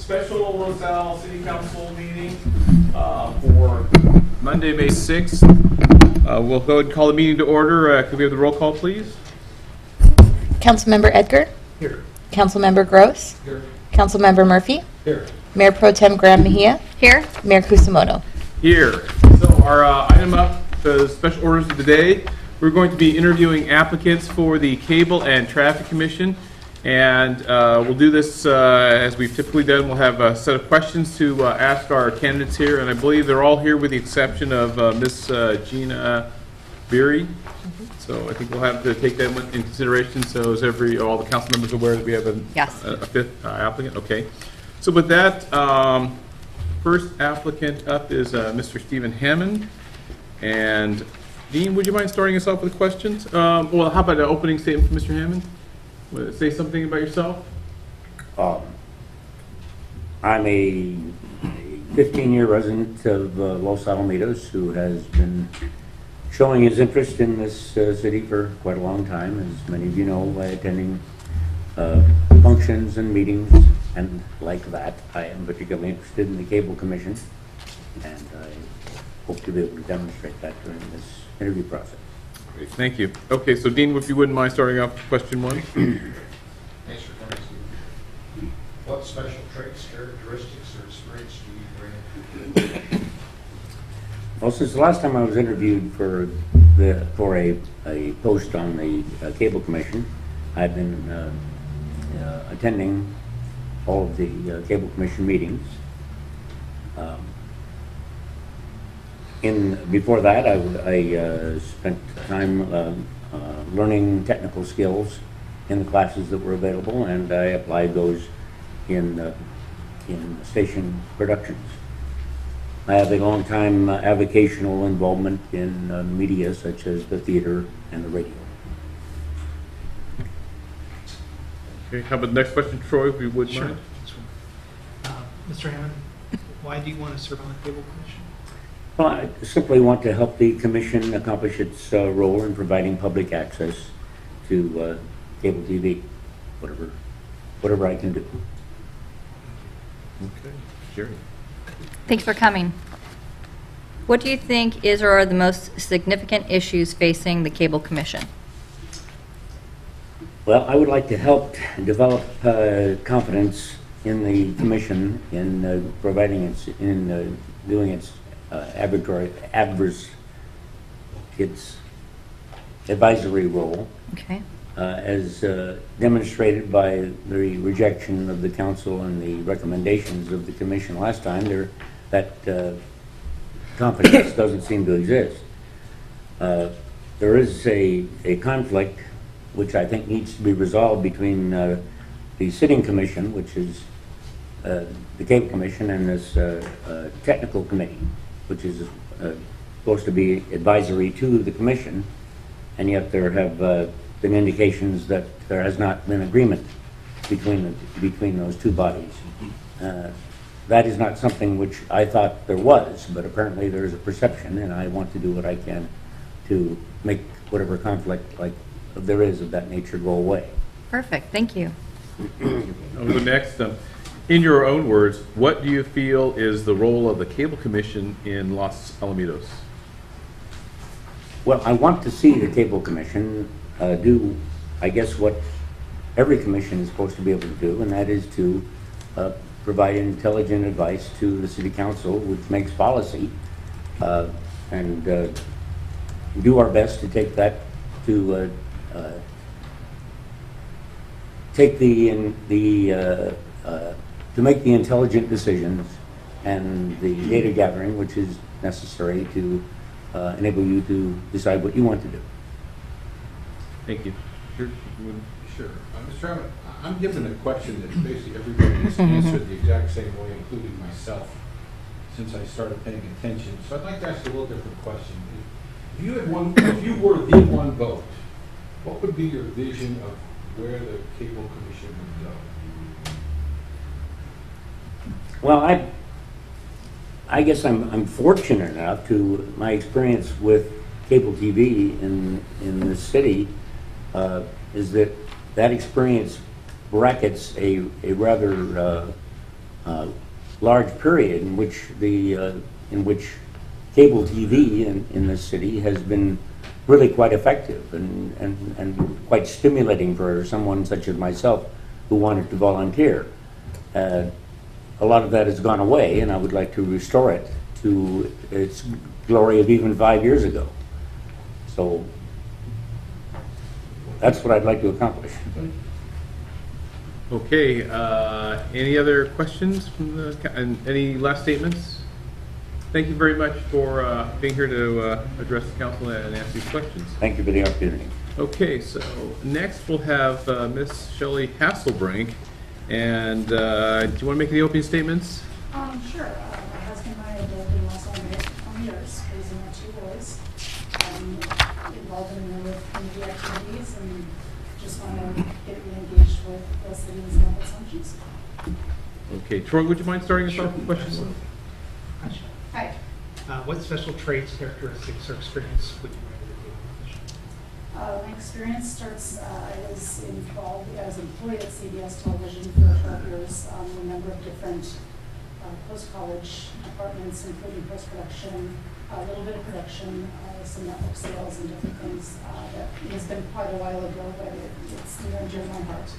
special LaSalle City Council meeting for Monday, May 6th. We'll go ahead and call the meeting to order. Could we have the roll call, please? Councilmember Edgar? Here. Councilmember Gross? Here. Councilmember Murphy? Here. Mayor Pro Tem Graham Mejia? Here. Mayor Kusamoto? Here. So our item up, the special orders of the day, we're going to be interviewing applicants for the Cable and Traffic Commission. And we'll do this as we've typically done. We'll have a set of questions to ask our candidates here, and I believe they're all here with the exception of Miss Gina Beery. So I think we'll have to take that in consideration. So is all the council members aware that we have a fifth applicant? Okay. So with that, first applicant up is Mr. Stephen Hammond. And Dean, would you mind starting us off with questions? Well, how about an opening statement from Mr. Hammond? Say something about yourself. I'm a 15-year resident of Los Alamitos who has been showing his interest in this city for quite a long time, as many of you know, by attending functions and meetings and like that. I am particularly interested in the Cable Commission, and I hope to be able to demonstrate that during this interview process. Great, thank you. Okay, so Dean, if you wouldn't mind starting off with question one. Thanks for coming, Steve. What special traits, characteristics, or experience do you bring? Well, since the last time I was interviewed for a post on the Cable Commission, I've been attending all of the Cable Commission meetings. Before that, I spent time learning technical skills in the classes that were available, and I applied those in station productions. I have a long time avocational involvement in media such as the theater and the radio. Okay, how about the next question, Troy, if you would Sure. mind? Mr. Hammond, why do you want to serve on the Cable Commission? Well, I simply want to help the Commission accomplish its role in providing public access to cable TV, whatever I can do. Okay, Jerry. Thanks for coming. What do you think is or are the most significant issues facing the Cable Commission? Well, I would like to help develop confidence in the Commission in providing doing its its advisory role, Okay. as demonstrated by the rejection of the council and the recommendations of the Commission last time. That confidence doesn't seem to exist. There is a conflict which I think needs to be resolved between the sitting commission, which is the Cable Commission, and this technical committee, which is supposed to be advisory to the Commission, and yet there have been indications that there has not been agreement between those two bodies. That is not something which I thought there was, but apparently there is a perception, and I want to do what I can to make whatever conflict like there is of that nature go away. Perfect. Thank you. I'll go next. In your own words, what do you feel is the role of the Cable Commission in Los Alamitos? Well, I want to see the Cable Commission do, I guess, what every commission is supposed to be able to do, and that is to provide intelligent advice to the City Council, which makes policy, and do our best to take that to to make the intelligent decisions and the data gathering which is necessary to enable you to decide what you want to do. Thank you. Sure. Sure. Mr. Chairman, I'm given a question that basically everybody has answered the exact same way, including myself, since I started paying attention. So I'd like to ask you a little different question. If you were the one vote, what would be your vision of where the Cable Commission would go? Well, I guess I'm fortunate enough to my experience with cable TV in the city is that experience brackets a rather large period in which cable TV in this city has been really quite effective and quite stimulating for someone such as myself who wanted to volunteer. A lot of that has gone away, and I would like to restore it to its glory of even 5 years ago. So that's what I'd like to accomplish. Okay, any other questions from and any last statements? Thank you very much for being here to address the council and answer these questions. Thank you for the opportunity. Okay, so next we'll have Miss Shelley Hasselbrink. And do you want to make the opening statements? Sure. My husband and I have lived in Los Angeles for 20 years, raising our 2 boys. Involved in a number of community activities, and just want to get re-engaged with the city's level functions. Okay, Troy, would you mind starting us off with questions? Hi. What special traits, characteristics, or experience would you bring to the Cable Commission? My experience starts, I was involved as an employee at CBS Television for 12 years, a number of different post-college departments, including post-production, a little bit of production, some network sales and different things. That has been quite a while ago, but it's near and dear to my heart.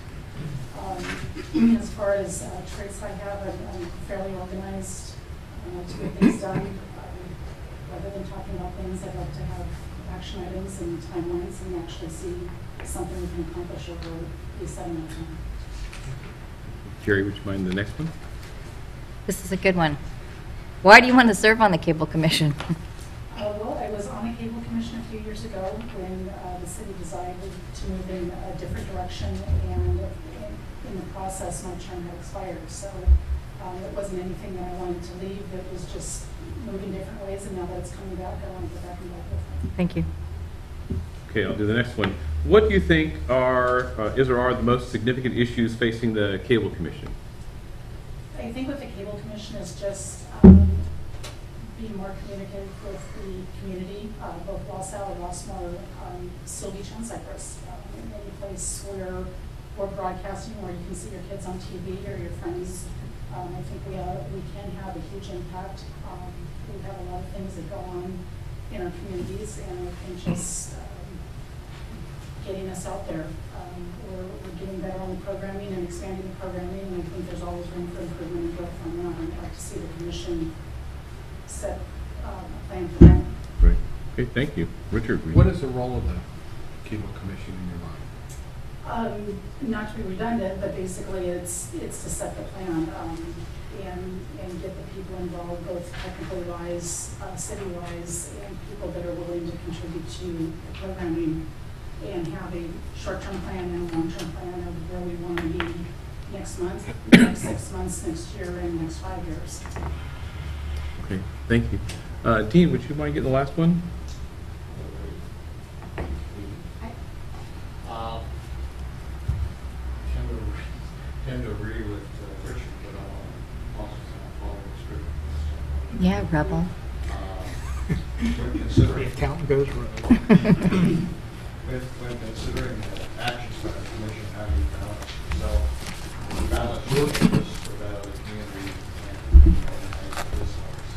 As far as traits I have, I'm fairly organized to get things done. Rather than talking about things, I'd like to have action items and timelines and actually see something we can accomplish over a set amount of time. Jerry, would you mind the next one? This is a good one. Why do you want to serve on the Cable Commission? Well, I was on a cable commission a few years ago when the city decided to move in a different direction, and in the process, my term had expired. So it wasn't anything that I wanted to leave. It was just moving different ways, and now that it's coming back, I want to get back involved with it. Thank you. Okay, I'll do the next one. What do you think are the most significant issues facing the Cable Commission? I think with the Cable Commission is just being more communicative with the community, both LaSalle, Rossmore, Seal Beach, and Cypress. In any place where we're broadcasting, where you can see your kids on TV or your friends, I think we can have a huge impact. We have a lot of things that go on in our communities, and I think just getting us out there. We're getting better on the programming and expanding the programming, and I think there's always room for improvement and growth from now. I'd like to see the commission set a plan for that. Great. Okay, thank you. Richard? What is the role of the Cable Commission in your mind? Not to be redundant, but basically it's to set the plan and get the people involved, both technically wise, city-wise, and people that are willing to contribute to the programming, and have a short-term plan and a long-term plan of where we want to be next month, next 6 months, next year, and next 5 years. Okay, thank you. Dean, would you mind getting the last one? Tend to agree with Richard, but also follow the Yeah, rebel. When The considering accountant goes rogue. when considering the actions by the commission, how do you balance yourself, balance your interests for that of the community and organize business,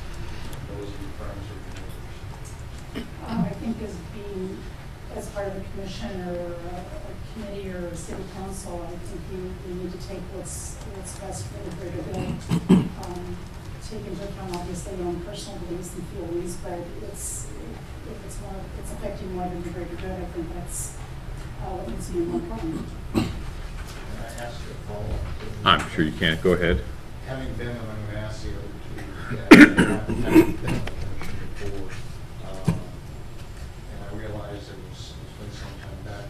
those of your firms or your neighbors? I think as part of the commission or a committee or a city council, I think we need to take what's best for the greater good. Take into account obviously your own personal beliefs and feelings, but if it's affecting more than the greater good, I think that's what needs to be more important. Can I ask you a follow-up? I'm sure you can. Go ahead. Having been, and I'm going to ask the other two, having been on the commission before, and I realized it's been some time back,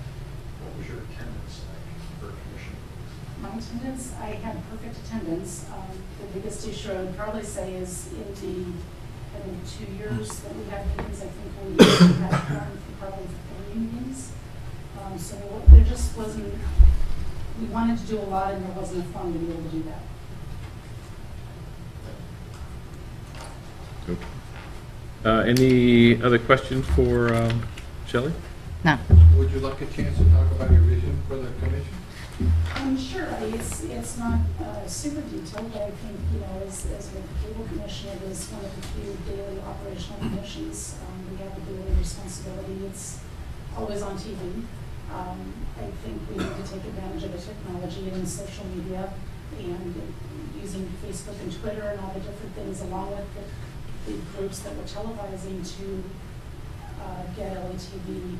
what was your attendance like for commission? My attendance, I had perfect attendance. The biggest issue I would probably say is in the, I think, 2 years that we had meetings, I think we had probably 3 meetings. So there just wasn't, we wanted to do a lot and there wasn't a fund to be able to do that. Any other questions for Shelley? No. Would you like a chance to talk about your vision for the commission? Sure, it's not super detailed, but I think, as with the cable commission, it is one of the few daily operational commissions. We have a daily responsibility. It's always on TV. I think we need to take advantage of the technology and social media and using Facebook and Twitter and all the different things along with the groups that we're televising to get LATV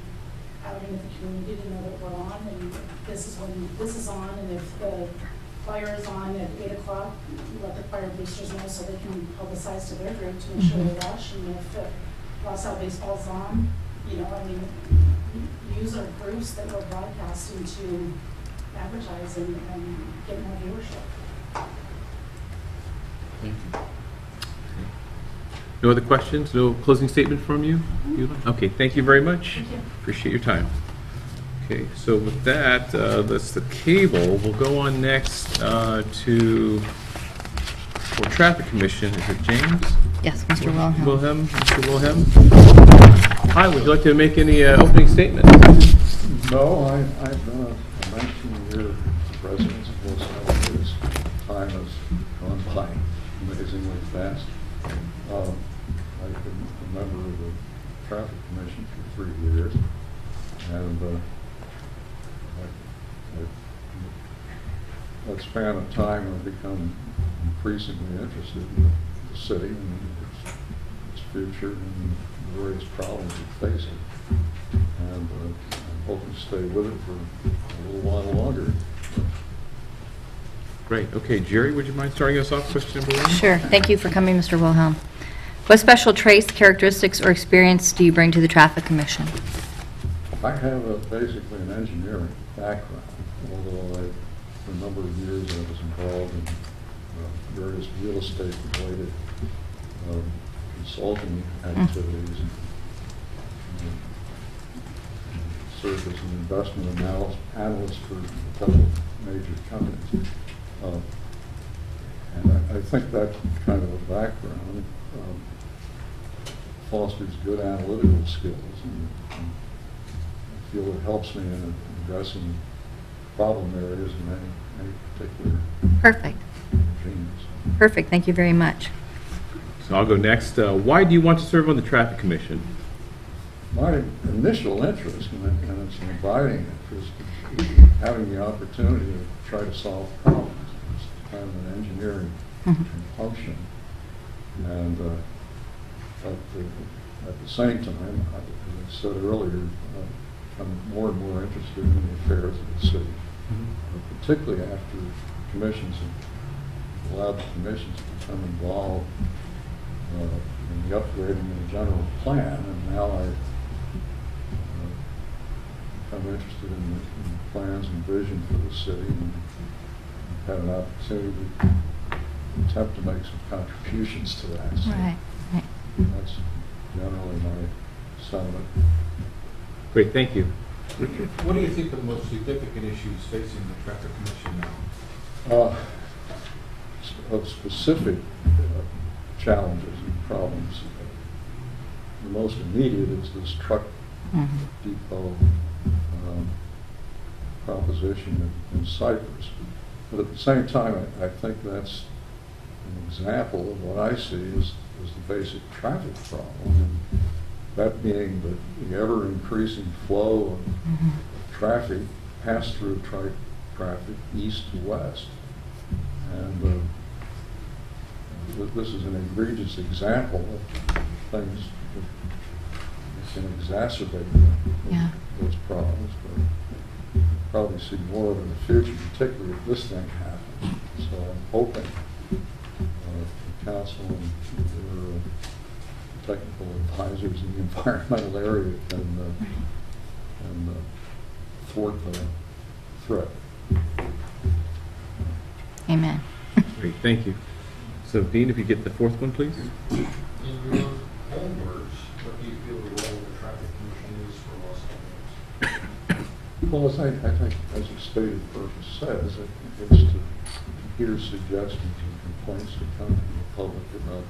out into the community to know that we're on, and this is when this is on, and if the fire is on at 8 o'clock, let the fire boosters know so they can publicize to their group to make sure they rush, and if LaSalle baseball's on, use our groups that we're broadcasting to advertise and get more viewership. Thank you. No other questions? No closing statement from you? Okay, thank you very much. Thank you. Appreciate your time. Okay, so with that, that's the cable. We'll go on next to for Traffic Commission. Is it James? Yes, Mr. Wilhelm. Wilhelm? Mr. Wilhelm? Hi, would you like to make any opening statements? No, I've been a 19-year resident of Los Angeles. Time has gone by amazingly fast. I've been a member of the Traffic Commission for 3 years, and that span of time I've become increasingly interested in the city and its future and the various problems it faces. And I'm hoping to stay with it for a little while longer. Great. Okay, Jerry, would you mind starting us off? Question number 1? Sure. Thank you for coming, Mr. Wilhelm. What special traits, characteristics, or experience do you bring to the Traffic Commission? I have basically an engineering background, although for a number of years I was involved in various real estate related consulting activities and served as an investment analyst for a couple of major companies. And I think that kind of a background fosters good analytical skills, and I feel it helps me in addressing problem areas in any particular Perfect. regime. Perfect. Thank you very much. So I'll go next. Why do you want to serve on the Traffic Commission? My initial interest, and it's an abiding interest, is having the opportunity to try to solve problems. It's kind of an engineering function. And at the same time, as I said earlier, I'm more and more interested in the affairs of the city, particularly after commissions have allowed the commissions to become involved in the upgrading of the general plan, and now I'm interested in the plans and vision for the city, and had an opportunity to attempt to make some contributions to that. So Right. that's generally my sentiment. Great, thank you. Richard? What do you think are the most significant issues facing the Traffic Commission now? Of specific challenges and problems, the most immediate is this truck depot proposition in Cyprus. But at the same time, I think that's an example of what I see as the basic traffic problem, and that being the ever-increasing flow of traffic, pass-through traffic, east to west. And this is an egregious example of things that can exacerbate those problems, but we'll probably see more of it in the future, particularly if this thing happens. So I'm hoping the council and their technical advisors in the environmental area can thwart the threat. Amen. Great, thank you. So, Dean, if you get the fourth one, please. In your own words, what do you feel the role of the Traffic Commission is for Los Angeles? Well, as I think, as its stated purpose says, it's to hear suggestions and complaints that come from the public about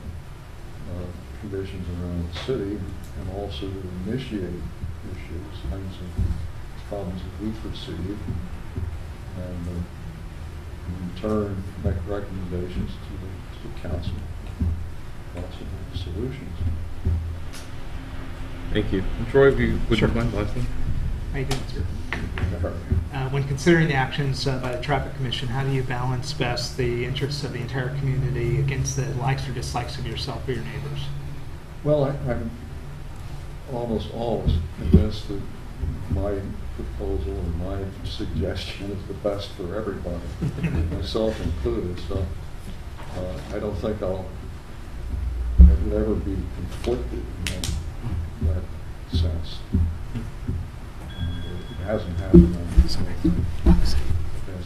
conditions around the city, and also to initiate issues, kinds of problems that we perceive, and in turn make recommendations to the council, possible solutions. Thank you. And Troy, if you would Sure. mind last one? How you doing, sir? When considering the actions by the Traffic Commission, how do you balance best the interests of the entire community against the likes or dislikes of yourself or your neighbors? Well, I'm almost always convinced that my proposal and my suggestion is the best for everybody, myself included. So I don't think I would ever be conflicted in that sense. It hasn't happened in the past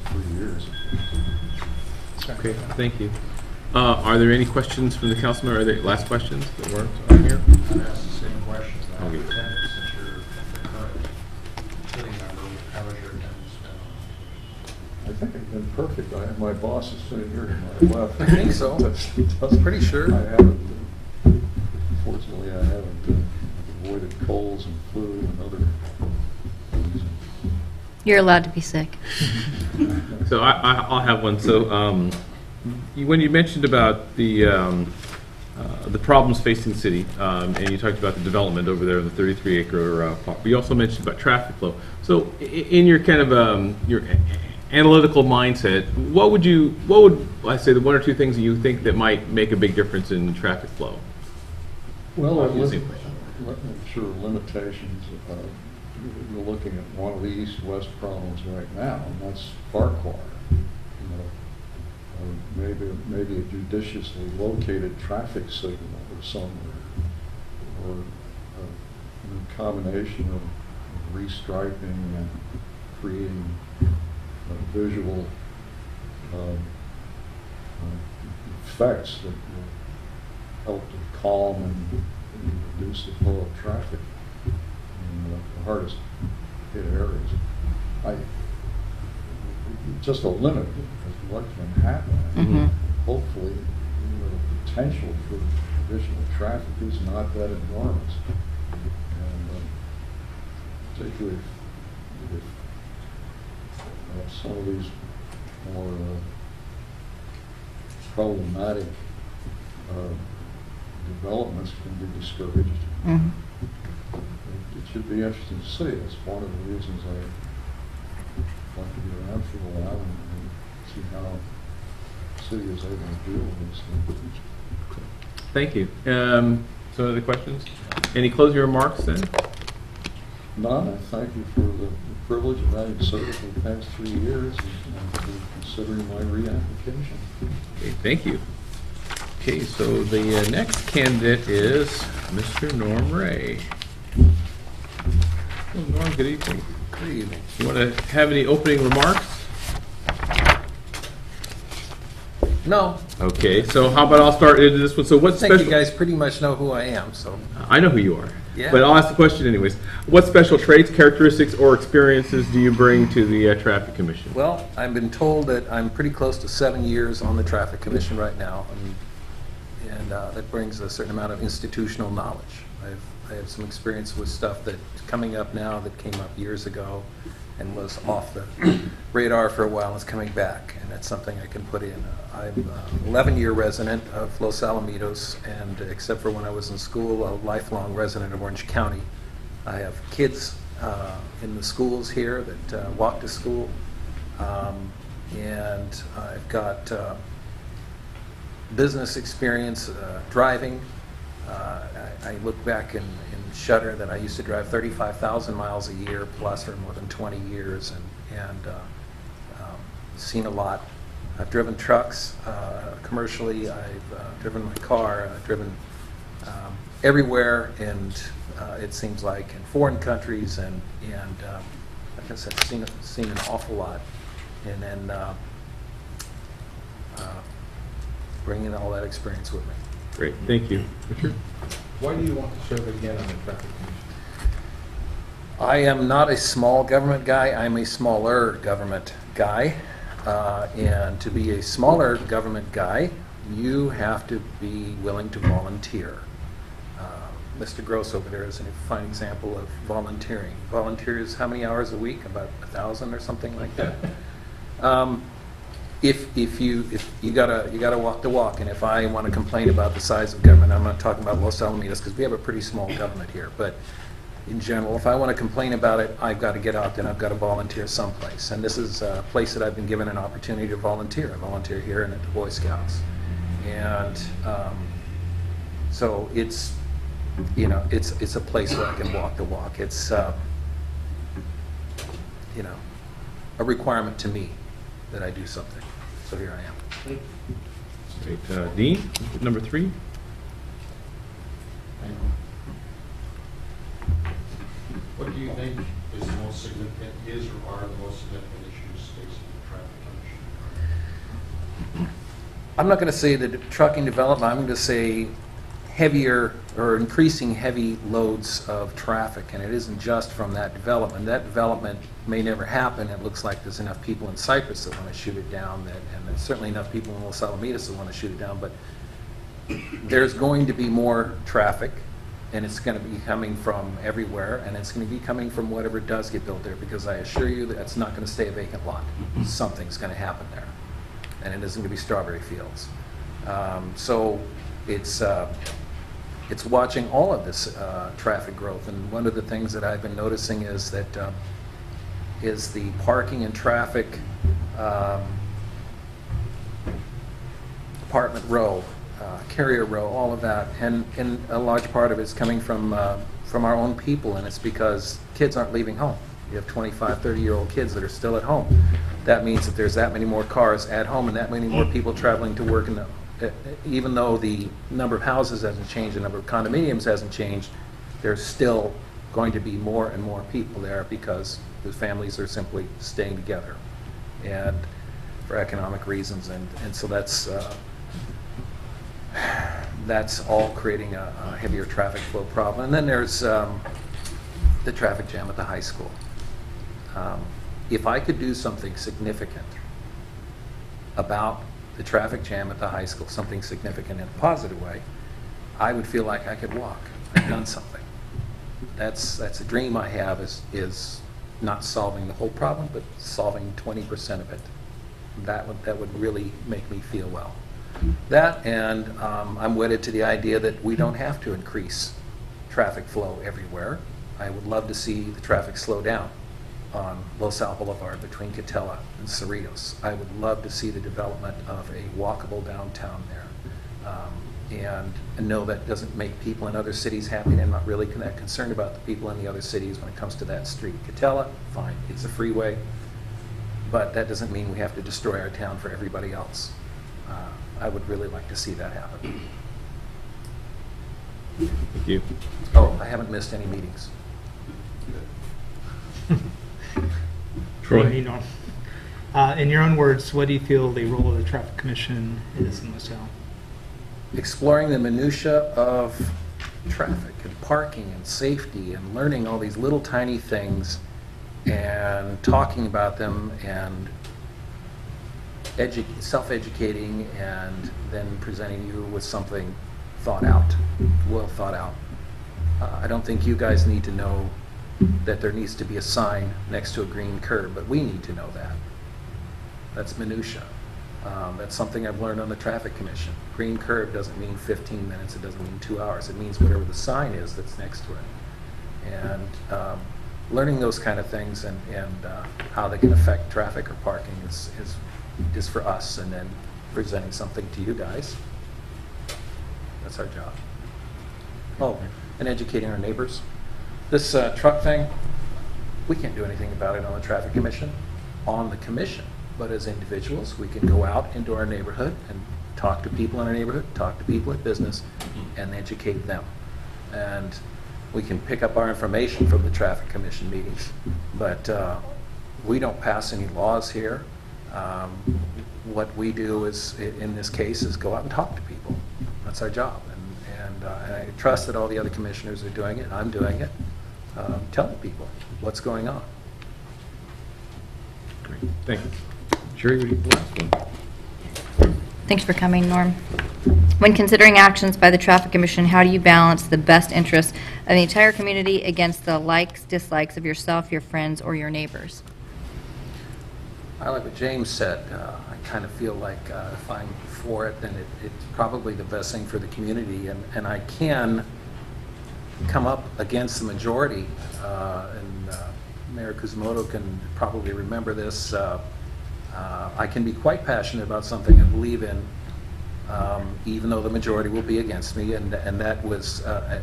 3 years. Okay, thank you. Are there any questions from the councilman? Are there last questions that weren't on here? I've asked the same question about Okay. attendance since you're the current sitting member. How has your attendance been? I think I've been perfect. My boss is sitting here to my left. I think so. Pretty sure. I haven't, fortunately, I haven't avoided colds and flu and other things. You're allowed to be sick. So I'll have one. So when you mentioned about the problems facing the city, and you talked about the development over there in the 33-acre park, but you also mentioned about traffic flow. So in your kind of your analytical mindset, what would I say the one or two things that you think that might make a big difference in traffic flow? Well, Obviously. I'm sure limitations. We're looking at one of the east-west problems right now, and that's Farquhar. Maybe a judiciously located traffic signal or somewhere, or a combination of restriping and creating visual effects that will help to calm and reduce the flow of traffic in the hardest hit areas. Just a limit as to what can happen. Hopefully, the potential for additional traffic is not that enormous. And particularly if some of these more problematic developments can be discouraged. It should be interesting to see. It's one of the reasons I like to be around for a while and see how the city is able to deal with these things. Thank you. So other questions? Any closing remarks then? None. I thank you for the privilege of having served for the past 3 years and for considering my reapplication. Okay, thank you. Okay, so the next candidate is Mr. Norm Ray. Oh, Norm, good evening. Good evening. You want to have any opening remarks? No, Okay, so how about I'll start into this one. So I what's think special? you guys pretty much know who I am, so. I know who you are. Yeah. But I'll ask the question anyways. What special traits, characteristics, or experiences do you bring to the Traffic Commission? Well, I've been told that I'm pretty close to 7 years on the Traffic Commission right now, and that brings a certain amount of institutional knowledge. I have some experience with stuff that's coming up now that came up years ago and was off the radar for a while and is coming back, and that's something I can put in. I'm an 11-year resident of Los Alamitos, and except for when I was in school, a lifelong resident of Orange County. I have kids in the schools here that walk to school, and I've got business experience driving. I look back in Shutter that I used to drive 35,000 miles a year plus for more than 20 years and seen a lot. I've driven trucks commercially. I've driven my car. I've driven everywhere, and it seems like in foreign countries, and like I said, seen an awful lot. And then bringing all that experience with me. Great, thank you. Richard? Why do you want to serve again on the Traffic Commission? I am not a small government guy. I'm a smaller government guy. And to be a smaller government guy, you have to be willing to volunteer. Mr. Gross over there is a fine example of volunteering. Volunteers how many hours a week? About 1,000 or something like that. if you gotta walk the walk, and if I want to complain about the size of government, I'm not talking about Los Alamitos, because we have a pretty small government here, but in general, if I want to complain about it, I've got to get out there and I've got to volunteer someplace. And this is a place that I've been given an opportunity to volunteer. I volunteer here and at the Boy Scouts. And so it's, you know, it's a place where I can walk the walk. It's, you know, a requirement to me that I do something. So here I am. Great. Dean, number 3. What do you think is the most significant, is or are the most significant issues facing the traffic commission? I'm not going to say the trucking development, I'm going to say heavier or increasing heavy loads of traffic, and it isn't just from that development. That development may never happen. It looks like there's enough people in Cyprus that want to shoot it down, and there's certainly enough people in Los Alamitos that want to shoot it down, but there's going to be more traffic, and it's going to be coming from everywhere, and it's going to be coming from whatever does get built there, because I assure you that it's not going to stay a vacant lot. Something's going to happen there, and it isn't going to be strawberry fields. So it's watching all of this traffic growth, and one of the things that I've been noticing is that is the parking and traffic apartment row, carrier row, all of that, and a large part of it's coming from our own people, and it's because kids aren't leaving home. You have 25, 30-year-old kids that are still at home. That means that there's that many more cars at home and that many more people traveling to work. Even though the number of houses hasn't changed, the number of condominiums hasn't changed, there's still going to be more and more people there because the families are simply staying together, and for economic reasons, and so that's all creating a heavier traffic flow problem. And then there's the traffic jam at the high school. If I could do something significant about the traffic jam at the high school, something significant in a positive way, I would feel like I could walk. I've done something. That's a dream I have, is not solving the whole problem, but solving 20% of it. That would really make me feel well. That, and I'm wedded to the idea that we don't have to increase traffic flow everywhere. I would love to see the traffic slow down on Los Al Boulevard between Catella and Cerritos. I would love to see the development of a walkable downtown there. And know that doesn't make people in other cities happy, and I'm not really that concerned about the people in the other cities when it comes to that street. Catella, fine, it's a freeway, but that doesn't mean we have to destroy our town for everybody else. I would really like to see that happen. Thank you. Oh, I haven't missed any meetings. Troy? You know, in your own words, what do you feel the role of the Traffic Commission is in Los Al? Exploring the minutia of traffic and parking and safety and learning all these little tiny things and talking about them and self-educating, and then presenting you with something thought out, well thought out. I don't think you guys need to know that there needs to be a sign next to a green curb, but we need to know that. That's minutia. That's something I've learned on the Traffic Commission. Green curb doesn't mean 15 minutes, it doesn't mean 2 hours. It means whatever the sign is that's next to it. And learning those kind of things and how they can affect traffic or parking is for us, and then presenting something to you guys. That's our job. Oh, and educating our neighbors. This truck thing, we can't do anything about it on the Traffic Commission, but as individuals, we can go out into our neighborhood and talk to people in our neighborhood, talk to people at business, and educate them. And we can pick up our information from the Traffic Commission meetings, but we don't pass any laws here. What we do is, in this case, is go out and talk to people. That's our job, and I trust that all the other commissioners are doing it. I'm doing it, telling people what's going on. Great. Thank you. Sherry, what do you the last one? Thanks for coming, Norm. When considering actions by the Traffic Commission, how do you balance the best interests of the entire community against the likes, dislikes of yourself, your friends, or your neighbors? I like what James said. I kind of feel like if I'm for it, then it's probably the best thing for the community, and I can come up against the majority, and Mayor Kuzumoto can probably remember this. I can be quite passionate about something I believe in, even though the majority will be against me, and that was a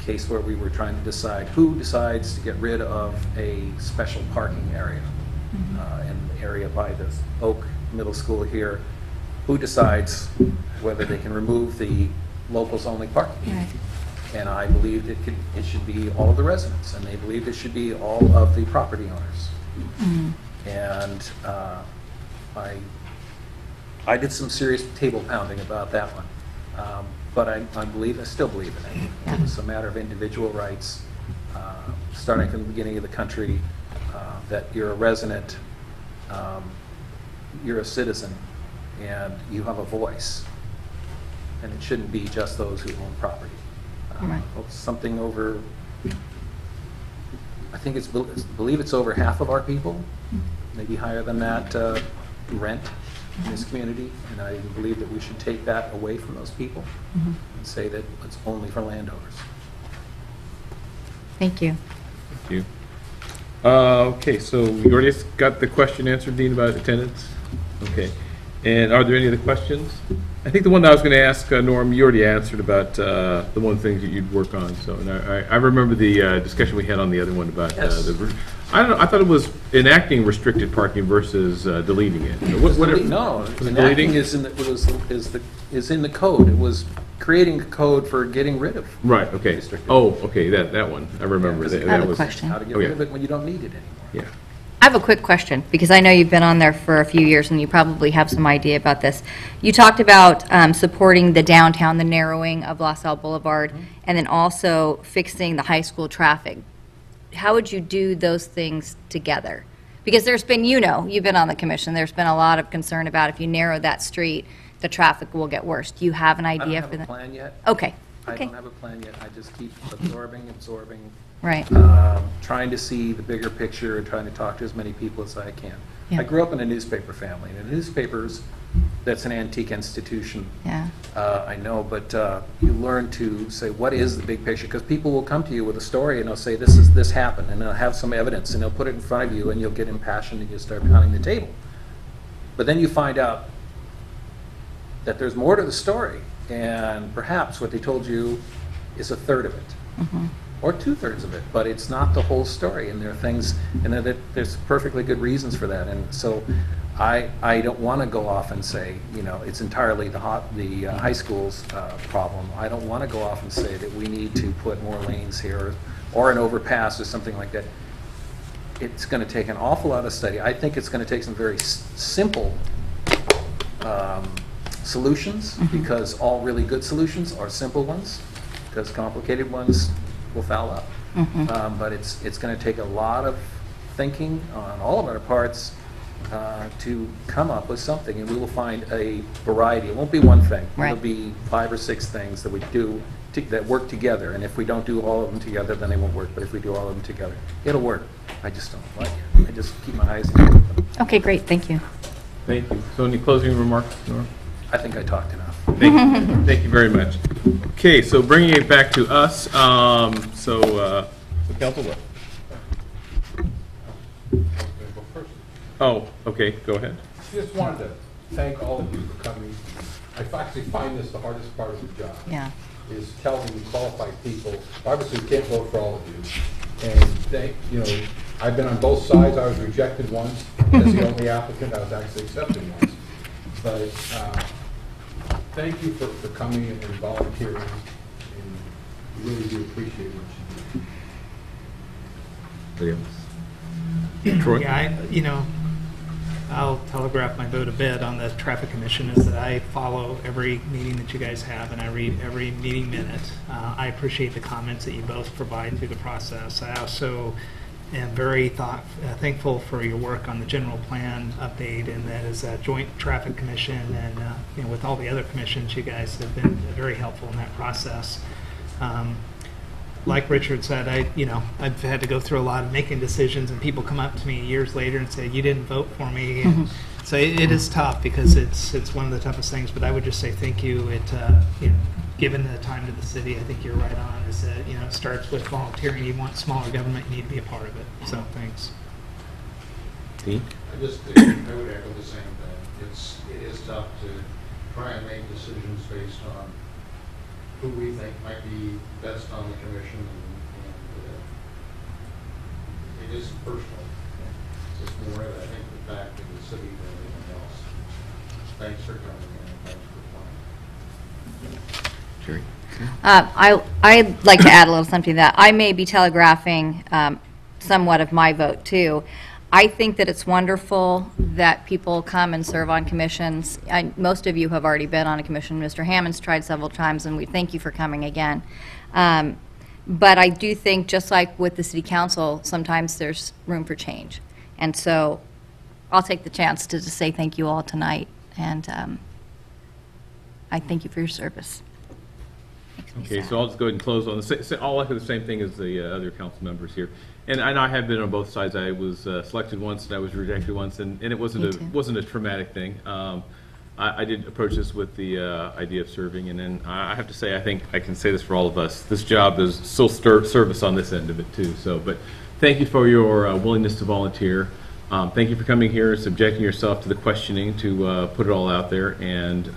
case where we were trying to decide who decides to get rid of a special parking area in the area by the Oak Middle School here. Who decides whether they can remove the locals-only parking? Right. And I believed it should be all of the residents, and they believed it should be all of the property owners. And I did some serious table pounding about that one. But I still believe in it. Yeah. It's a matter of individual rights, starting from the beginning of the country, that you're a resident, you're a citizen, and you have a voice. And it shouldn't be just those who own property. Right. Something over, I believe it's over half of our people, maybe higher than that, rent in this community, and I believe that we should take that away from those people and say that it's only for landowners. Thank you. Thank you. Okay, so we already got the question answered, Dean, about attendance? Okay. And are there any other questions? I think the one that I was going to ask, Norm, you already answered about the one thing that you'd work on. So, and I remember the discussion we had on the other one about Yes. I don't know. I thought it was enacting restricted parking versus deleting it. No, was it enacting deleting? is in the code. It was creating a code for getting rid of. Right. Okay. Restricted. Oh, okay. That one. I remember. Yeah, that I have a was, question. How to get Oh, rid yeah. of it when you don't need it anymore. Yeah. I have a quick question, because I know you've been on there for a few years and you probably have some idea about this. You talked about supporting the downtown, the narrowing of LaSalle Boulevard, and then also fixing the high school traffic. How would you do those things together? Because there's been, you've been on the commission, there's been a lot of concern about if you narrow that street, the traffic will get worse. Do you have an I don't idea have for a that? plan yet. Okay, I okay, don't have a plan yet. I just keep absorbing, right. trying to see the bigger picture and trying to talk to as many people as I can. Yeah. I grew up in a newspaper family, and newspapers, that's an antique institution. Yeah. I know, but you learn to say, what is the big picture? Because people will come to you with a story, and they'll say, this happened, and they'll have some evidence, and they'll put it in front of you, and you'll get impassioned, and you'll start pounding the table. But then you find out that there's more to the story, and perhaps what they told you is a third of it. Or two-thirds of it, but it's not the whole story, and there are things, and there's perfectly good reasons for that, and so I don't want to go off and say, it's entirely the high school's problem. I don't want to go off and say that we need to put more lanes here, or an overpass or something like that. It's going to take an awful lot of study. I think it's going to take some very simple solutions, because all really good solutions are simple ones, because complicated ones will foul up. But it's going to take a lot of thinking on all of our parts to come up with something, and we will find a variety. It won't be one thing. Right. It'll be 5 or 6 things that we do that work together, and if we don't do all of them together, then they won't work, but if we do all of them together, it'll work. I just don't like it. I just keep my eyes open. Okay, great, thank you. Thank you. So any closing remarks, Norm? I think I talked enough. Thank you. Thank you very much. Okay, so bringing it back to us, Council Wood. Oh, okay, go ahead. Just wanted to thank all of you for coming. I actually find this the hardest part of the job. Yeah. Is telling qualified people, obviously we can't vote for all of you. And I've been on both sides. I was rejected once as the only applicant. I was actually accepted once. But thank you for coming and volunteering. And we really do appreciate what you do. Troy? Yeah, I'll telegraph my vote a bit on the Traffic Commission is that I follow every meeting that you guys have, and I read every meeting minute. I appreciate the comments that you both provide through the process. I also am very thankful for your work on the general plan update, and that is a joint Traffic Commission, and with all the other commissions, you guys have been very helpful in that process. like Richard said, I've had to go through a lot of making decisions, and people come up to me years later and say, "You didn't vote for me." And so it is tough because it's one of the toughest things. But I would just say thank you. Given the time to the city, I think you're right on. Is that it starts with volunteering. You want smaller government, you need to be a part of it. So thanks. I would echo the same thing. It is tough to try and make decisions based on who we think might be best on the commission, and it is personal. It's more, I think, the fact of the city than anything else. Thanks for coming in, and thanks for playing. Jerry? I'd like to add a little something that I may be telegraphing somewhat of my vote too. I think that it's wonderful that people come and serve on commissions. Most of you have already been on a commission. Mr. Hammond's tried several times, and we thank you for coming again. But I do think, just like with the city council, sometimes there's room for change. And so I'll take the chance to just say thank you all tonight, and I thank you for your service. Okay, so I'll just go ahead and close on I'll echo the same thing as the other council members here. And I have been on both sides. I was selected once and I was rejected once, and it wasn't a traumatic thing. I did approach this with the idea of serving, and then I have to say, I think I can say this for all of us, this job is still service on this end of it too. So, but thank you for your willingness to volunteer. Thank you for coming here, subjecting yourself to the questioning to put it all out there. And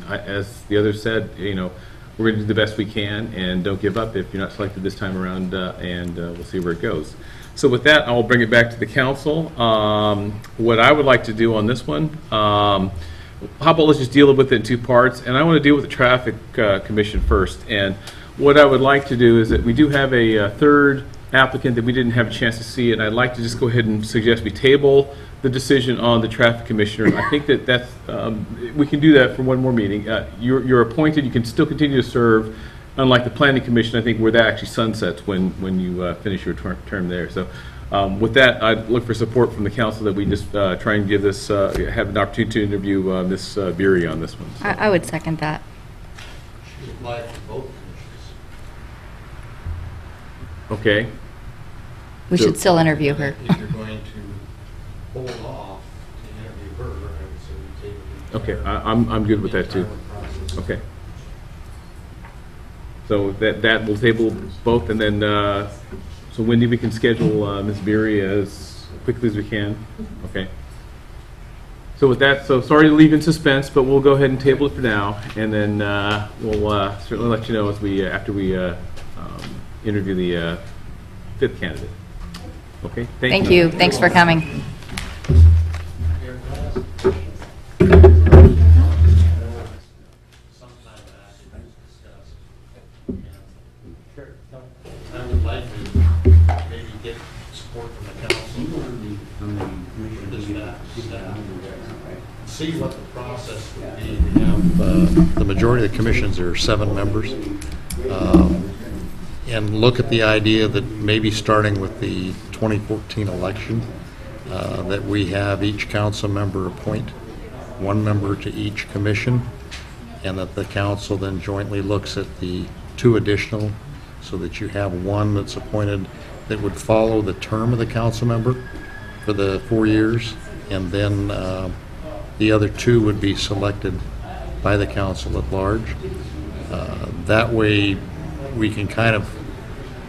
as the others said, we're going to do the best we can, and don't give up if you're not selected this time around, and we'll see where it goes. So with that, I'll bring it back to the council. What I would like to do on this one, how about let's just deal with it in two parts, and I want to deal with the Traffic Commission first. And what I would like to do is that we do have a third applicant that we didn't have a chance to see, and I'd like to just go ahead and suggest we table the decision on the Traffic Commissioner. I think that's we can do that for one more meeting. You're appointed. You can still continue to serve, unlike the Planning Commission, I think, where that actually sunsets when you finish your term there. So with that, I'd look for support from the council that we just try and give this, have an opportunity to interview Ms. Beery on this one. So. I would second that. She's applied for both commissions. Okay. We should still interview her. If you're going to hold off to interview her, I would say we take the Okay, I'm good with that too. Okay. So that will table both, and then so Wendy, we can schedule Ms. Beery as quickly as we can. Okay. So with that, so sorry to leave in suspense, but we'll go ahead and table it for now, and then we'll certainly let you know as we after we interview the fifth candidate. Okay. Thank you. Thanks for coming. I would like to maybe get support from the council for this staff. See what the process would be. We have the majority of the commissions are 7 members. And look at the idea that maybe starting with the 2014 election, that we have each council member appoint 1 member to each commission, and that the council then jointly looks at the 2 additional, so that you have 1 that's appointed that would follow the term of the council member for the 4 years, and then the other 2 would be selected by the council at large. That way we can kind of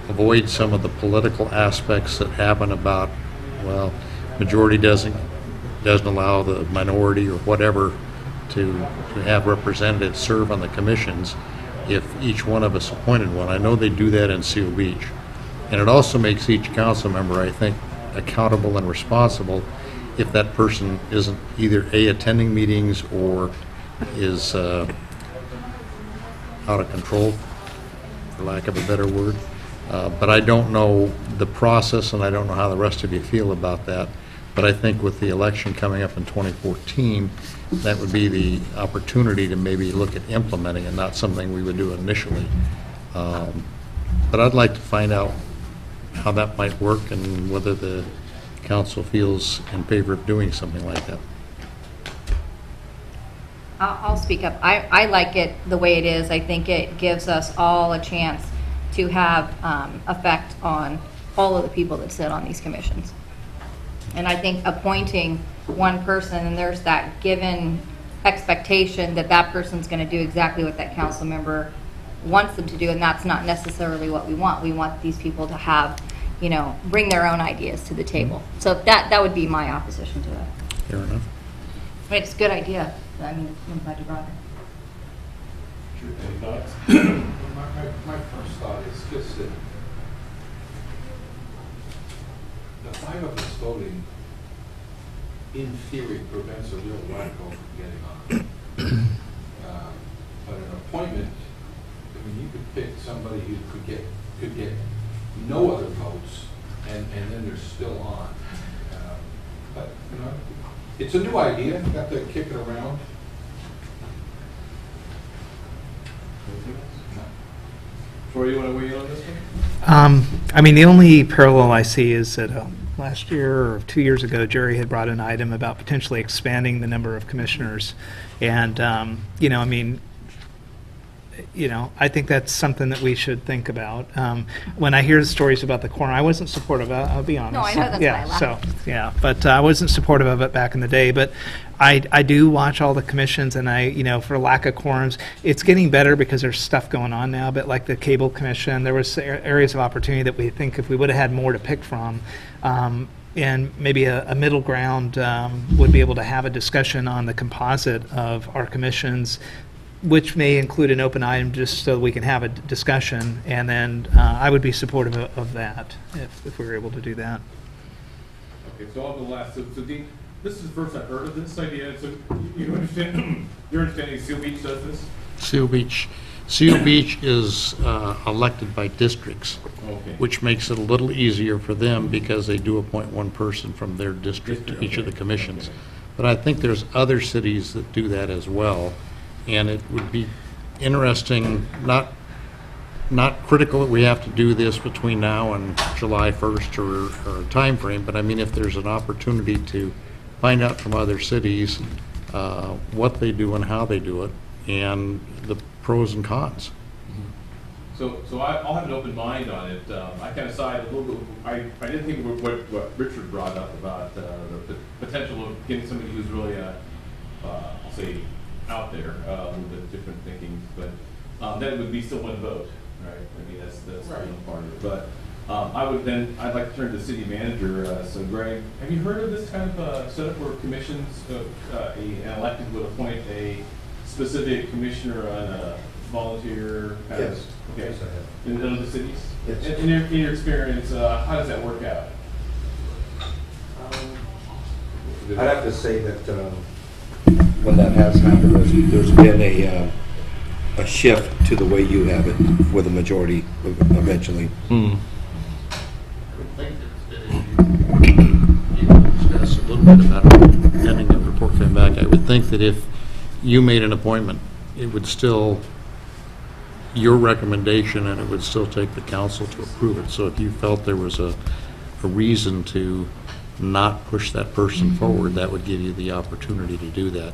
avoid some of the political aspects that happen about, well, majority doesn't allow the minority or whatever to have representatives serve on the commissions if each one of us appointed one. I know they do that in Seal Beach. And it also makes each council member, I think, accountable and responsible if that person isn't either A, attending meetings, or is out of control, for lack of a better word. But I don't know the process, and I don't know how the rest of you feel about that. But I think with the election coming up in 2014, that would be the opportunity to maybe look at implementing it, not something we would do initially. But I'd like to find out how that might work and whether the council feels in favor of doing something like that. I'll speak up. I like it the way it is. I think it gives us all a chance to have effect on all of the people that sit on these commissions. And I think appointing one person, and there's that given expectation that that person's going to do exactly what that council member wants them to do, and that's not necessarily what we want. We want these people to have, you know, bring their own ideas to the table. So that would be my opposition to it. Fair enough. I mean, it's a good idea. I mean, I'm glad you brought it. Any thoughts? My first thought is just that the 5 of us voting, in theory, prevents a real radical from getting on. But an appointment, I mean, you could pick somebody who could get no other votes, and then they're still on. But, you know, it's a new idea, got to kick it around. Troy, you want to weigh in on this one? I mean, the only parallel I see is that last year or 2 years ago, Jerry had brought an item about potentially expanding the number of commissioners. And, you know, I mean, you know, I think that's something that we should think about. When I hear the stories about the corner, I wasn't supportive of it, I'll be honest. No, I know, that's yeah, why I laughed. So, yeah, but I wasn't supportive of it back in the day. But I do watch all the commissions, and you know, for lack of quorums, it's getting better because there's stuff going on now. But like the Cable Commission, there was areas of opportunity that we think if we would have had more to pick from, and maybe a middle ground would be able to have a discussion on the composite of our commissions, which may include an open item just so we can have a discussion, and then I would be supportive of that if we were able to do that. Okay, so on the last, so Dean, this is the first I've heard of this idea. So you understand, your understanding Seal Beach does this? Seal Beach is elected by districts, Okay. which makes it a little easier for them because they do appoint one person from their district to each of the commissions. Okay. But I think there's other cities that do that as well, and it would be interesting, not critical that we have to do this between now and July 1st or a time frame, but I mean, if there's an opportunity to find out from other cities what they do and how they do it, and the pros and cons. So I'll have an open mind on it. I kind of side a little bit. I didn't think what Richard brought up about the potential of getting somebody who's really, I'll say, out there, a little bit different thinking, but then it would be still one vote, right? I mean, that's Right. one part of it. But I'd like to turn to the city manager. So Greg, have you heard of this kind of setup where commissions, an elected would appoint a specific commissioner on a volunteer kind of? Yes. Okay. Yes, I have. In other cities? Yes. In your experience, how does that work out? I'd have to say that when that has happened, there's been a shift to the way you have it for the majority eventually. I would think that you discuss a little bit about having the report come back. I would think that if you made an appointment, it would still, your recommendation, and it would still take the council to approve it. So if you felt there was a reason to not push that person forward, that would give you the opportunity to do that.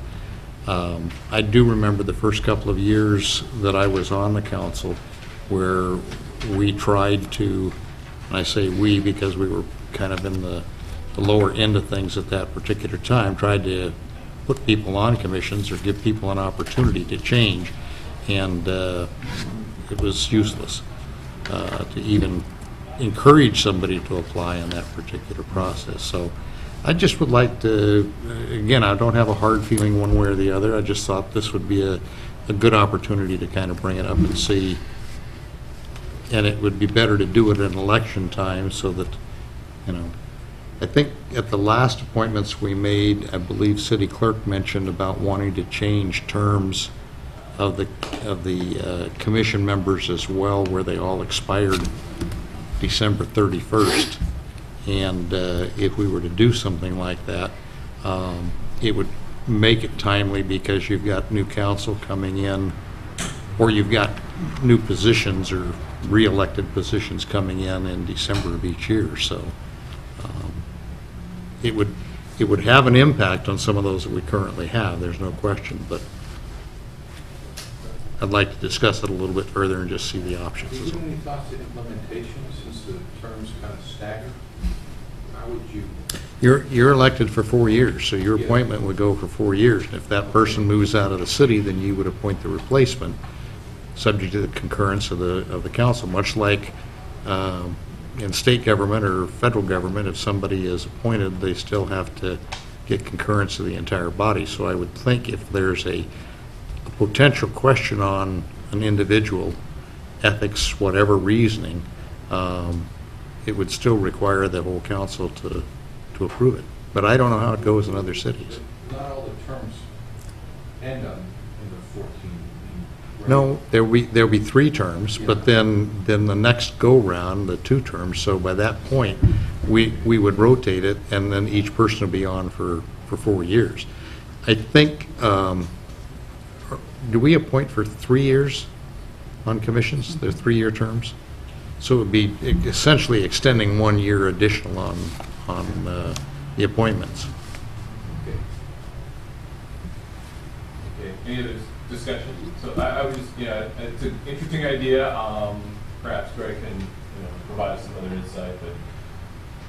I do remember the first couple of years that I was on the council where we tried to, and I say we because we were kind of in the lower end of things at that particular time, tried to put people on commissions or give people an opportunity to change, and it was useless to even encourage somebody to apply in that particular process. So I just would like to, again, I don't have a hard feeling one way or the other. I just thought this would be a good opportunity to kind of bring it up and see. And it would be better to do it in election time so that, you know, I think at the last appointments we made, I believe city clerk mentioned about wanting to change terms of the commission members as well, where they all expired December 31st. And if we were to do something like that, it would make it timely because you've got new council coming in, or you've got new positions or re-elected positions coming in December of each year. So it would have an impact on some of those that we currently have. There's no question, but I'd like to discuss it a little bit further and just see the options. Do you have any thoughts of implementation since the terms kind of stagger? How would you? You're elected for 4 years, so your Yeah. appointment would go for 4 years. And if that person moves out of the city, then you would appoint the replacement, subject to the concurrence of the council, much like in state government or federal government, if somebody is appointed, they still have to get concurrence of the entire body. So I would think if there's a potential question on an individual, ethics, whatever reasoning, it would still require the whole council to approve it. But I don't know how it goes in other cities. Not all the terms end on in the 14. right? No, there'll be 3 terms, but then the next go-round, the 2 terms, so by that point, we would rotate it, and then each person would be on for 4 years. I think, do we appoint for 3 years on commissions? They're 3-year terms? So it would be essentially extending 1 year additional on the appointments. Okay. Any other discussion? So I would just, it's an interesting idea. Perhaps Greg can, provide us some other insight, but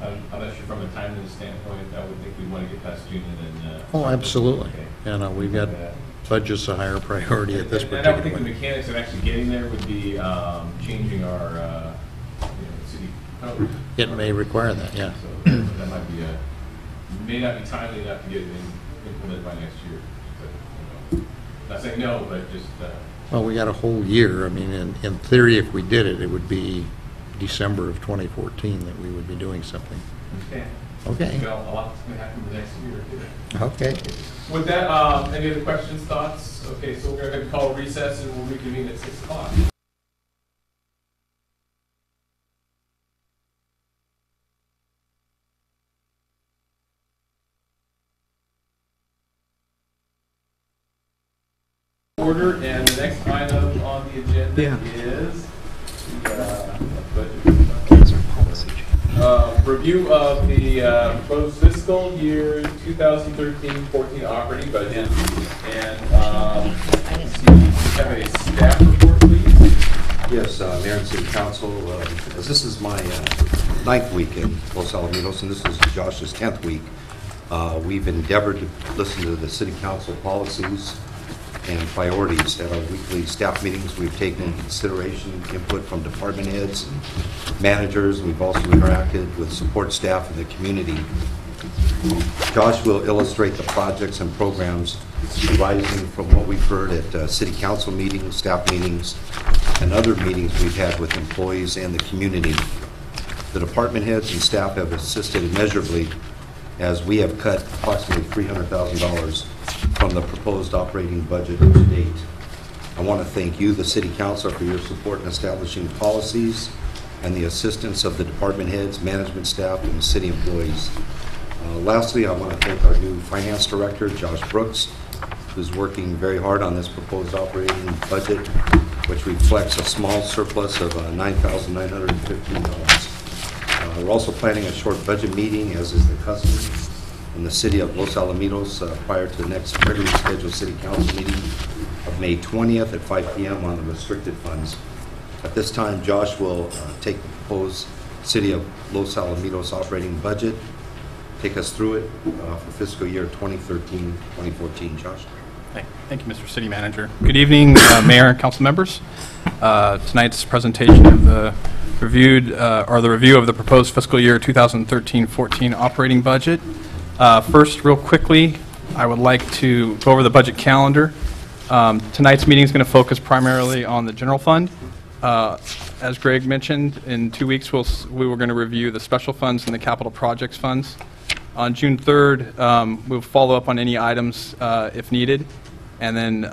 I'm not sure from a timeliness standpoint, I would think we'd want to get past June and then. Oh, absolutely. Okay. We've got budget's a higher priority at this And I would particular think the point. mechanics of actually getting there would be changing our, city code. It may require that, yeah. So that might be may not be timely enough to get it implemented by next year. So, not saying no, but just. Well, we got a whole year. I mean, in theory, if we did it, it would be December of 2014 that we would be doing something. Okay. A lot's going to happen the next year, too. Okay. With that, any other questions, thoughts? Okay, so we're going to call recess and we'll reconvene at 6 o'clock. Order, and the next item on the agenda is review of the proposed fiscal year 2013-14 operating budget. And have a staff report, please. Yes, Mayor and City Council, as this is my 9th week in Los Alamitos, and this is Josh's 10th week, we've endeavored to listen to the City Council policies and priorities. At our weekly staff meetings, we've taken into consideration input from department heads, managers. We've also interacted with support staff in the community. Josh will illustrate the projects and programs arising from what we've heard at city council meetings, staff meetings, and other meetings we've had with employees and the community. The department heads and staff have assisted immeasurably as we have cut approximately $300,000 from the proposed operating budget to date. I want to thank you, the City Council, for your support in establishing policies and the assistance of the department heads, management staff, and city employees. Lastly, I want to thank our new Finance Director, Josh Brooks, who's working very hard on this proposed operating budget, which reflects a small surplus of $9,915. We're also planning a short budget meeting, as is the custom, in the city of Los Alamitos prior to the next regularly scheduled city council meeting of May 20th at 5 p.m. on the restricted funds. At this time, Josh will take the proposed city of Los Alamitos operating budget, take us through it for fiscal year 2013-2014. Josh. Thank you, Mr. City Manager. Good evening, Mayor and council members. Tonight's presentation of the review of the proposed fiscal year 2013-14 operating budget. First, real quickly, I would like to go over the budget calendar. Tonight's meeting is going to focus primarily on the general fund. As Greg mentioned, in 2 weeks we were going to review the special funds and the capital projects funds. On June 3rd, we'll follow up on any items if needed. And then,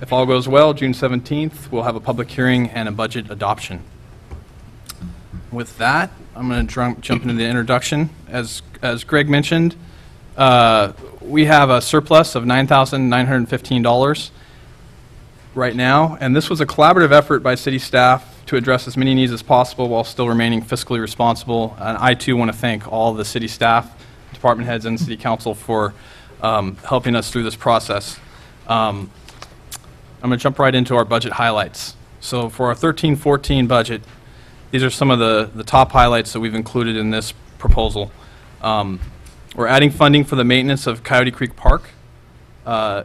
if all goes well, June 17th, we'll have a public hearing and a budget adoption. With that, I'm going to jump into the introduction. As Greg mentioned, we have a surplus of $9,915 right now, and this was a collaborative effort by city staff to address as many needs as possible while still remaining fiscally responsible. And I too want to thank all the city staff, department heads, and city council for helping us through this process. I'm going to jump right into our budget highlights. So for our 13-14 budget, these are some of the top highlights that we've included in this proposal. We're adding funding for the maintenance of Coyote Creek Park,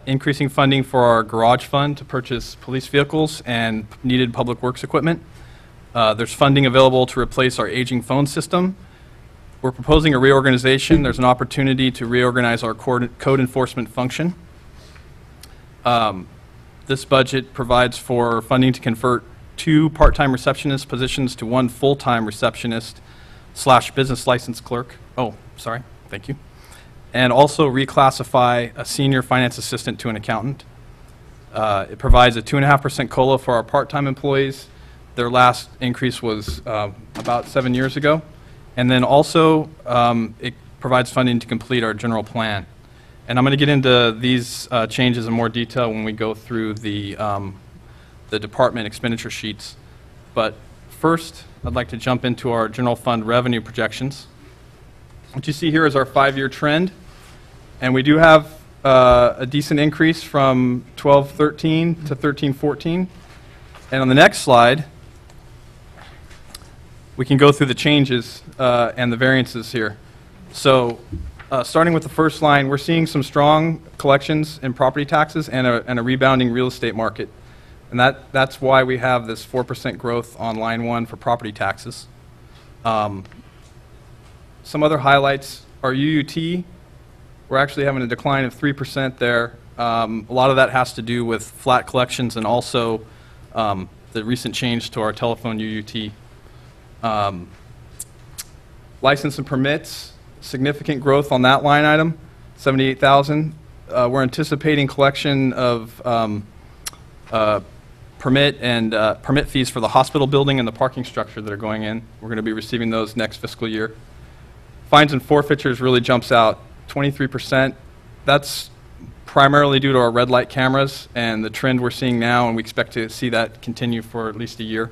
increasing funding for our garage fund to purchase police vehicles and needed public works equipment. There's funding available to replace our aging phone system. We're proposing a reorganization. There's an opportunity to reorganize our code enforcement function. This budget provides for funding to convert 2 part-time receptionist positions to 1 full-time receptionist / business license clerk. Oh, sorry, thank you. And also reclassify a senior finance assistant to an accountant. It provides a 2.5% COLA for our part-time employees. Their last increase was about 7 years ago. And then also, it provides funding to complete our general plan. And I'm going to get into these changes in more detail when we go through the department expenditure sheets. But first, I'd like to jump into our general fund revenue projections. What you see here is our 5-year trend. And we do have a decent increase from 12-13 to 13-14. And on the next slide, we can go through the changes and the variances here. So starting with the first line, we're seeing some strong collections in property taxes and a rebounding real estate market. And that's why we have this 4% growth on line 1 for property taxes. Some other highlights are UUT. We're actually having a decline of 3% there. A lot of that has to do with flat collections and also the recent change to our telephone UUT. License and permits, significant growth on that line item, 78,000. We're anticipating collection of permit fees for the hospital building and the parking structure that are going in. We're going to be receiving those next fiscal year. Fines and forfeitures really jumps out, 23%. That's primarily due to our red light cameras and the trend we're seeing now, and we expect to see that continue for at least a year.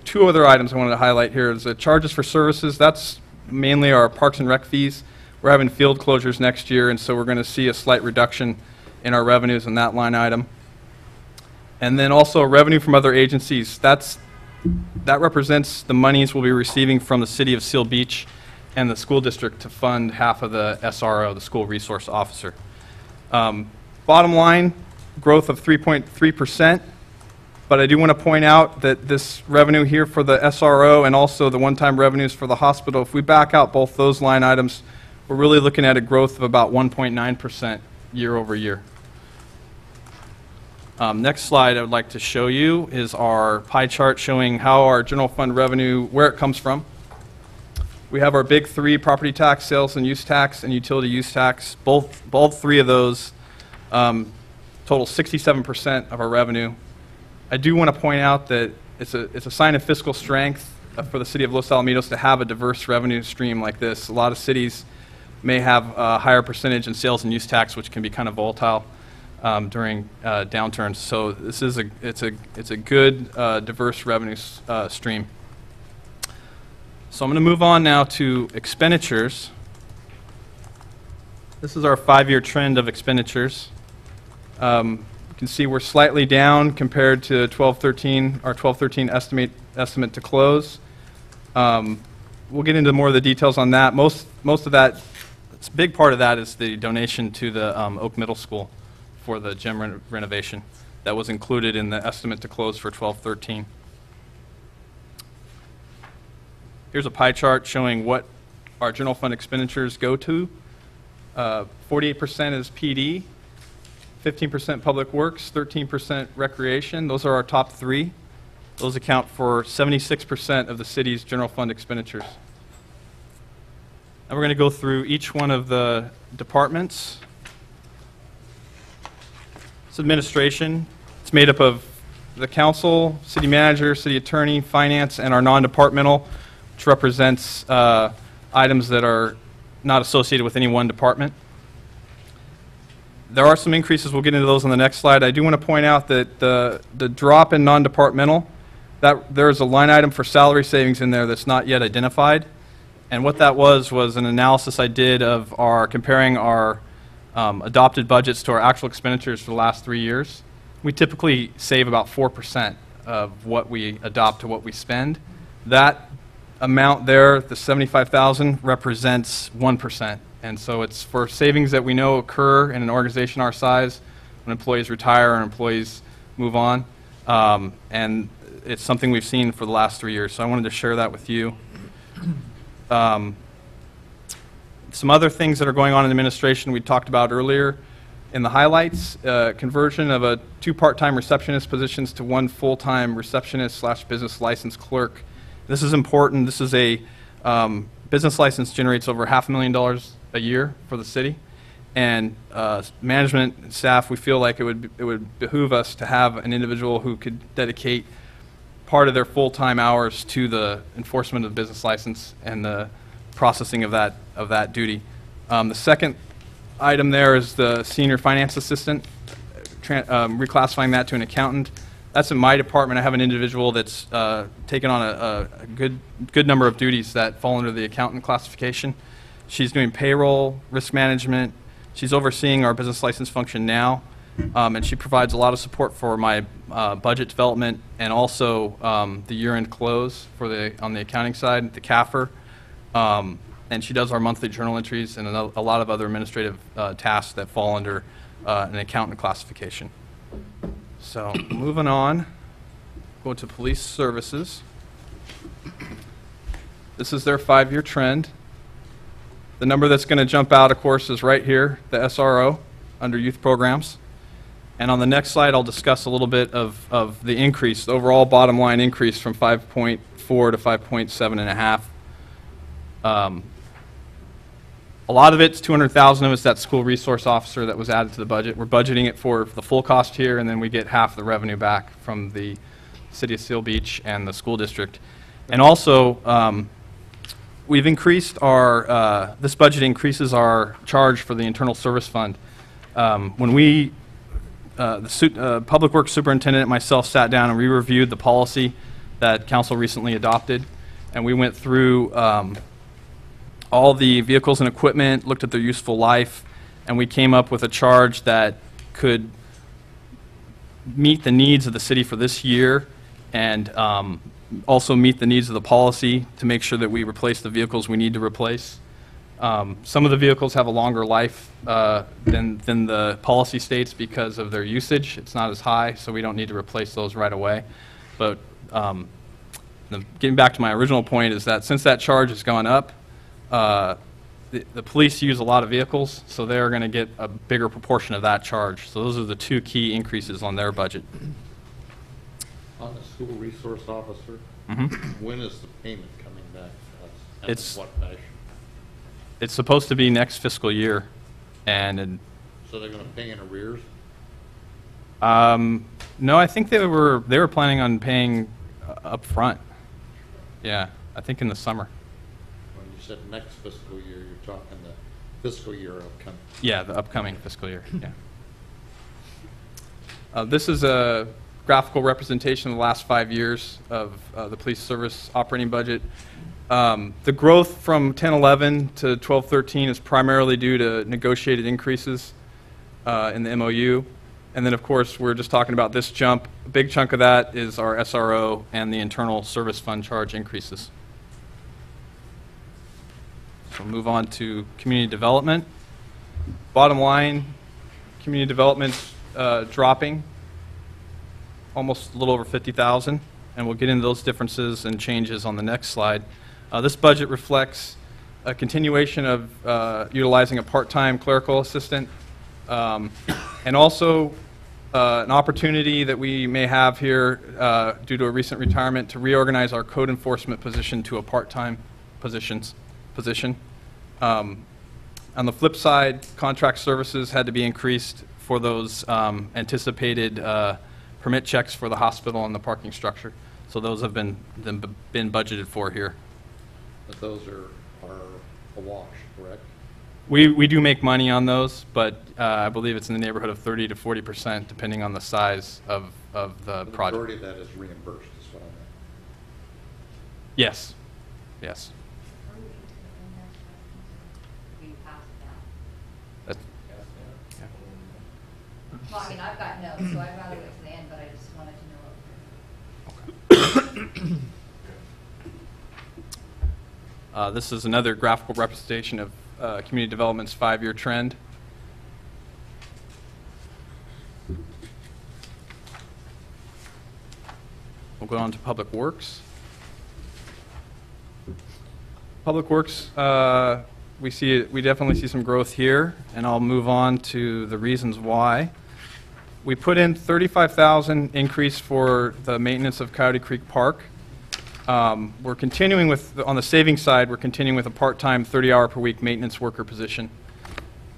Two other items I wanted to highlight here is the charges for services. That's mainly our parks and rec fees. We're having field closures next year, and so we're going to see a slight reduction in our revenues in that line item. And then also revenue from other agencies. That represents the monies we'll be receiving from the city of Seal Beach and the school district to fund half of the SRO, the school resource officer. Bottom line, growth of 3.3%. But I do want to point out that this revenue here for the SRO and also the one-time revenues for the hospital, if we back out both those line items, we're really looking at a growth of about 1.9% year over year. Next slide I would like to show you is our pie chart showing how our general fund revenue, where it comes from. We have our big 3, property tax, sales and use tax, and utility use tax. Both 3 of those total 67% of our revenue. I do want to point out that it's a sign of fiscal strength for the city of Los Alamitos to have a diverse revenue stream like this. A lot of cities may have a higher percentage in sales and use tax, which can be kind of volatile during downturns. So this is it's a good diverse revenue stream. So I'm going to move on now to expenditures. This is our 5-year trend of expenditures. You can see we're slightly down compared to 12-13, our 12-13 estimate to close. We'll get into more of the details on that. Most of that, a big part of that is the donation to the Oak Middle School for the gym renovation that was included in the estimate to close for 12-13. Here's a pie chart showing what our general fund expenditures go to. 48% is PD, 15% public works, 13% recreation. Those are our top 3. Those account for 76% of the city's general fund expenditures. And we're going to go through each one of the departments. It's administration. It's made up of the council, city manager, city attorney, finance, and our non-departmental, which represents items that are not associated with any one department. There are some increases. We'll get into those on the next slide. I do want to point out that the drop in non-departmental, that there is a line item for salary savings in there that's not yet identified. And what that was an analysis I did of comparing our adopted budgets to our actual expenditures for the last 3 years, we typically save about 4% of what we adopt to what we spend. That amount there, the 75,000, represents 1%. And so it's for savings that we know occur in an organization our size when employees retire or employees move on. And it's something we've seen for the last 3 years. So I wanted to share that with you. Some other things that are going on in administration we talked about earlier in the highlights, conversion of 2 part-time receptionist positions to 1 full-time receptionist/business license clerk. This is important. This is a business license generates over $500,000 a year for the city, and management and staff, we feel like it would behoove us to have an individual who could dedicate part of their full-time hours to the enforcement of the business license and the processing of that duty. The second item there is the senior finance assistant, reclassifying that to an accountant. That's in my department. I have an individual that's taken on a good number of duties that fall under the accountant classification. She's doing payroll, risk management. She's overseeing our business license function now, and she provides a lot of support for my budget development and also the year-end close on the accounting side, the CAFR. And she does our monthly journal entries and a lot of other administrative tasks that fall under an accountant classification. So moving on, go to police services. This is their 5-year trend. The number that's going to jump out, of course, is right here, the SRO under youth programs. And on the next slide, I'll discuss a little bit of the increase, the overall bottom line increase from 5.4 to 5.7.5. A lot of it's 200,000 of it's that school resource officer that was added to the budget. We're budgeting it for the full cost here, and then we get half the revenue back from the City of Seal Beach and the school district. And also, we've increased our, this budget increases our charge for the internal service fund. When we, the Public Works Superintendent and myself sat down and we reviewed the policy that council recently adopted, and we went through all the vehicles and equipment, looked at their useful life, and we came up with a charge that could meet the needs of the city for this year and also meet the needs of the policy to make sure that we replace the vehicles we need to replace. Some of the vehicles have a longer life than the policy states because of their usage. It's not as high, so we don't need to replace those right away. But getting back to my original point is that since that charge has gone up, the police use a lot of vehicles, so they're going to get a bigger proportion of that charge. So those are the 2 key increases on their budget. On the school resource officer, when is the payment coming back to us? And It's- in what fashion? It's supposed to be next fiscal year, and So they're going to pay in arrears? no, I think they were planning on paying up front. Yeah, I think in the summer. When you said next fiscal year, you're talking the fiscal year upcoming. Yeah, the upcoming fiscal year, yeah. This is a graphical representation of the last 5 years of the police service operating budget. The growth from 10-11 to 12-13 is primarily due to negotiated increases in the MOU. And then, of course, we're just talking about this jump. A big chunk of that is our SRO and the internal service fund charge increases. So move on to community development. Bottom line, community development's dropping almost a little over 50,000, and we'll get into those differences and changes on the next slide. This budget reflects a continuation of utilizing a part-time clerical assistant, and also an opportunity that we may have here due to a recent retirement to reorganize our code enforcement position to a part-time position. On the flip side, contract services had to be increased for those anticipated permit checks for the hospital and the parking structure. So those have been budgeted for here. But those are a wash, correct? We do make money on those, but I believe it's in the neighborhood of 30 to 40%, depending on the size of the The project. majority of that is reimbursed, is what I meant. Yes, yes. Well, I mean, I've got notes, so I'd rather wait to the end, but I just wanted to know. This is another graphical representation of community development's 5-year trend. We'll go on to Public Works. Public Works, we definitely see some growth here, and I'll move on to the reasons why. We put in $35,000 increase for the maintenance of Coyote Creek Park. We're continuing with, on the savings side, we're continuing with a part-time 30-hour per week maintenance worker position.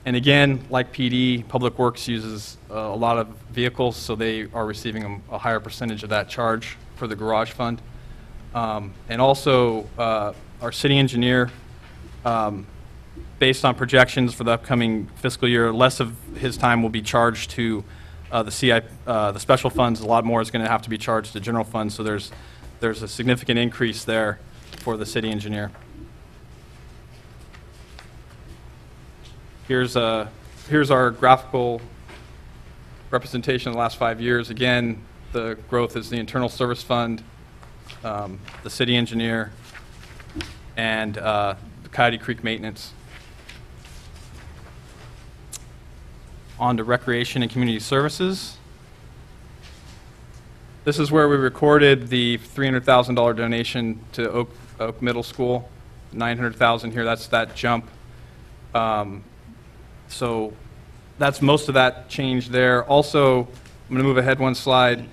And again, like PD, Public Works uses a lot of vehicles, so they are receiving a higher percentage of that charge for the garage fund. And also, our city engineer, based on projections for the upcoming fiscal year, less of his time will be charged to the special funds. A lot more is going to have to be charged to general funds, so there's a significant increase there for the city engineer. Here's our graphical representation of the last 5 years. Again, the growth is the internal service fund, the city engineer, and the Coyote Creek maintenance. On to recreation and community services. This is where we recorded the $300,000 donation to Oak Middle School. $900,000 here, that's that jump. So that's most of that change there. Also, I'm going to move ahead one slide.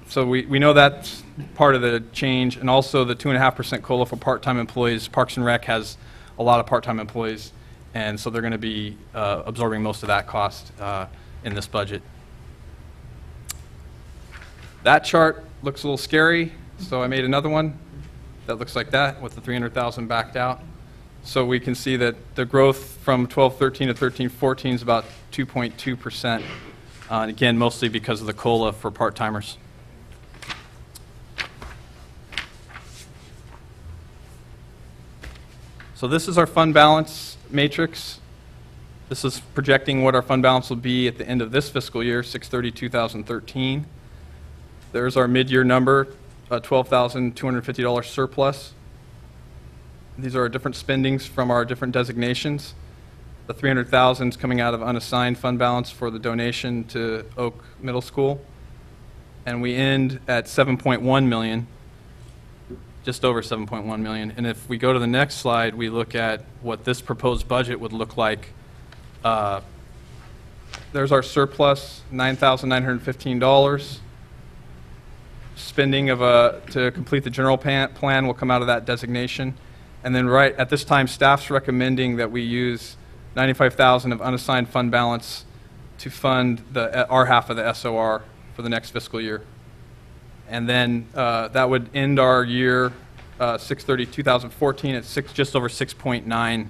So we know that's part of the change, and also the 2.5% COLA for part-time employees. Parks and Rec has a lot of part-time employees, and so they're going to be absorbing most of that cost in this budget. That chart looks a little scary, so I made another one that looks like that with the 300,000 backed out. So we can see that the growth from 12-13 to 13-14 is about 2.2%. And again, mostly because of the COLA for part-timers. So this is our fund balance matrix. This is projecting what our fund balance will be at the end of this fiscal year, 6/30/2013. There's our mid-year number, $12,250 surplus. These are our different spendings from our different designations. The $300,000 is coming out of unassigned fund balance for the donation to Oak Middle School. And we end at $7.1 million, just over $7.1 million. And if we go to the next slide, we look at what this proposed budget would look like. There's our surplus, $9,915. Spending to complete the general plan will come out of that designation. And then right at this time, staff's recommending that we use $95,000 of unassigned fund balance to fund our half of the SOR for the next fiscal year. And then that would end our year 6/30/2014 at just over $6.9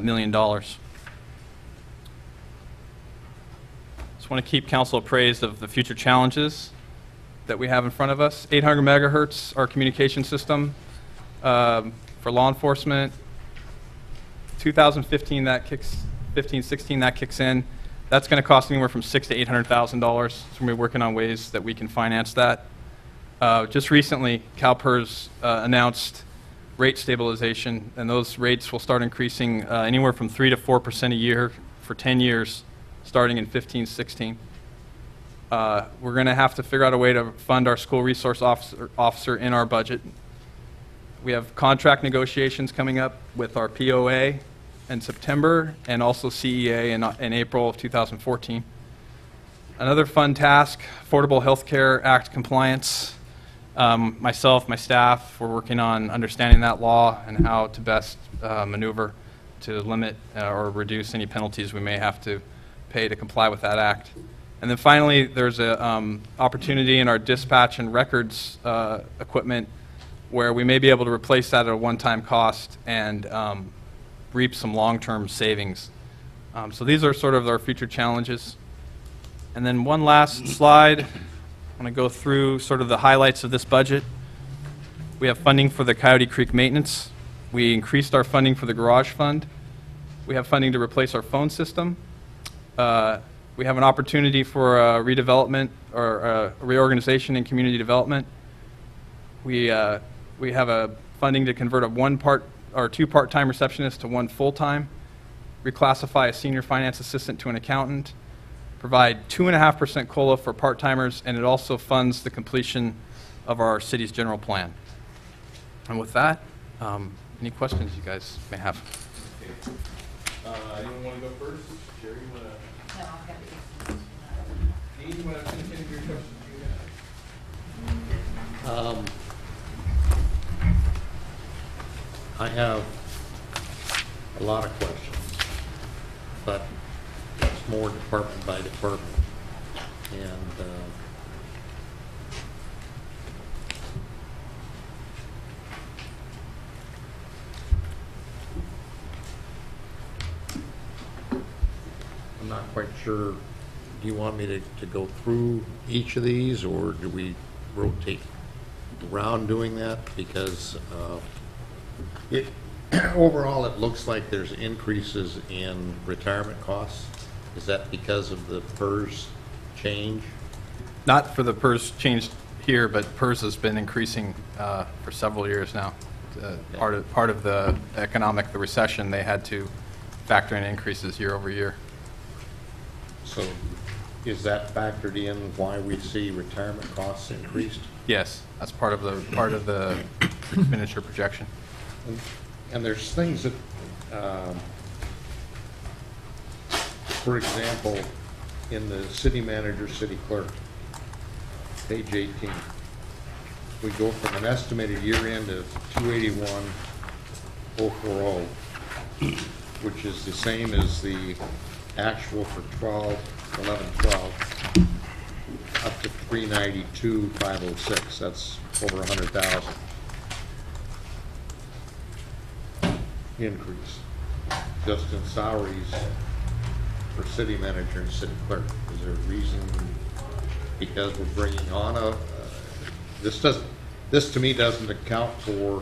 million. Just want to keep council appraised of the future challenges that we have in front of us. 800 megahertz, our communication system for law enforcement. 2015, 16, that kicks in. That's going to cost anywhere from $600,000 to $800,000. So we're working on ways that we can finance that. Just recently, CalPERS announced rate stabilization, and those rates will start increasing anywhere from 3 to 4% a year for 10 years, starting in 15-16. We're going to have to figure out a way to fund our school resource officer in our budget. We have contract negotiations coming up with our POA in September and also CEA in April of 2014. Another fun task, Affordable Health Care Act compliance. Myself, my staff, we're working on understanding that law and how to best maneuver to limit or reduce any penalties we may have to pay to comply with that act. And then finally, there's an opportunity in our dispatch and records equipment where we may be able to replace that at a one-time cost and reap some long-term savings. So these are sort of our future challenges. And then one last slide. I'm going to go through sort of the highlights of this budget. We have funding for the Coyote Creek maintenance. We increased our funding for the garage fund. We have funding to replace our phone system. We have an opportunity for redevelopment or reorganization in community development. We have a funding to convert two part-time receptionists to one full-time, reclassify a senior finance assistant to an accountant, provide 2.5% COLA for part-timers, and it also funds the completion of our city's general plan. And with that, any questions you guys may have? Anyone want to go first? Sherry, you want to? No, I'm going to Dean, you want to finish any of your questions you have? I have a lot of questions, but it's more department by department. And I'm not quite sure, do you want me to go through each of these, or do we rotate around doing that? Because overall, it looks like there's increases in retirement costs. Is that because of the PERS change? Not for the PERS change here, but PERS has been increasing for several years now. Part of the recession, they had to factor in increases year over year. So is that factored in why we see retirement costs increased? Yes, that's part of the expenditure projection. And there's things that, for example, in the city manager, city clerk, page 18, we go from an estimated year end of 281,040, which is the same as the actual for 11/12, up to 392,506. That's over 100,000 increase just in salaries for city manager and city clerk. Is there a reason? Because we're bringing on this to me doesn't account for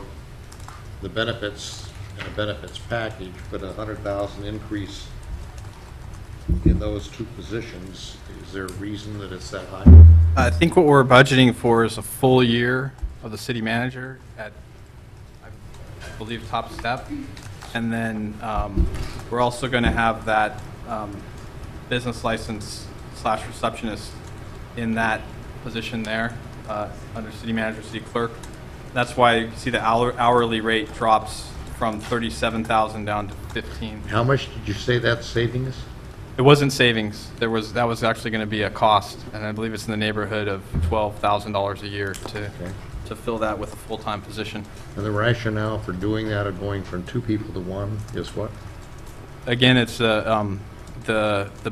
the benefits and a benefits package, but 100,000 increase in those two positions. Is there a reason that it's that high? I think what we're budgeting for is a full year of the city manager at, I believe, top step. And then we're also going to have that business license / receptionist in that position there under city manager, city clerk. That's why you can see the hourly rate drops from 37,000 down to 15. How much did you say that saving is? It wasn't savings. That was actually going to be a cost, and I believe it's in the neighborhood of $12,000 a year to fill that with a full-time position. And the rationale for doing that, of going from 2 people to 1, is what? Again, it's the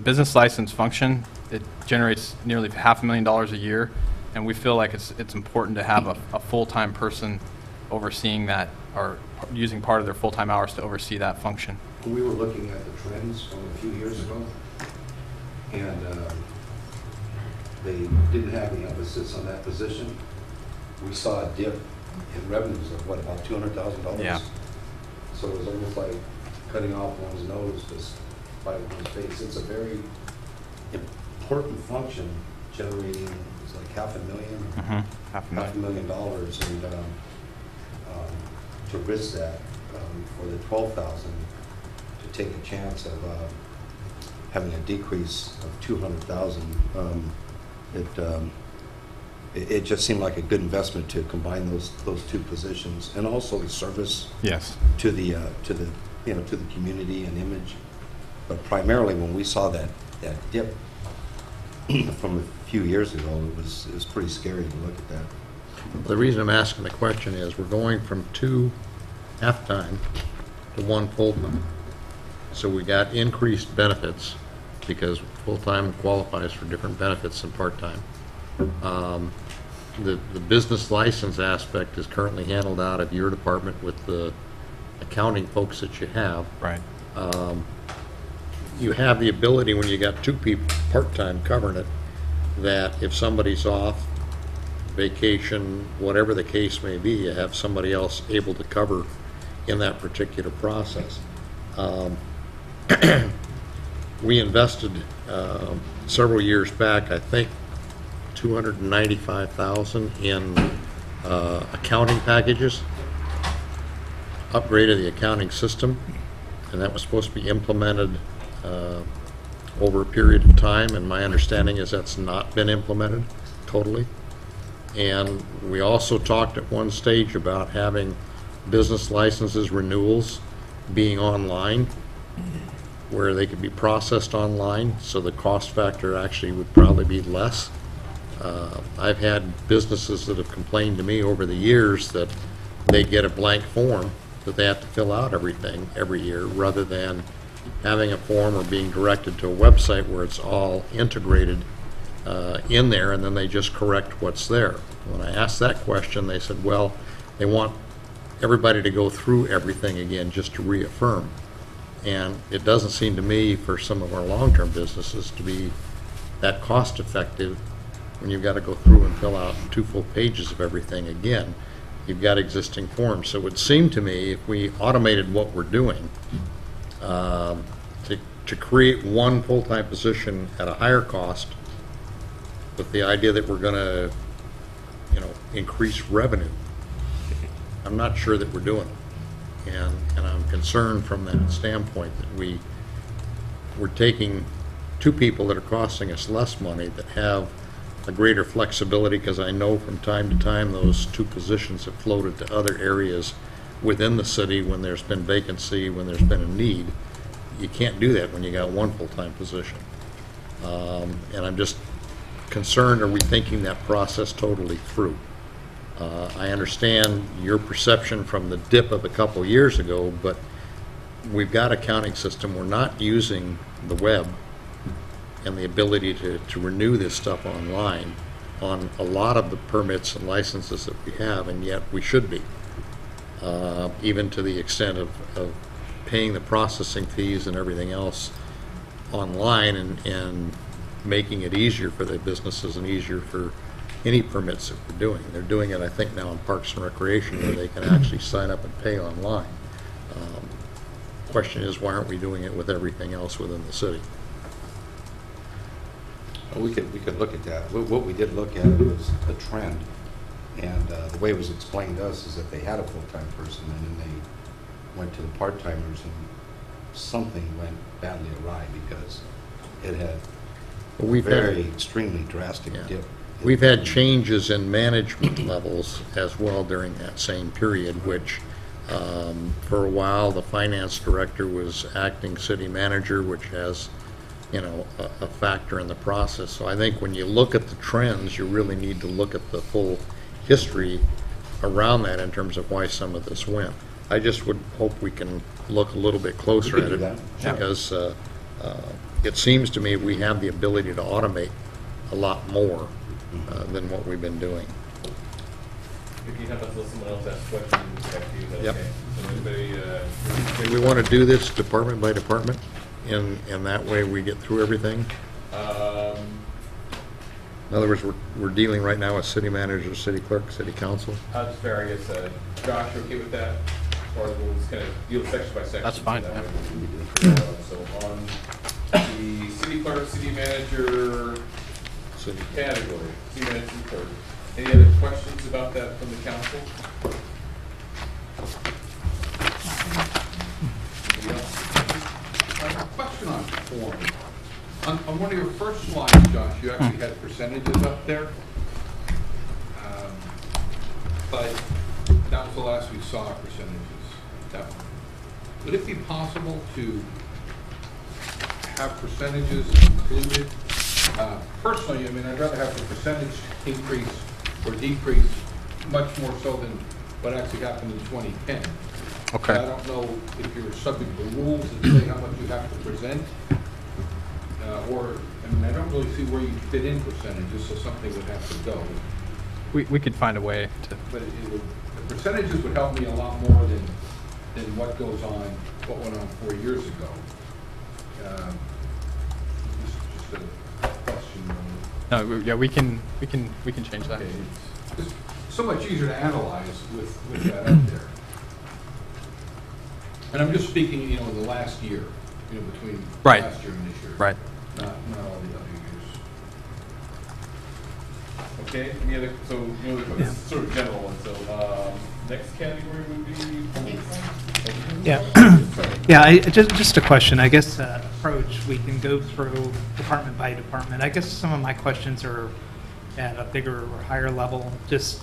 business license function. It generates nearly $500,000 a year, and we feel like it's important to have a full-time person overseeing that, or using part of their full-time hours to oversee that function. We were looking at the trends from a few years ago, and they didn't have any emphasis on that position. We saw a dip in revenues of, what, about $200,000? Yeah. So it was almost like cutting off one's nose just by one's face. It's a very important function, generating, it's like $500,000, $500,000, and to risk that for the $12,000, to take a chance of having a decrease of $200,000, it just seemed like a good investment to combine those two positions, and also the service to the community and image. But primarily, when we saw that dip from a few years ago, it was pretty scary to look at that. The reason I'm asking the question is we're going from 2 half-time to 1 full-time. So we got increased benefits because full-time qualifies for different benefits than part-time. The business license aspect is currently handled out of your department with the accounting folks that you have. Right. You have the ability, when you got 2 people part-time covering it, that if somebody's off, vacation, whatever the case may be, you have somebody else able to cover in that particular process. we invested several years back, I think, $295,000 in accounting packages, upgraded the accounting system, and that was supposed to be implemented over a period of time, and my understanding is that's not been implemented totally. And we also talked at one stage about having business licenses renewals being online, where they could be processed online, so the cost factor actually would probably be less. I've had businesses that have complained to me over the years that they get a blank form that they have to fill out everything every year, rather than having a form or being directed to a website where it's all integrated in there, and then they just correct what's there. When I asked that question, they said, well, they want everybody to go through everything again just to reaffirm. And it doesn't seem to me, for some of our long-term businesses, to be that cost-effective when you've got to go through and fill out 2 full pages of everything again. You've got existing forms. So it would seem to me, if we automated what we're doing, to create one full-time position at a higher cost, with the idea that we're going to, increase revenue, I'm not sure that we're doing it. And I'm concerned from that standpoint that we're taking 2 people that are costing us less money that have a greater flexibility, because I know from time to time those 2 positions have floated to other areas within the city when there's been vacancy, when there's been a need. You can't do that when you got 1 full-time position. And I'm just concerned, are we thinking that process totally through? I understand your perception from the dip of a couple years ago, but we've got a accounting system. We're not using the web and the ability to renew this stuff online on a lot of the permits and licenses that we have, and yet we should be, even to the extent of paying the processing fees and everything else online, and making it easier for the businesses and easier for any permits that we're doing. They're doing it, I think, now in Parks and Recreation, where they can actually sign up and pay online. Question is, why aren't we doing it with everything else within the city? We could look at that. What we did look at was a trend, and the way it was explained to us is that they had a full-time person, and then they went to the part-timers, and something went badly awry because it had extremely drastic dip. We've had changes in management levels as well during that same period, which for a while the finance director was acting city manager, which has a factor in the process. So I think when you look at the trends, you really need to look at the full history around that in terms of why some of this went. I just would hope we can look a little bit closer at it, because it seems to me we have the ability to automate a lot more than what we've been doing. If you have us let someone else ask questions, back to you, is that Yep. okay? So anybody, Do we want to do this department by department, and that way we get through everything? In other words, we're dealing right now with city manager, city clerk, city council. That's fair, I guess, Josh, you okay with that? Or we'll just kind of deal section by section. That's fine, So, that yeah. way so on the city clerk, city manager City. category, city manager, city clerk, any other questions about that from the council? Anybody else? Question on form. On one of your first slides, Josh, you actually had percentages up there. But that was the last we saw, percentages. That one. Would it be possible to have percentages included? Personally, I mean, I'd rather have the percentage increase or decrease much more so than what actually happened in 2010. Okay. I don't know if you're subject to rules that say how much you have to present, or, I mean, I don't really see where you fit in percentages, so something would have to go. We could find a way to. But the percentages would help me a lot more than what goes on, what went on 4 years ago. Just a question. No, yeah, we can change that. Okay, it's just so much easier to analyze with that up there. And I'm just speaking, in the last year. between Right. last year and this year. Right. Not all the other years. Okay, any other, so, this is sort of general one, so, next category would be? Yeah, just a question. I guess approach, we can go through department by department. I guess some of my questions are at a bigger or higher level, just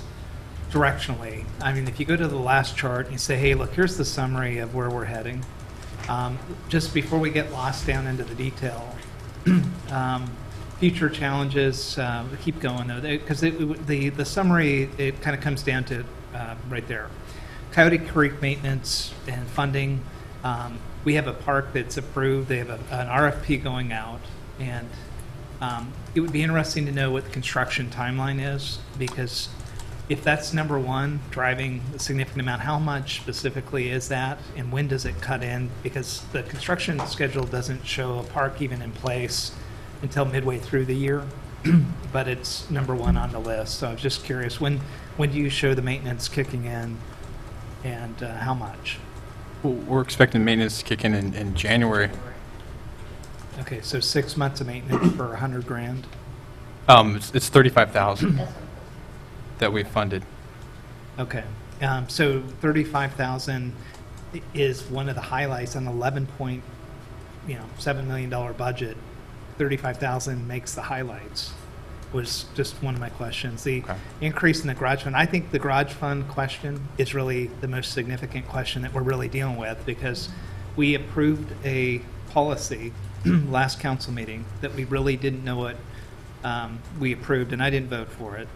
directionally. I mean, if you go to the last chart and you say, hey, look, here's the summary of where we're heading. Just before we get lost down into the detail, future challenges, keep going though, because the summary, it kind of comes down to right there. Coyote Creek maintenance and funding. We have a park that's approved. They have an RFP going out, and it would be interesting to know what the construction timeline is, because if that's number one, driving a significant amount, how much specifically is that, and when does it cut in? Because the construction schedule doesn't show a park even in place until midway through the year, but it's number one on the list. So I was just curious, when do you show the maintenance kicking in, and how much? Well, we're expecting maintenance to kick in January. Okay, so 6 months of maintenance for 100 grand? It's 35,000 that we funded. Okay, so 35,000 is one of the highlights on $11.7 million budget. 35,000 makes the highlights, was just one of my questions. The increase in the garage fund, I think the garage fund question is really the most significant question that we're really dealing with, because we approved a policy last council meeting that we really didn't know what we approved, and I didn't vote for it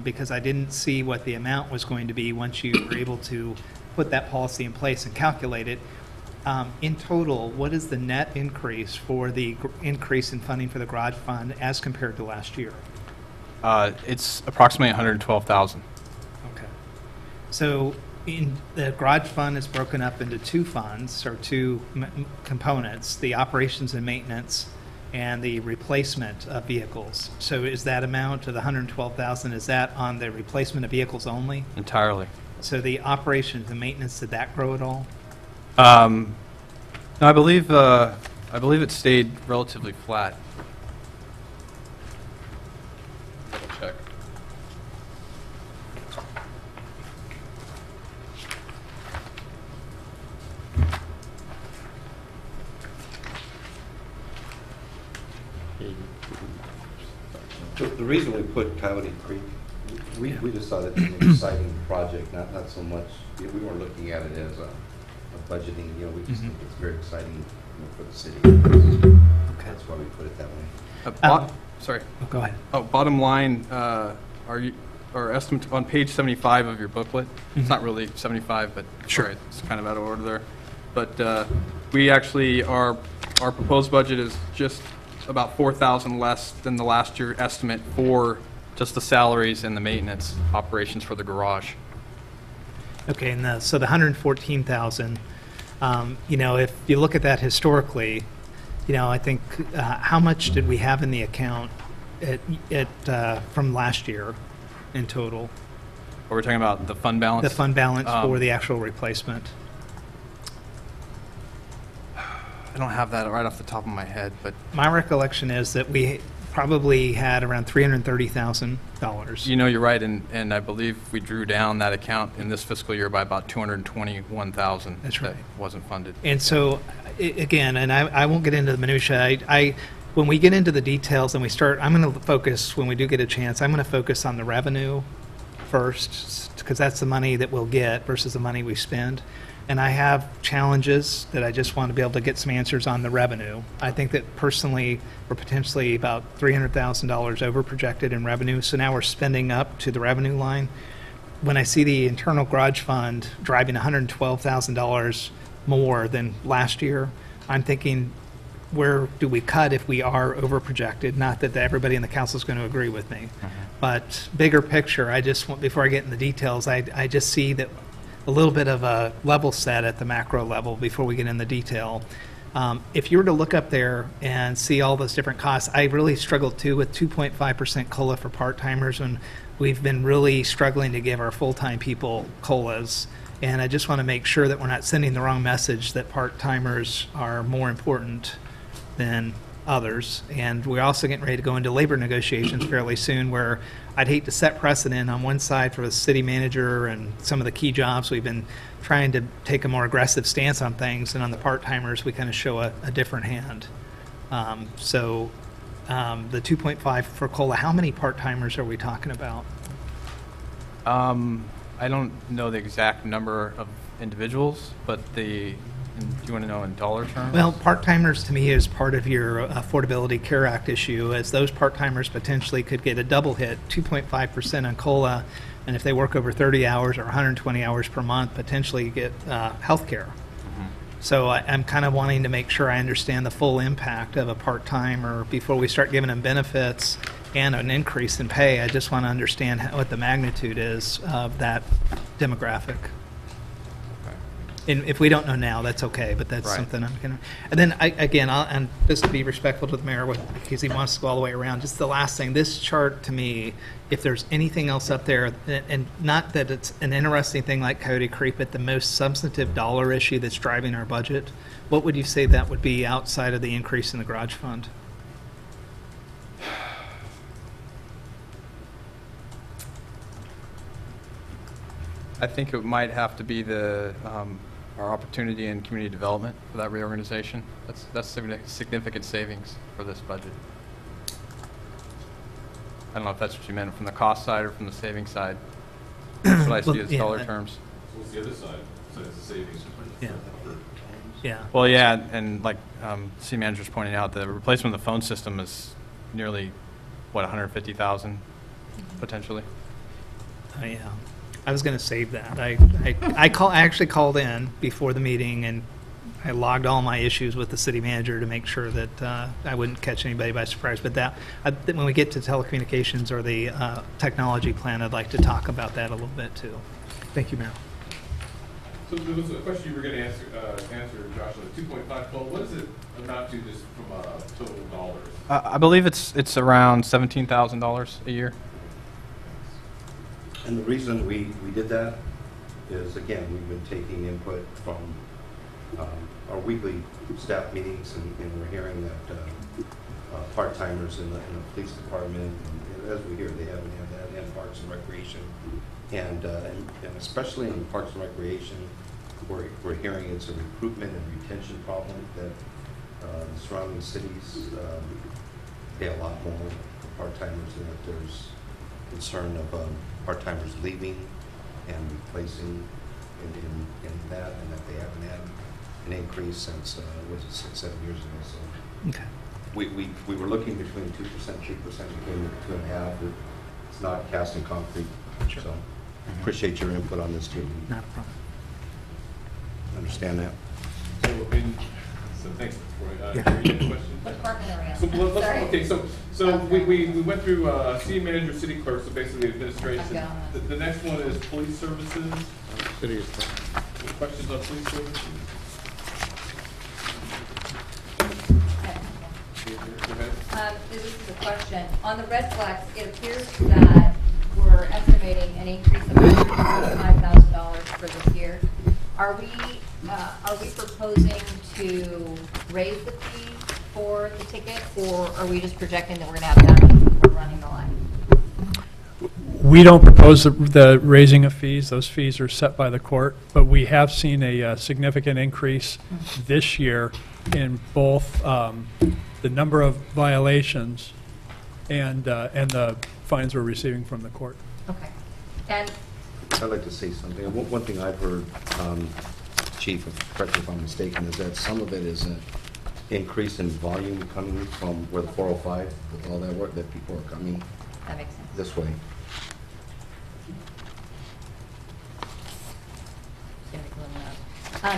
because I didn't see what the amount was going to be once you were able to put that policy in place and calculate it. In total, what is the net increase for the increase in funding for the garage fund as compared to last year? It's approximately 112,000. Okay. So the garage fund is broken up into two funds, or two components, the operations and maintenance and the replacement of vehicles. So is that amount of the 112,000, is that on the replacement of vehicles only? Entirely. So the operations and maintenance, did that grow at all? No, I believe it stayed relatively flat. Double check. The reason we put Coyote Creek, we just thought it was an exciting project, not so much, we weren't looking at it as a budgeting, we just think it's very exciting for the city. That's why we put it that way. Sorry. Go ahead. Oh, bottom line, our estimate on page 75 of your booklet. It's not really 75, but Sure. It's kind of out of order there. But we actually, our proposed budget is just about 4,000 less than the last year estimate for just the salaries and the maintenance operations for the garage. Okay, and so the 114,000, if you look at that historically, I think how much did we have in the account from last year in total? Or we're talking about the fund balance? The fund balance for the actual replacement. I don't have that right off the top of my head, but My recollection is that we probably had around $330,000. you're right, and I believe we drew down that account in this fiscal year by about $221,000. That's right. That wasn't funded. And so, again, and I won't get into the minutia. When we get into the details and we start, I'm going to focus, when we do get a chance, I'm going to focus on the revenue first, because that's the money that we'll get versus the money we spend. And I have challenges that I just want to be able to get some answers on the revenue. I think that personally, we're potentially about $300,000 over projected in revenue. So now we're spending up to the revenue line. When I see the internal garage fund driving $112,000 more than last year, I'm thinking, where do we cut if we are over projected? Not that everybody in the council is going to agree with me, but bigger picture, I just want, before I get in the details, I just see that a little bit of a level set at the macro level before we get in the detail. If you were to look up there and see all those different costs, I really struggled too with 2.5% COLA for part-timers when we've been really struggling to give our full-time people COLAs. And I just want to make sure that we're not sending the wrong message that part-timers are more important than others. And we're also getting ready to go into labor negotiations fairly soon, where I'd hate to set precedent on one side for the city manager and some of the key jobs. We've been trying to take a more aggressive stance on things, and on the part-timers, we kind of show a different hand. The 2.5 for COLA, how many part-timers are we talking about? I don't know the exact number of individuals, but do you want to know in dollar terms? Well, part-timers to me is part of your Affordability Care Act issue, as those part-timers potentially could get a double hit, 2.5% on COLA, and if they work over 30 hours or 120 hours per month, potentially get health care. So I'm kind of wanting to make sure I understand the full impact of a part-timer before we start giving them benefits and an increase in pay. I just want to understand what the magnitude is of that demographic. And if we don't know now, that's okay, but that's Right. something I'm going to... And then, and just to be respectful to the mayor, because he wants to go all the way around, just the last thing, this chart to me, if there's anything else up there, and not that it's an interesting thing like Coyote Creek, but the most substantive dollar issue that's driving our budget, what would you say that would be outside of the increase in the garage fund? I think it might have to be our opportunity in community development for that reorganization. That's significant savings for this budget. I don't know if that's what you meant from the cost side or from the savings side. That's what I see as dollar terms. What's the other side? So it's the savings. Yeah. Yeah. Well, yeah, and like city manager's pointing out, the replacement of the phone system is nearly, what, 150,000 potentially? Yeah. I was going to save that. I actually called in before the meeting, and I logged all my issues with the city manager to make sure that I wouldn't catch anybody by surprise. But when we get to telecommunications or the technology plan, I'd like to talk about that a little bit too. Thank you, Mayor. So there was a question you were going to answer, Josh, on the 2.5 COLA. What does it amount to just from total dollars? I believe it's around $17,000 a year. And the reason we did that is, again, we've been taking input from our weekly staff meetings, and we're hearing that part-timers in the police department, and as we hear, they haven't had that in Parks and Recreation. And especially in Parks and Recreation, we're hearing it's a recruitment and retention problem that the surrounding cities pay a lot more for part-timers, and that there's concern of part-timers leaving and replacing in that, and that they haven't had an increase since, was it 6, 7 years ago? So Okay. we were looking between 2%, 3%, between 2.5%. It's not cast in concrete. Sure. So appreciate your input on this too. Not a problem. Understand that. So thanks, Troy. Yeah. Jerry, you had a question? What department are we on? So let's, Sorry. okay, so we went through city manager, city clerk, so basically administration. I've got it. The next one is police services. City Questions on police services? Go ahead. This is a question. On the red flags, it appears that we're estimating an increase of $5,000 for this year. Are we proposing to raise the fee for the ticket, or are we just projecting that we're going to have that for running the line? We don't propose the raising of fees. Those fees are set by the court, but we have seen a significant increase this year in both the number of violations and the fines we're receiving from the court. Okay. And I'd like to say something. One thing I've heard, Chief, correct me if I'm mistaken, is that some of it is an increase in volume coming from where the 405, with all that work, that people are coming that makes sense. this way.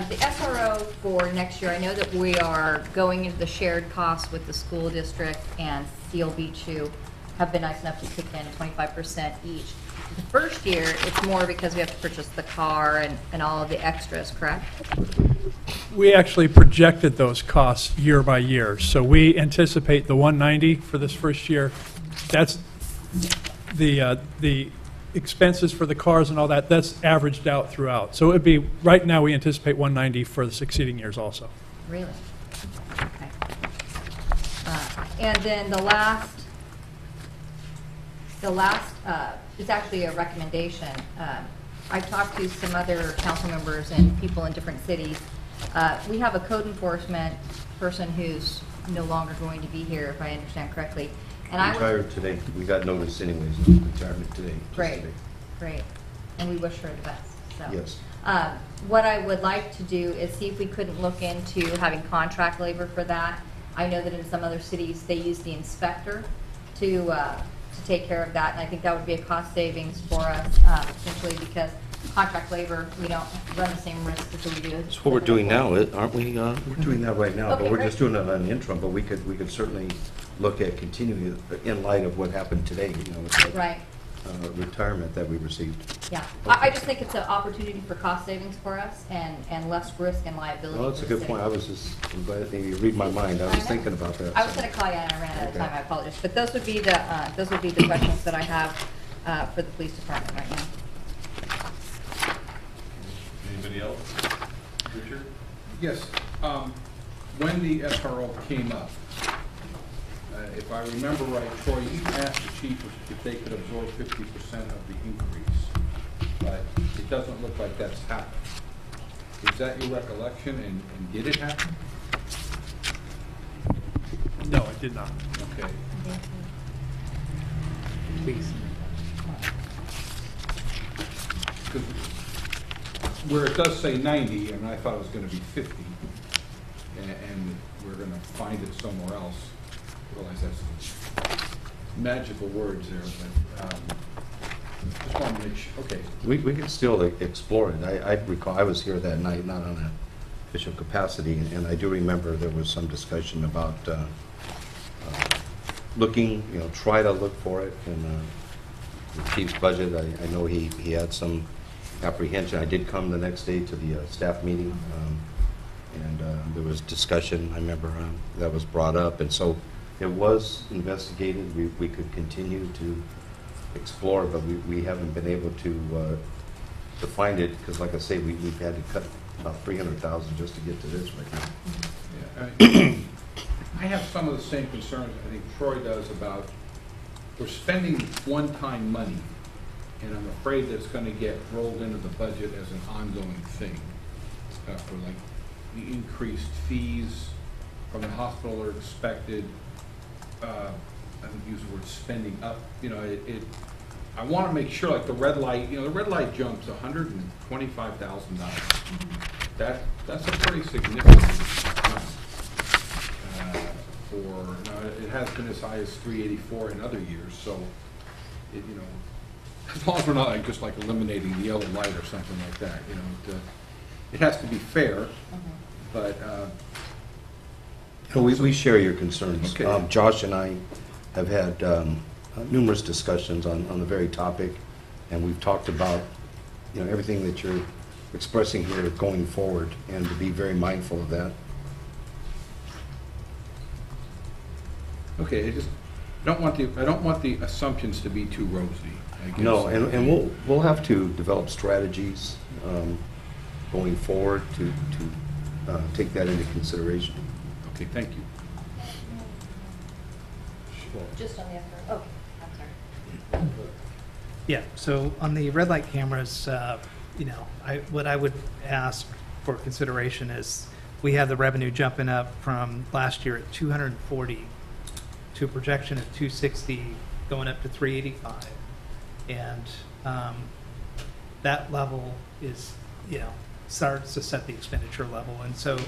The SRO for next year, I know that we are going into the shared costs with the school district and Steel Beach, who have been nice enough to kick in 25% each. The first year, it's more because we have to purchase the car and all of the extras, correct? We actually projected those costs year by year. So we anticipate the 190 for this first year. That's the expenses for the cars and all that, that's averaged out throughout. So it'd be, right now, we anticipate 190 for the succeeding years also. Really? Okay. And then the last, it's actually a recommendation. I've talked to some other council members and people in different cities. We have a code enforcement person who's no longer going to be here, if I understand correctly. And Retired today. We got notice anyways of retirement today. just Great, today. great. And we wish her the best, so. Yes. What I would like to do is see if we couldn't look into having contract labor for that. I know that in some other cities, they use the inspector to take care of that, and I think that would be a cost savings for us, essentially, because contract labor, we don't run the same risk as we do. That's what we're doing now, aren't we? We're doing that right now, Okay, but we're great. just doing it on the interim, but we could certainly look at continuing in light of what happened today, with the, Right, retirement that we received. yeah. I just think it's an opportunity for cost savings for us and less risk and liability. Well, that's a for the good point. city. I'm glad that you read my mind. I was thinking about that. I was so. going to call you and I ran out of Okay. time, I apologize. But those would be the questions that I have for the police department right now. Anybody else? Richard? Yes, when the SRO came up, if I remember right, Troy, you asked the chief if they could absorb 50% of the increase, but it doesn't look like that's happened. Is that your recollection, and did it happen? No, it did not. Okay. Please. Because where it does say 90, and I thought it was going to be 50, and we're going to find it somewhere else. I realize that's magical words there, but just want to make sure. Okay. We can still explore it. I recall, I was here that night, not on an official capacity, and I do remember there was some discussion about looking, try to look for it in the chief's budget. I know he had some apprehension. I did come the next day to the staff meeting, and there was discussion, I remember, that was brought up, and so it was investigated. We could continue to explore, but we haven't been able to find it, because like I say, we've had to cut about $300,000 just to get to this right now. Yeah, I have some of the same concerns I think Troy does about we're spending one-time money, and I'm afraid that it's going to get rolled into the budget as an ongoing thing for like the increased fees from the hospital are expected. I don't use the word spending up. I want to make sure, like the red light. The red light jumps $125,000. That's a pretty significant jump. It has been as high as 384 in other years. So, as long as we're not just like eliminating the yellow light or something like that, it has to be fair. But We share your concerns. Okay. Josh and I have had numerous discussions on the very topic, and we've talked about everything that you're expressing here going forward, and to be very mindful of that. okay, I don't want the assumptions to be too rosy. I guess. No, and we'll have to develop strategies going forward to take that into consideration. Okay, thank you. Just on the effort. Okay, I'm sorry. Yeah, so on the red light cameras, what I would ask for consideration is we have the revenue jumping up from last year at 240 to a projection of 260, going up to 385. And that level is, starts to set the expenditure level. And so,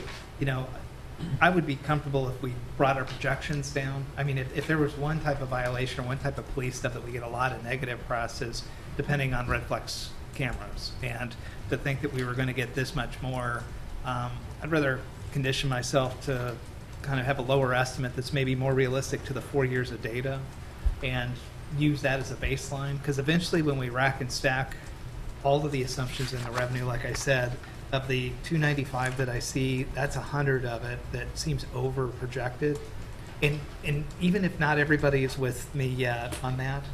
I would be comfortable if we brought our projections down. I mean, if there was one type of violation or one type of police stuff that we get a lot of negative press is depending on red flex cameras. And to think that we were going to get this much more, I'd rather condition myself to kind of have a lower estimate that's maybe more realistic to the 4 years of data and use that as a baseline. Because eventually when we rack and stack all of the assumptions in the revenue, like I said, of the 295 that I see, that's 100 of it that seems over projected. And even if not everybody is with me yet on that,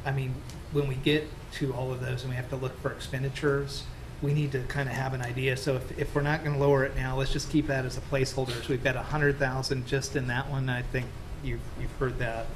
I mean, when we get to all of those and we have to look for expenditures, we need to kind of have an idea. So if we're not going to lower it now, let's just keep that as a placeholder. So we've got 100,000 just in that one. I think you've heard that.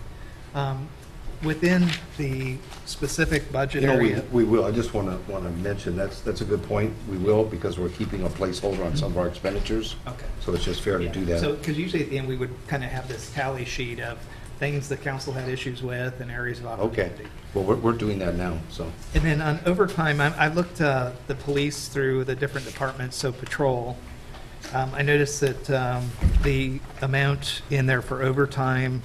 Within the specific budget You know, area. we will, I just want to mention, that's a good point. We will, because we're keeping a placeholder on some of our expenditures. Okay. So it's just fair to do that. So, because usually at the end, we would kind of have this tally sheet of things the council had issues with and areas of Okay. opportunity. Well, we're doing that now, so. And then on overtime, I looked the police through the different departments, so patrol. I noticed that the amount in there for overtime,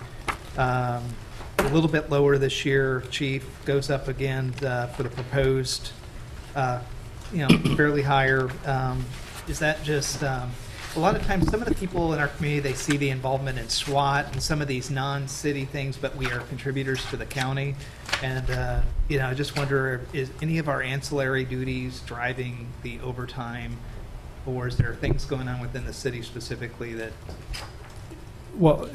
a little bit lower this year. Chief goes up again for the proposed, fairly higher. Is that just, a lot of times, some of the people in our community, they see the involvement in SWAT and some of these non-city things, but we are contributors to the county. And, I just wonder, is any of our ancillary duties driving the overtime, or is there things going on within the city specifically that? Well,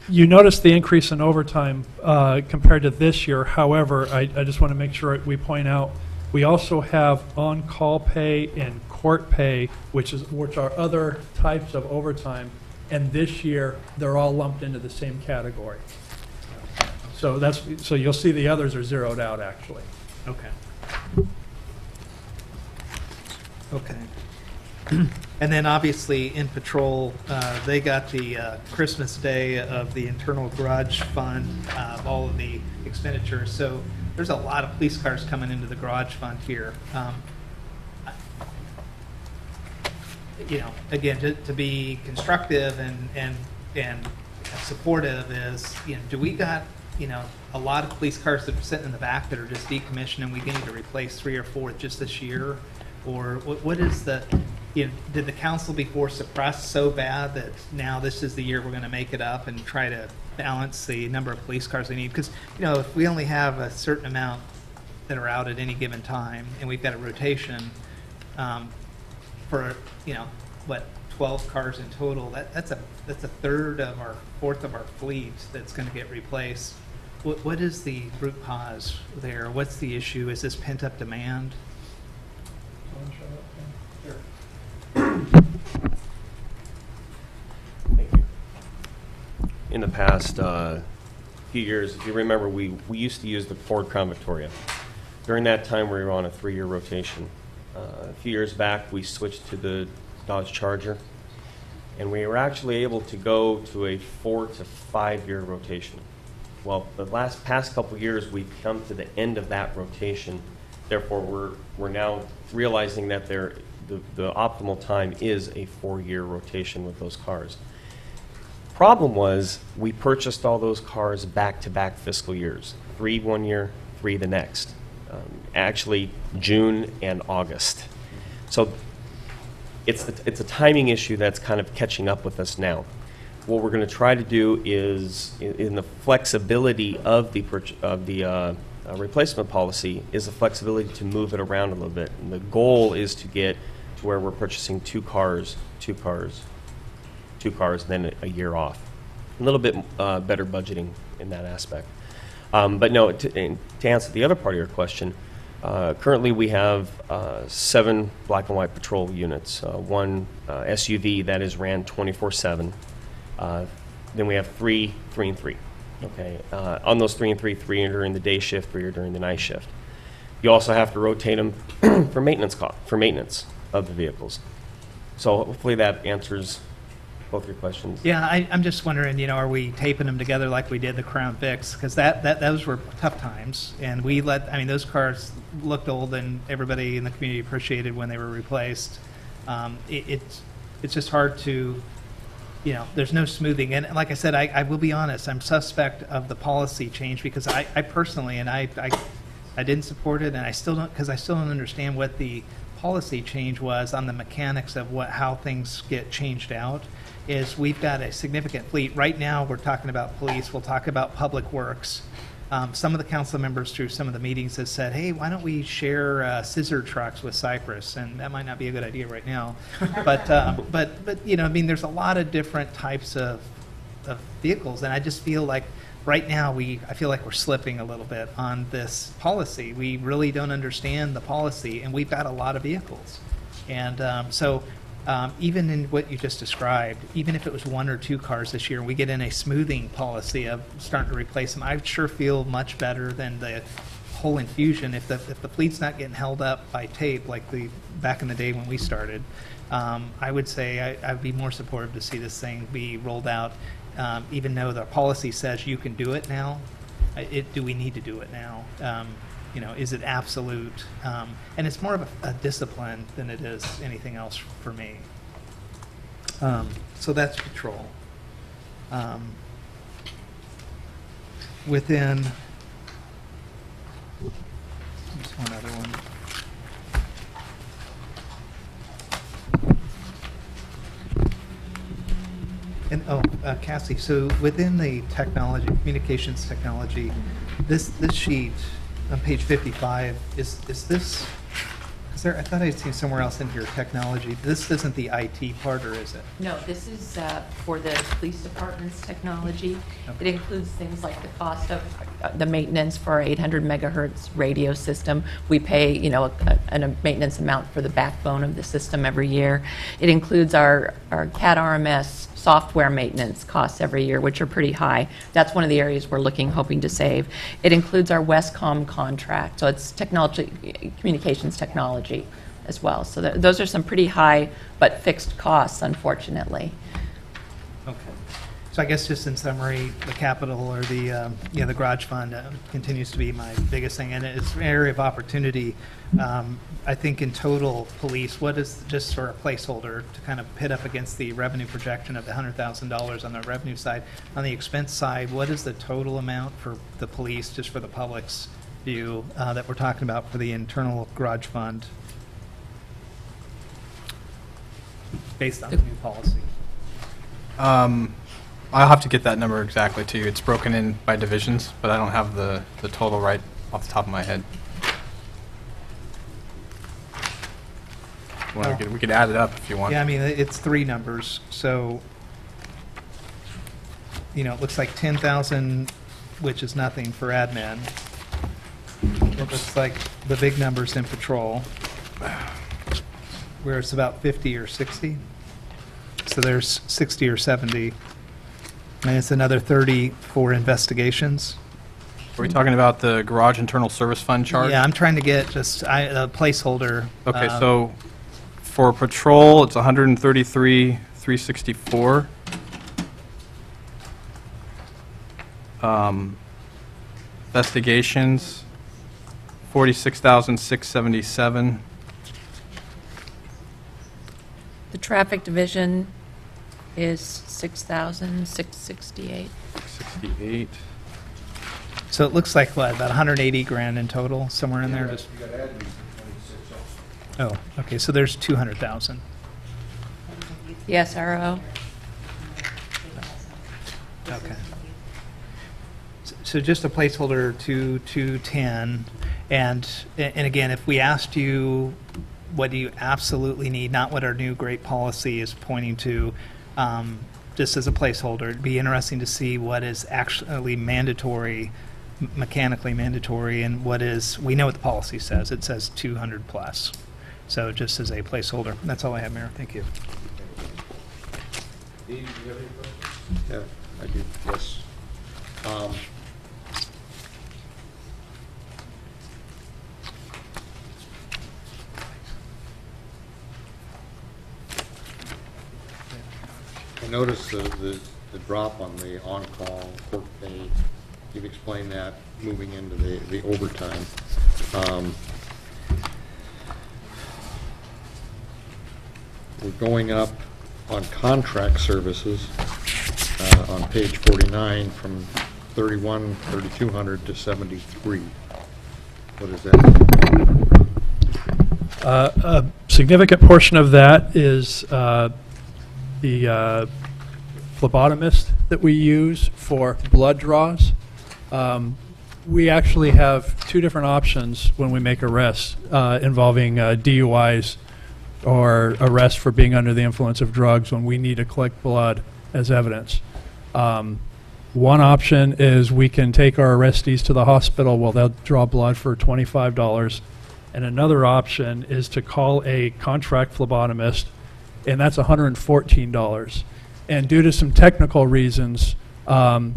you notice the increase in overtime compared to this year. However, I just want to make sure we point out, we also have on-call pay and court pay, which are other types of overtime, and this year they're all lumped into the same category. So you'll see the others are zeroed out actually. Okay. Okay. And then obviously in patrol, they got the Christmas Day of the internal garage fund, all of the expenditures. So there's a lot of police cars coming into the garage fund here. Again, to be constructive and supportive is, do we got, a lot of police cars that are sitting in the back that are just decommissioned and we need to replace 3 or 4 just this year? Or what is the, did the council before suppress so bad that now this is the year we're going to make it up and try to balance the number of police cars we need? Because, if we only have a certain amount that are out at any given time and we've got a rotation for, 12 cars in total, that's a fourth of our fleet that's going to get replaced. What is the root cause there? What's the issue? Is this pent-up demand? Thank you. In the past few years, if you remember, we used to use the Ford Crown Victoria. During that time, we were on a 3-year rotation. A few years back, we switched to the Dodge Charger, and we were actually able to go to a 4 to 5 year rotation. Well, the past couple years, we've come to the end of that rotation. Therefore, we're now realizing that the optimal time is a 4-year rotation with those cars. Problem was, we purchased all those cars back-to-back fiscal years, 3 one year, 3 the next. Actually, June and August. So it's a timing issue that's kind of catching up with us now. What we're going to try to do is, in the flexibility of the replacement policy, is the flexibility to move it around a little bit. And the goal is to get to where we're purchasing two cars, and then a year off. A little bit better budgeting in that aspect. But no, to answer the other part of your question, currently we have 7 black and white patrol units, 1 SUV that is ran 24/7. Then we have 3 and 3. Okay, on those 3 and 3 are during the day shift, 3 are during the night shift. You also have to rotate them for maintenance of the vehicles. So hopefully that answers both your questions. Yeah, I'm just wondering, are we taping them together like we did the Crown Vics? Because those were tough times, and those cars looked old, and everybody in the community appreciated when they were replaced. It's just hard to, there's no smoothing. And like I said, I will be honest, I'm suspect of the policy change because I personally, and I didn't support it, and I still don't understand what the policy change was on the mechanics of how things get changed out. Is we've got a significant fleet. Right now, we're talking about police, we'll talk about public works. Some of the council members through some of the meetings have said, hey, why don't we share scissor trucks with Cypress? And that might not be a good idea right now. But there's a lot of different types of vehicles, and I just feel like right now, I feel like we're slipping a little bit on this policy. We really don't understand the policy, and we've got a lot of vehicles. And even in what you just described, even if it was 1 or 2 cars this year, and we get in a smoothing policy of starting to replace them, I sure feel much better than the whole infusion. If the fleet's not getting held up by tape like back in the day when we started, I would say I'd be more supportive to see this thing be rolled out, even though the policy says you can do it now. Do we need to do it now? Is it absolute? And it's more of a discipline than it is anything else for me. So that's patrol. Within, there's one other one. And Cassie, so within the technology, communications technology, this sheet on page 55, is this, I thought I'd seen somewhere else in here, technology. This isn't the IT part, or is it? No, this is for the police department's technology. Okay. It includes things like the cost of the maintenance for our 800 megahertz radio system. We pay, a maintenance amount for the backbone of the system every year. It includes our CAD RMS software maintenance costs every year, which are pretty high. That's one of the areas we're hoping to save. It includes our Westcom contract, so it's communications technology as well. So those are some pretty high but fixed costs, unfortunately. Okay. So I guess just in summary, the capital or the garage fund continues to be my biggest thing, and it's an area of opportunity. I think in total, police, what is, just for a placeholder to kind of pit up against the revenue projection of the $100,000 on the revenue side. On the expense side, what is the total amount for the police, just for the public's view, that we're talking about for the internal garage fund based on the new policy? I'll have to get that number exactly to you. It's broken in by divisions, but I don't have the total right off the top of my head. Well, we could add it up if you want. Yeah, I mean, it's 3 numbers, so, it looks like 10,000, which is nothing for admin. It looks like the big numbers in patrol, where it's about 50 or 60. So there's 60 or 70. And it's another 30 for investigations. Are we talking about the garage internal service fund charge? Yeah, I'm trying to get just a placeholder. Okay, so for patrol, it's 133,364. Investigations, 46,677. The traffic division is 6,668. 68. So it looks like, what, about 180 grand in total, somewhere in there? Just, You got admin for 26 also. oh, okay, so there's 200,000. The SRO. Okay. So just a placeholder to 210, and again, if we asked you, what do you absolutely need, not what our new great policy is pointing to, just as a placeholder, it'd be interesting to see what is actually mandatory, mechanically mandatory, and what is, we know what the policy says. It says 200 plus. So just as a placeholder. That's all I have, Mayor. Thank you. Dee, do you have any questions? Yeah, I do, yes. I noticed the drop on the on-call court pay. You've explained that moving into the overtime. We're going up on contract services on page 49 from 3,200 to 73. What is that? A significant portion of that is the phlebotomist that we use for blood draws. We actually have 2 different options when we make arrests involving DUIs or arrests for being under the influence of drugs when we need to collect blood as evidence. One option is we can take our arrestees to the hospital. Well, they'll draw blood for $25. And another option is to call a contract phlebotomist, and that's $114. And due to some technical reasons that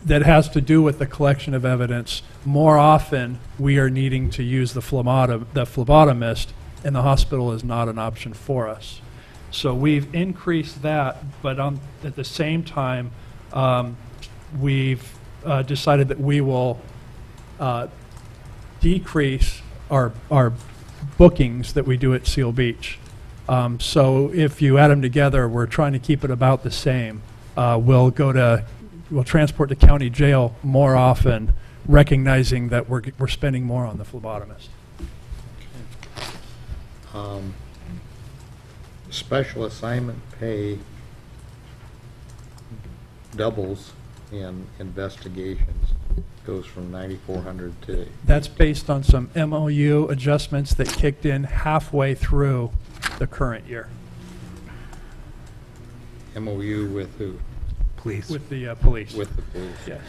has to do with the collection of evidence, more often we are needing to use the phlebotomist, and the hospital is not an option for us. So we've increased that, but at the same time, we've decided that we will decrease our bookings that we do at Seal Beach. So if you add them together, we're trying to keep it about the same. We'll transport to county jail more often, recognizing that we're spending more on the phlebotomist. Special assignment pay doubles in investigations, goes from 9,400 to... That's based on some MOU adjustments that kicked in halfway through the current year. MOU with who? Police. With the police. With the police. Yes.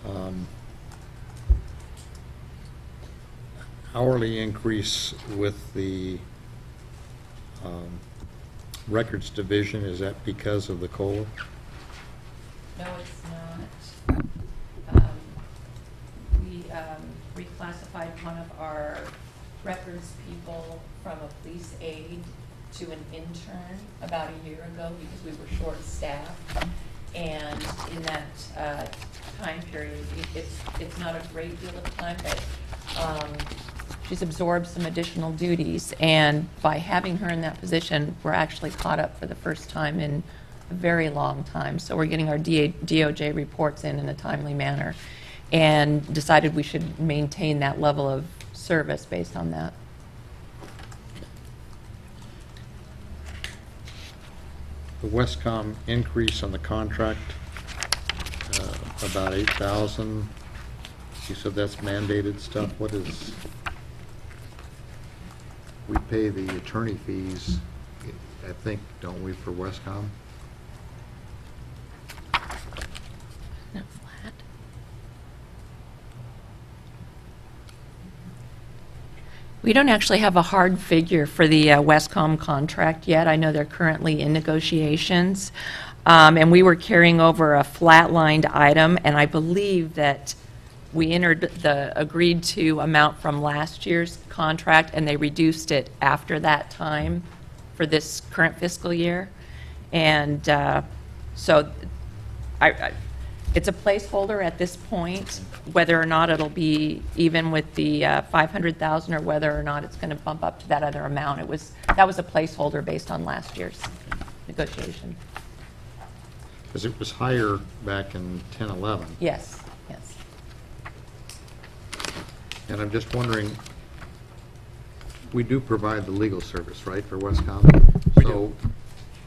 Okay. Hourly increase with the records division, is that because of the COLA? No, it's not. We reclassified one of our records people from a police aide to an intern about a year ago because we were short-staffed. And in that time period, it's not a great deal of time, but she's absorbed some additional duties. And by having her in that position, we're actually caught up for the first time in a very long time. So we're getting our DOJ reports in a timely manner, and decided we should maintain that level of service based on that. The Westcom increase on the contract, about 8,000. You said that's mandated stuff. What is, we pay the attorney fees, I think, don't we, for Westcom? Not flat. We don't actually have a hard figure for the Westcom contract yet. I know they're currently in negotiations. And we were carrying over a flatlined item, and I believe that we entered the agreed to amount from last year's contract, and they reduced it after that time for this current fiscal year. And so it's a placeholder at this point, whether or not it'll be even with the 500,000 or whether or not it's going to bump up to that other amount. That was a placeholder based on last year's negotiation. Because it was higher back in 10-11. Yes, yes. And I'm just wondering, we do provide the legal service, right, for Westcom? So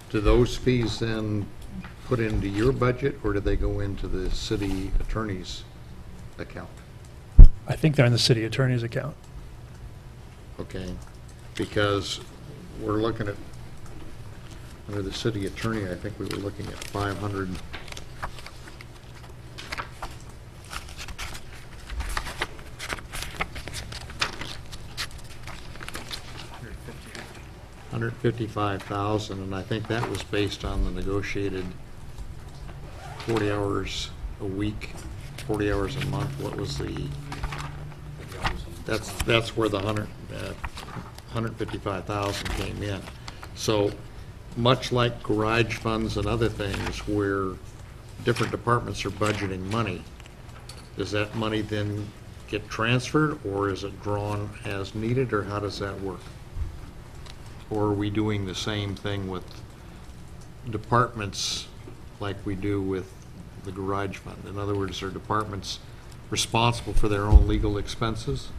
do those fees then put into your budget, or do they go into the city attorney's account? I think they're in the city attorney's account. Okay, because we're looking at, under the city attorney, I think we were looking at 500. $155,000, and I think that was based on the negotiated 40 hours a week, 40 hours a month. What was the? That's where the 155,000 came in. So, much like garage funds and other things where different departments are budgeting money, does that money then get transferred, or is it drawn as needed, or how does that work? Or are we doing the same thing with departments like we do with the garage fund? In other words, are departments responsible for their own legal expenses?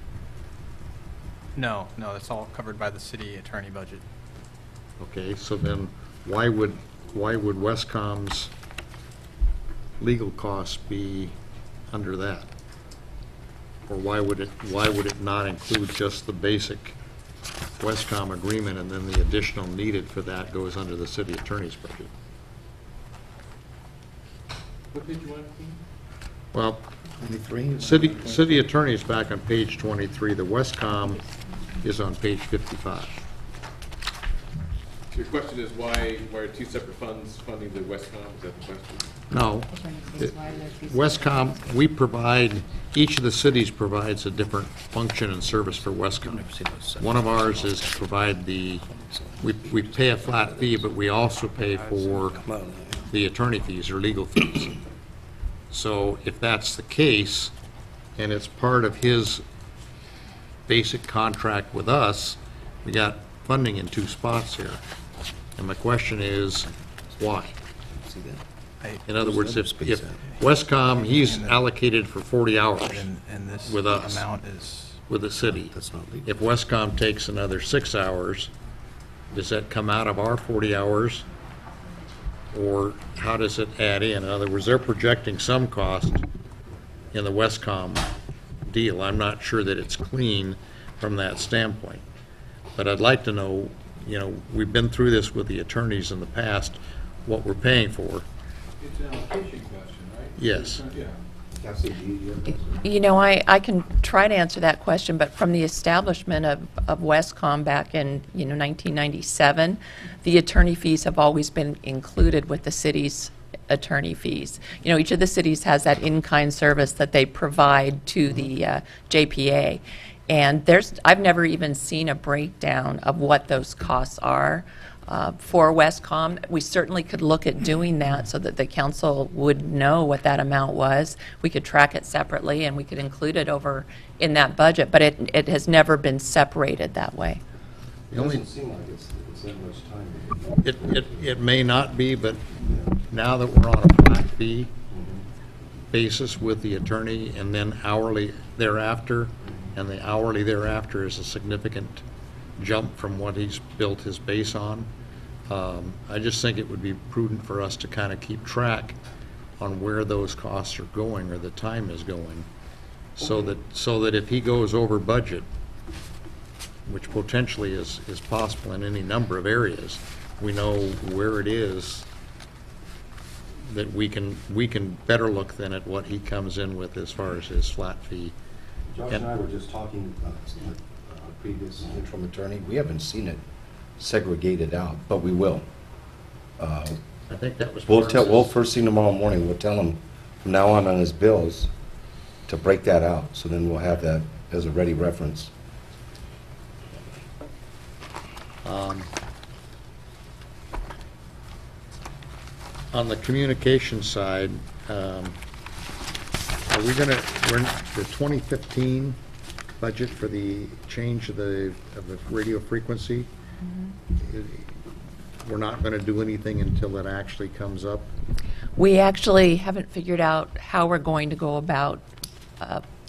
No, that's all covered by the city attorney budget. Okay, so then why would Westcom's legal costs be under that? Or why would it not include just the basic Westcom agreement, and then the additional needed for that goes under the city attorney's budget. What did you want, Dean? Well, 23? city attorney is back on page 23. The Westcom is on page 55. Your question is why are two separate funds funding the Westcom? Is that the question? No. Westcom, we provide, each of the cities provides a different function and service for Westcom. One of ours is to provide we pay a flat fee, but we also pay for the attorney fees or legal fees. So if that's the case, and it's part of his basic contract with us, we got funding in two spots here. And my question is, why? In other words, if Westcom, he's allocated for 40 hours And this with us, amount is, with the city. If Westcom takes another 6 hours, does that come out of our 40 hours? Or how does it add in? In other words, they're projecting some cost in the Westcom deal. I'm not sure that it's clean from that standpoint. But I'd like to know, you know, we've been through this with the attorneys in the past, what we're paying for. It's an allocation question, right? Yes. Yeah. You know, I can try to answer that question, but from the establishment of Westcom back in, 1997, the attorney fees have always been included with the city's attorney fees. You know, each of the cities has that in-kind service that they provide to the JPA. And I've never even seen a breakdown of what those costs are for Westcom. We certainly could look at doing that so that the council would know what that amount was. We could track it separately and we could include it over in that budget, but it has never been separated that way. It doesn't seem like it's that much time. It may not be, but now that we're on a flat fee basis with the attorney and then hourly thereafter, and the hourly thereafter is a significant jump from what he's built his base on. I just think it would be prudent for us to kind of keep track on where those costs are going or the time is going, so that if he goes over budget, which potentially is possible in any number of areas, we know where it is, that we can better look then at what he comes in with as far as his flat fee. Josh and I were just talking about a previous interim attorney. We haven't seen it segregated out, but we will. I think that was. We'll first thing tomorrow morning, we'll tell him from now on his bills to break that out. So then we'll have that as a ready reference. On the communication side, are we going to, the 2015 budget for the change of the radio frequency, we're not going to do anything until it actually comes up? We actually haven't figured out how we're going to go about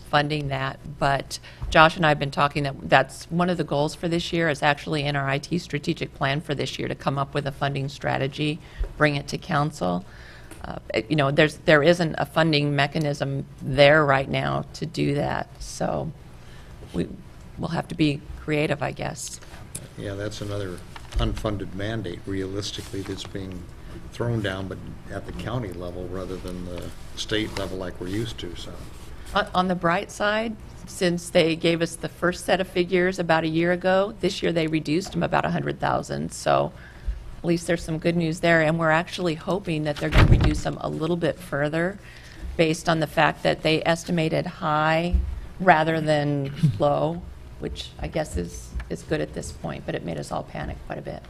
funding that, but Josh and I have been talking that's one of the goals for this year is actually in our IT strategic plan for this year to come up with a funding strategy, bring it to council. There isn't a funding mechanism there right now to do that, so we'll have to be creative, I guess. Yeah, that's another unfunded mandate realistically that's being thrown down, but at the county level rather than the state level like we're used to, so. On the bright side, since they gave us the first set of figures about a year ago, this year they reduced them about 100,000. So at least there's some good news there. And we're actually hoping that they're going to reduce them a little bit further based on the fact that they estimated high rather than low, which I guess is good at this point, but it made us all panic quite a bit.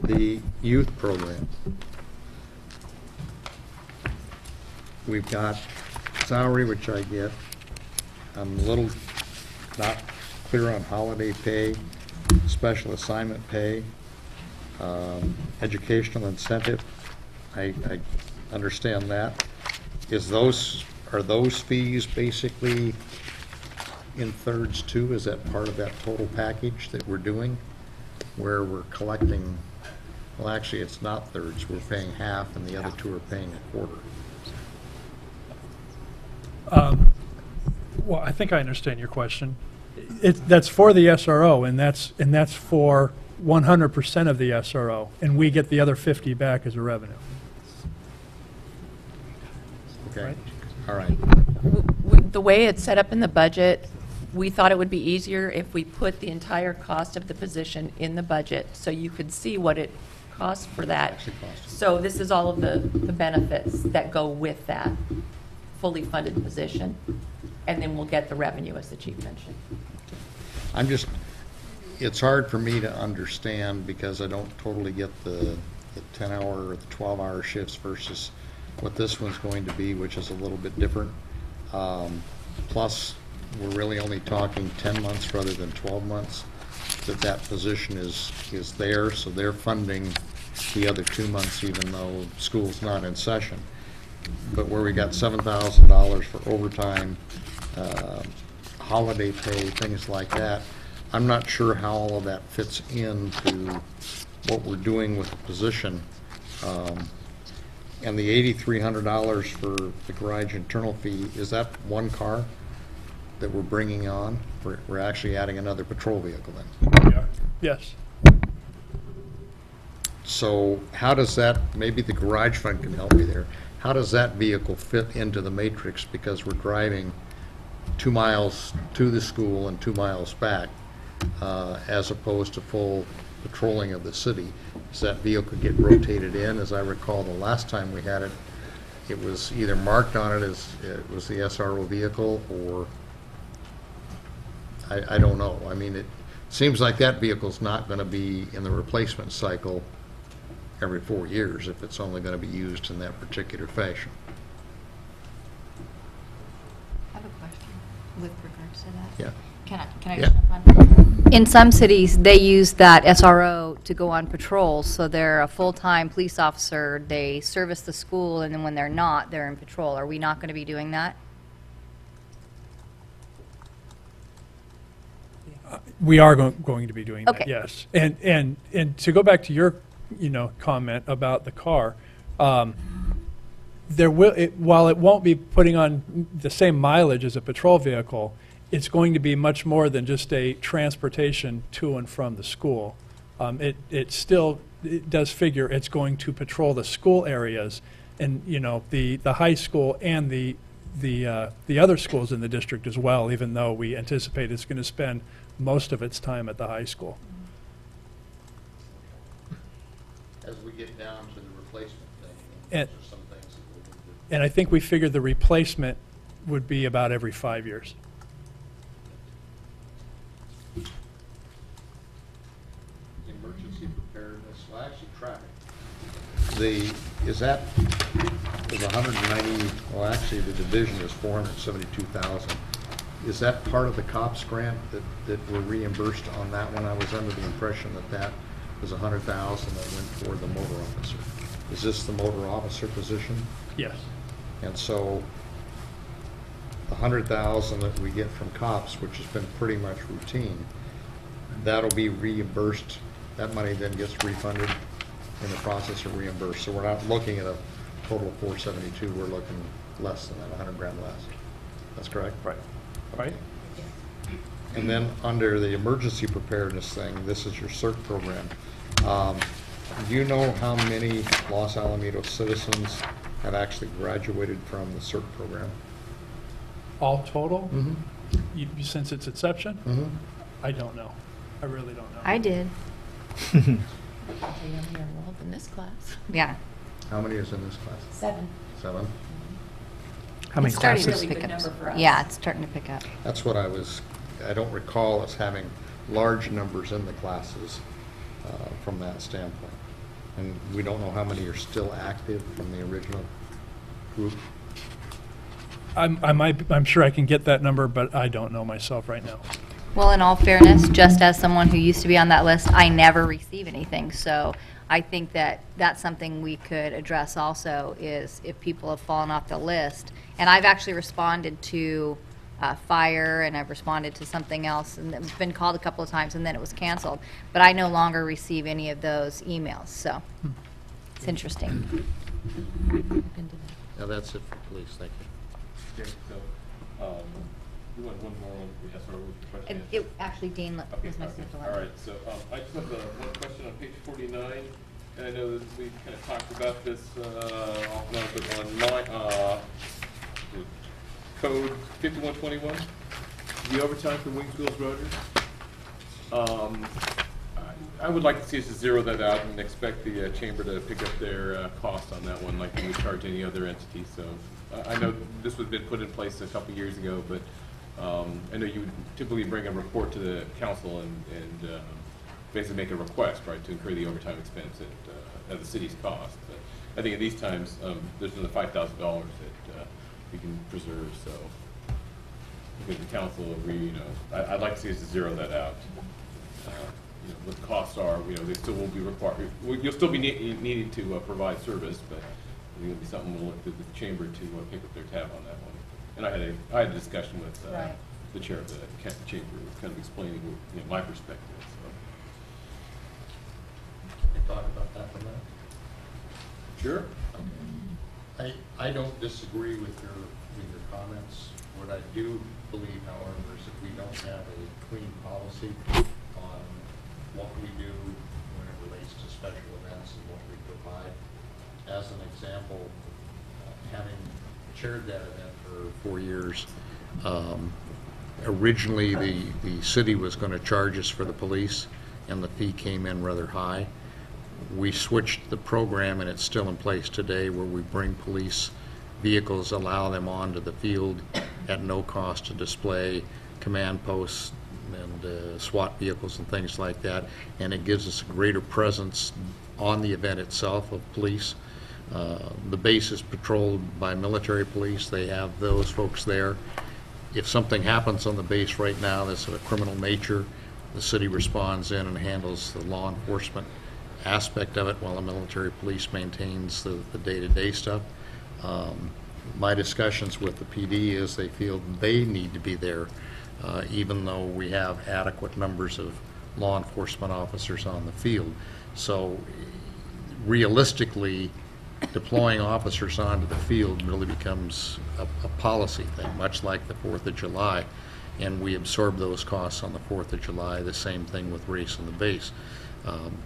The youth program. We've got salary, which I get. I'm a little not clear on holiday pay, special assignment pay, educational incentive. I understand that. Are those fees basically in thirds too? Is that part of that total package that we're doing, where we're collecting? Well, actually, it's not thirds. We're paying half, and the other two are paying a quarter. Well, I think I understand your question. That's for the SRO, and that's for 100% of the SRO, and we get the other 50 back as a revenue. Okay, all right. The way it's set up in the budget, we thought it would be easier if we put the entire cost of the position in the budget, so you could see what it costs for that. So this is all of the benefits that go with that fully funded position, and then we'll get the revenue, as the chief mentioned. It's hard for me to understand because I don't totally get the 10-hour or the 12-hour shifts versus what this one's going to be, which is a little bit different. Plus, we're really only talking 10 months rather than 12 months that position is there, so they're funding the other 2 months even though school's not in session. But where we got $7,000 for overtime, holiday pay, things like that, I'm not sure how all of that fits into what we're doing with the position. And the $8,300 for the garage internal fee, is that one car that we're bringing on? We're actually adding another patrol vehicle then? Yeah. Yes. So how does that, maybe the garage fund can help me there, how does that vehicle fit into the matrix? Because we're driving 2 miles to the school and 2 miles back, as opposed to full patrolling of the city. Does that vehicle get rotated in? As I recall, the last time we had it, it was either marked on it as it was the SRO vehicle, or I don't know. I mean, it seems like that vehicle's not going to be in the replacement cycle every 4 years if it's only going to be used in that particular fashion. I have a question with regards to that. Yeah. Can I Yeah. just jump on? In some cities, they use that SRO to go on patrols, so they're a full-time police officer, they service the school, and then when they're not, they're in patrol. Are we not going to be doing that? We are going to be doing that, Okay. yes. And to go back to your, comment about the car, while it won't be putting on the same mileage as a patrol vehicle, it's going to be much more than just a transportation to and from the school. It does figure it's going to patrol the school areas, and the high school and the other schools in the district as well, even though we anticipate it's going to spend most of its time at the high school. As we get down to the replacement thing, And- those are some things that we'll need to... And I think we figured the replacement would be about every 5 years. Emergency preparedness, well, actually, traffic. Is that, is 190, well, actually, the division is 472,000. Is that part of the COPS grant that we're reimbursed on that one? I was under the impression that was 100,000 that went toward the motor officer. Is this the motor officer position? Yes. And so the 100,000 that we get from COPS, which has been pretty much routine, that'll be reimbursed. That money then gets refunded in the process of reimbursed. So we're not looking at a total of 472. We're looking less than that, 100 grand less. That's correct? Right. Right? And then under the emergency preparedness thing, this is your CERT program. Do you know how many Los Alamitos citizens have actually graduated from the CERT program? All total? Mm-hmm. Since its inception? Mm-hmm. I don't know. I really don't know. I did. I'll tell you how many are enrolled in this class. Yeah. How many is in this class? 7. 7? How many It's starting classes? to Really pick good up. number for us. Yeah, it's starting to pick up. That's what I don't recall us having large numbers in the classes from that standpoint. And we don't know how many are still active from the original group. I'm sure I can get that number, but I don't know myself right now. Well, in all fairness, just as someone who used to be on that list, I never receive anything. So I think that that's something we could address also, is if people have fallen off the list. And I've actually responded to fire, and I've responded to something else, and it's been called a couple of times, and then it was canceled. But I no longer receive any of those emails, so it's interesting. Now, that's it for police, thank you. Okay, so, You want one more one? Yes, or what was your question? Actually, Dean was Okay, my okay. sister. All right, so I just have one question on page 49, and I know that we kind of talked about this off and on, but on my code 5121, the overtime for Wings, Wheels, Rotors. I would like to see us to zero that out and expect the chamber to pick up their cost on that one like we would charge any other entity. So I know this was been put in place a couple years ago, but I know you would typically bring a report to the council and basically make a request, right, to incur the overtime expense at the city's cost. But I think at these times, there's another $5,000 that we can preserve. So because the council, I'd like to see us to zero that out. What the costs are, they still will be required. You'll still be needing to provide service, but it'll be something we'll look to the chamber to pick up their tab on that one. And I had a discussion with the chair of the chamber, kind of explaining my perspective. So. Can we talk about that for a minute? Sure. I don't disagree with your comments. What I do believe, however, is that we don't have a clean policy on what we do when it relates to special events and what we provide. As an example, having chaired that event for 4 years, originally the city was going to charge us for the police, and the fee came in rather high. We switched the program, and it's still in place today, where we bring police vehicles, allow them onto the field at no cost to display command posts and SWAT vehicles and things like that, and it gives us a greater presence on the event itself of police. The base is patrolled by military police. They have those folks there. If something happens on the base right now that's of a criminal nature, the city responds in and handles the law enforcement aspect of it while the military police maintains the day-to-day stuff. My discussions with the PD is they feel they need to be there, even though we have adequate numbers of law enforcement officers on the field. So realistically, deploying officers onto the field really becomes a policy thing, much like the 4th of July. And we absorb those costs on the 4th of July, the same thing with race on the base.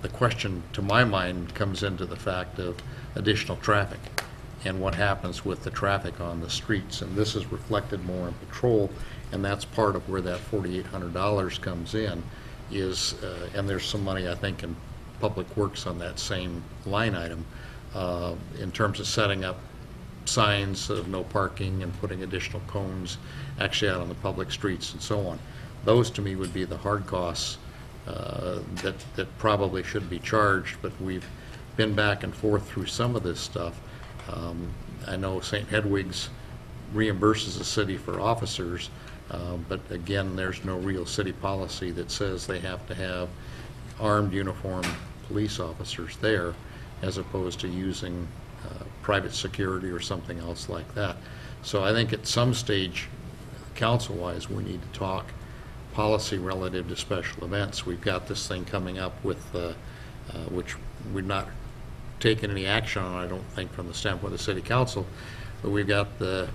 The question, to my mind, comes into the fact of additional traffic and what happens with the traffic on the streets. And this is reflected more in patrol, and that's part of where that $4,800 comes in, is, and there's some money, I think, in Public Works on that same line item, in terms of setting up signs of no parking and putting additional cones actually out on the public streets and so on. Those, to me, would be the hard costs that probably should be charged, but we've been back and forth through some of this stuff. I know St. Hedwig's reimburses the city for officers, but again, there's no real city policy that says they have to have armed, uniformed police officers there, as opposed to using private security or something else like that. So I think at some stage, council-wise, we need to talk policy relative to special events. We've got this thing coming up with, which we've not taken any action on, I don't think, from the standpoint of the city council, but we've got the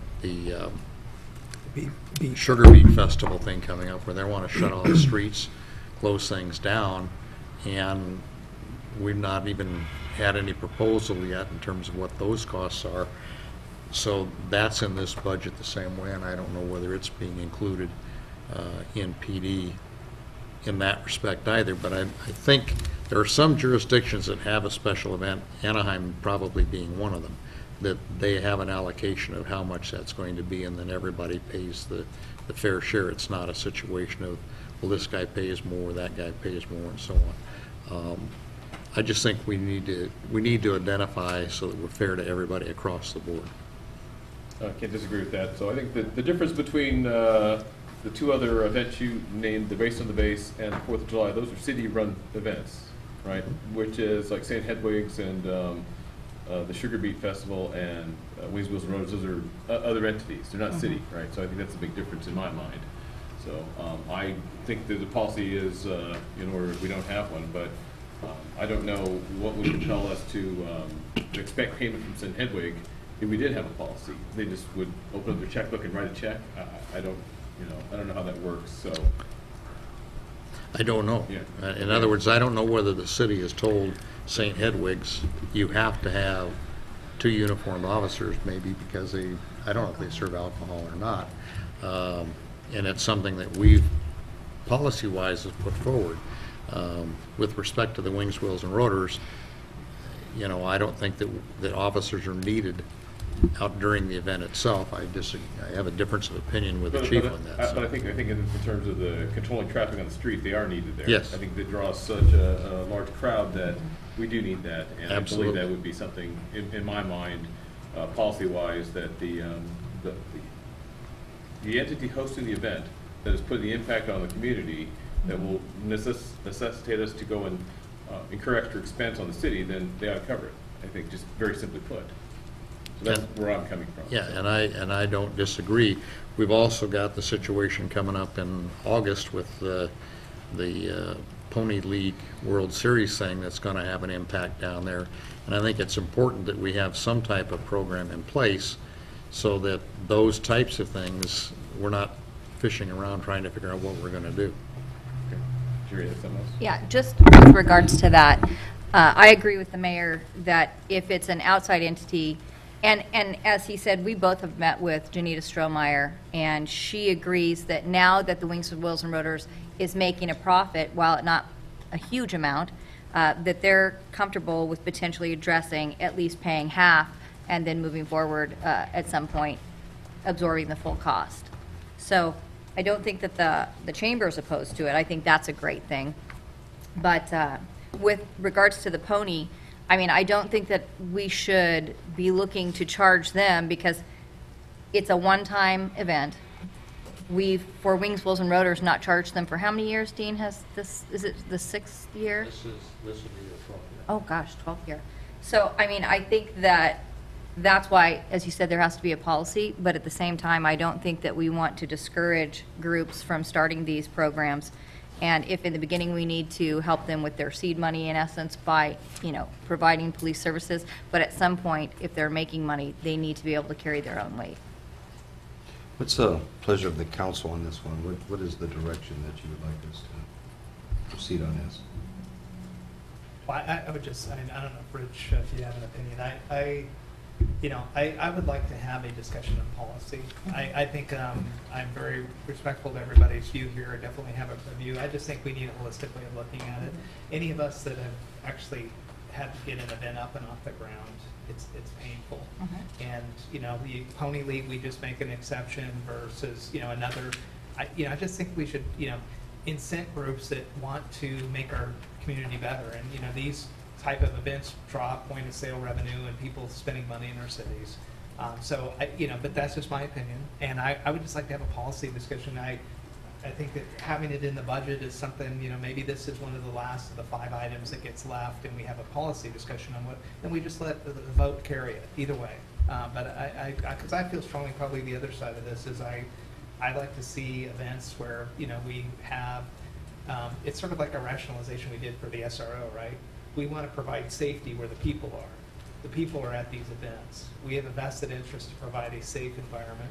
Sugar Beet Festival thing coming up where they want to shut all the streets, close things down, and we've not even had any proposal yet in terms of what those costs are. So that's in this budget the same way, and I don't know whether it's being included in PD in that respect either. But I think there are some jurisdictions that have a special event, Anaheim probably being one of them, that they have an allocation of how much that's going to be, and then everybody pays the fair share. It's not a situation of, well, this guy pays more, that guy pays more, and so on. I just think we need to identify so that we're fair to everybody across the board. I can't disagree with that. So I think the difference between the two other events you named, the Race on the Base and the 4th of July, those are city-run events, right? Which is like St. Hedwig's and the Sugar Beet Festival and Wings, Wheels, and Roads. Those are other entities. They're not city, right? So I think that's a big difference in my mind. So I think that the policy is in order. We don't have one, but I don't know what would compel us to expect payment from St. Hedwig if we did have a policy. They just would open up their checkbook and write a check. I don't I don't know how that works, so. I don't know. Yeah. In other words, I don't know whether the city has told St. Hedwig's, you have to have 2 uniformed officers, maybe because I don't know if they serve alcohol or not. And it's something that we've, policy-wise, has put forward. With respect to the wings, wheels, and rotors, I don't think that officers are needed out during the event itself. I have a difference of opinion with the chief on that. But I think in terms of the controlling traffic on the street, they are needed there. Yes. I think that draws such a large crowd that we do need that. And Absolutely. I believe that would be something, in my mind, policy-wise, that the entity hosting the event that is putting the impact on the community that will necessitate us to go and incur extra expense on the city, then they ought to cover it. I think, just very simply put. So that's where I'm coming from. Yeah, and I don't disagree. We've also got the situation coming up in August with the Pony League World Series thing that's going to have an impact down there. And I think it's important that we have some type of program in place so that those types of things, we're not fishing around trying to figure out what we're going to do. Okay. Jerry, have something else? Yeah, just with regards to that, I agree with the mayor that if it's an outside entity, and as he said, we both have met with Janita Strohmeyer, and she agrees that now that the Wings, Wheels, and Rotors is making a profit, while not a huge amount, that they're comfortable with potentially addressing, at least paying half, and then moving forward at some point, absorbing the full cost. So I don't think that the chamber is opposed to it. I think that's a great thing. But with regards to the pony, I mean, I don't think that we should be looking to charge them because it's a one-time event. We've, for Wings, Wheels, and Rotors, not charged them for how many years, Dean, has this, is it the 6th year? This will be the 12th year. Oh, gosh, 12th year. So, I mean, I think that that's why, as you said, there has to be a policy, but at the same time, I don't think that we want to discourage groups from starting these programs. And if in the beginning we need to help them with their seed money, in essence, by, providing police services, but at some point, if they're making money, they need to be able to carry their own weight. What's the pleasure of the council on this one? What is the direction that you would like us to proceed on this? Well, I would just, I don't know, Rich, if you have an opinion. I would like to have a discussion on policy. I think I'm very respectful to everybody's view here. I definitely have a view. I just think we need a holistic way of looking at it. Any of us that have actually had to get an event up and off the ground, it's painful. And, the Pony League, we just make an exception versus, another. I just think we should, incent groups that want to make our community better. And, these type of events draw point of sale revenue and people spending money in our cities. But that's just my opinion. And I would just like to have a policy discussion. I think that having it in the budget is something, maybe this is one of the last of the 5 items that gets left and we have a policy discussion on what, then we just let the vote carry it, either way. Because I feel strongly probably the other side of this is I like to see events where, we have, it's sort of like a rationalization we did for the SRO, right? We want to provide safety where the people are. The people are at these events. We have a vested interest to provide a safe environment.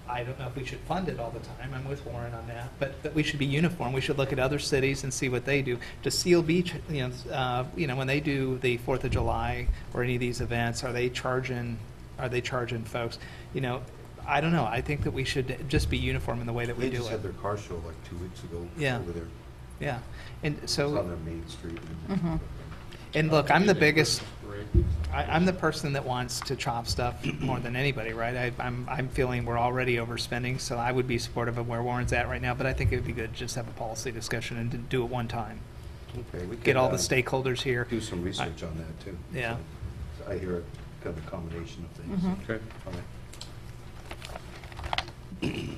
I don't know if we should fund it all the time. I'm with Warren on that. But we should be uniform. We should look at other cities and see what they do. To Seal Beach, when they do the 4th of July or any of these events, are they charging folks? I don't know. I think that we should just be uniform in the way that we do it. They just had their car show like 2 weeks ago over there. Yeah. And so it's on their main street. And look, I'm the biggest. I'm the person that wants to chop stuff more than anybody, right? I'm feeling we're already overspending, so I would be supportive of where Warren's at right now. But I think it would be good to just have a policy discussion and to do it one time. Okay, we get all the stakeholders here. Do some research on that too. Yeah. So I hear kind of a combination of things. Okay. All right.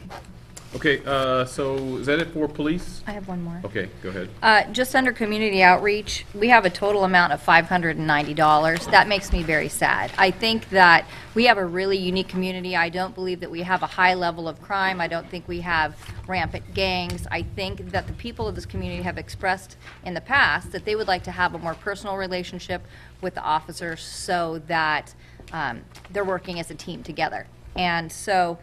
Okay, so is that it for police? I have one more. Okay, go ahead. Just under community outreach, we have a total amount of $590. That makes me very sad. I think that we have a really unique community. I don't believe that we have a high level of crime. I don't think we have rampant gangs. I think that the people of this community have expressed in the past that they would like to have a more personal relationship with the officers so that they're working as a team together. And so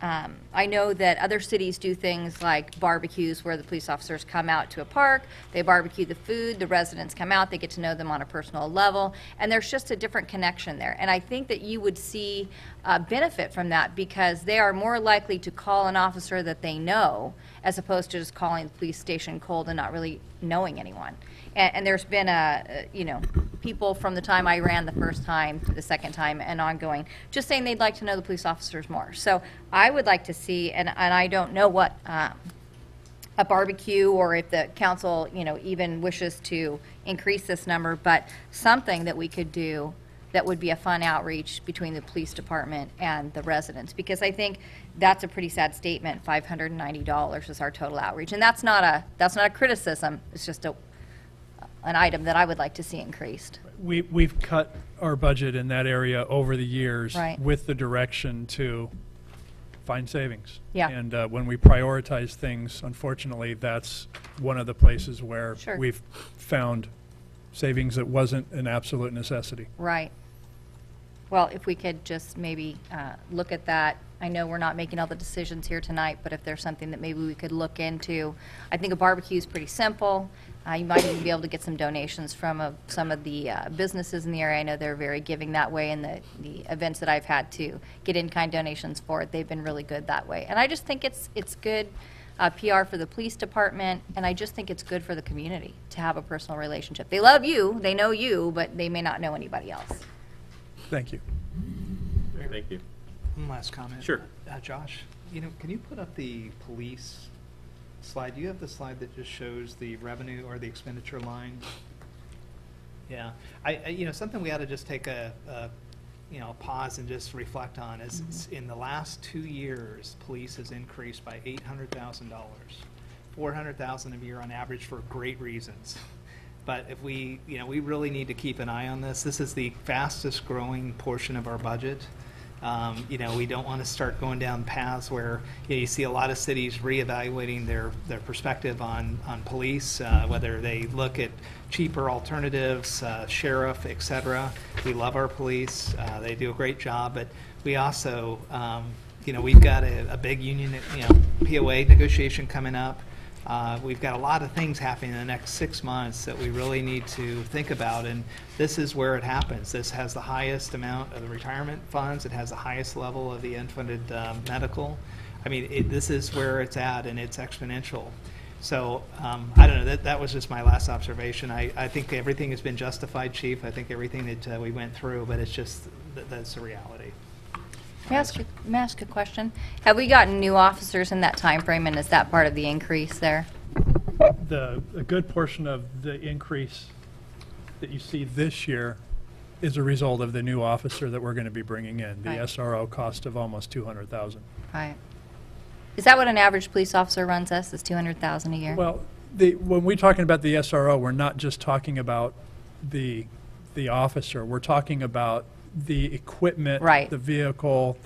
I know that other cities do things like barbecues where the police officers come out to a park, they barbecue the food, the residents come out, they get to know them on a personal level, and there's just a different connection there. And I think that you would see benefit from that because they are more likely to call an officer that they know as opposed to just calling the police station cold and not really knowing anyone. And there's been people from the time I ran the first time to the second time and ongoing, just saying they'd like to know the police officers more. So I would like to see, and I don't know what a barbecue or if the council, even wishes to increase this number, but something that we could do that would be a fun outreach between the police department and the residents, because I think that's a pretty sad statement. $590 is our total outreach, and that's not a criticism. It's just an item that I would like to see increased. We've cut our budget in that area over the years Right. with the direction to find savings. Yeah. And when we prioritize things, unfortunately, that's one of the places where Sure. we've found savings that wasn't an absolute necessity. Right. Well, if we could just maybe look at that. I know we're not making all the decisions here tonight, but if there's something that maybe we could look into. I think a barbecue is pretty simple. You might even be able to get some donations from some of the businesses in the area. I know they're very giving that way, and the events that I've had to get in-kind donations for, they've been really good that way. And I just think it's good PR for the police department, and I just think it's good for the community to have a personal relationship. They love you, they know you, but they may not know anybody else. Thank you. Thank you. One last comment. Sure. Josh, can you put up the police slide? Do you have the slide that just shows the revenue or the expenditure line? Yeah. Something we ought to just take a pause and just reflect on is in the last 2 years, police has increased by $800,000, $400,000 a year on average for great reasons. But if we really need to keep an eye on this. This is the fastest growing portion of our budget. We don't want to start going down paths where you see a lot of cities reevaluating their perspective on police, whether they look at cheaper alternatives, sheriff, et cetera. We love our police. They do a great job, but we also, we've got a big union, POA negotiation coming up. We've got a lot of things happening in the next 6 months that we really need to think about, and this is where it happens. This has the highest amount of the retirement funds. It has the highest level of the unfunded medical. I mean, this is where it's at, and it's exponential. So I don't know. That was just my last observation. I think everything has been justified, Chief. I think everything that we went through, but it's just that's the reality. May I ask a question? Have we gotten new officers in that time frame, and is that part of the increase there? A good portion of the increase that you see this year is a result of the new officer that we're going to be bringing in, the Right. SRO cost of almost $200,000. Right. Is that what an average police officer runs us, is $200,000 a year? Well, when we're talking about the SRO, we're not just talking about the officer. We're talking about the equipment, Right. the vehicle,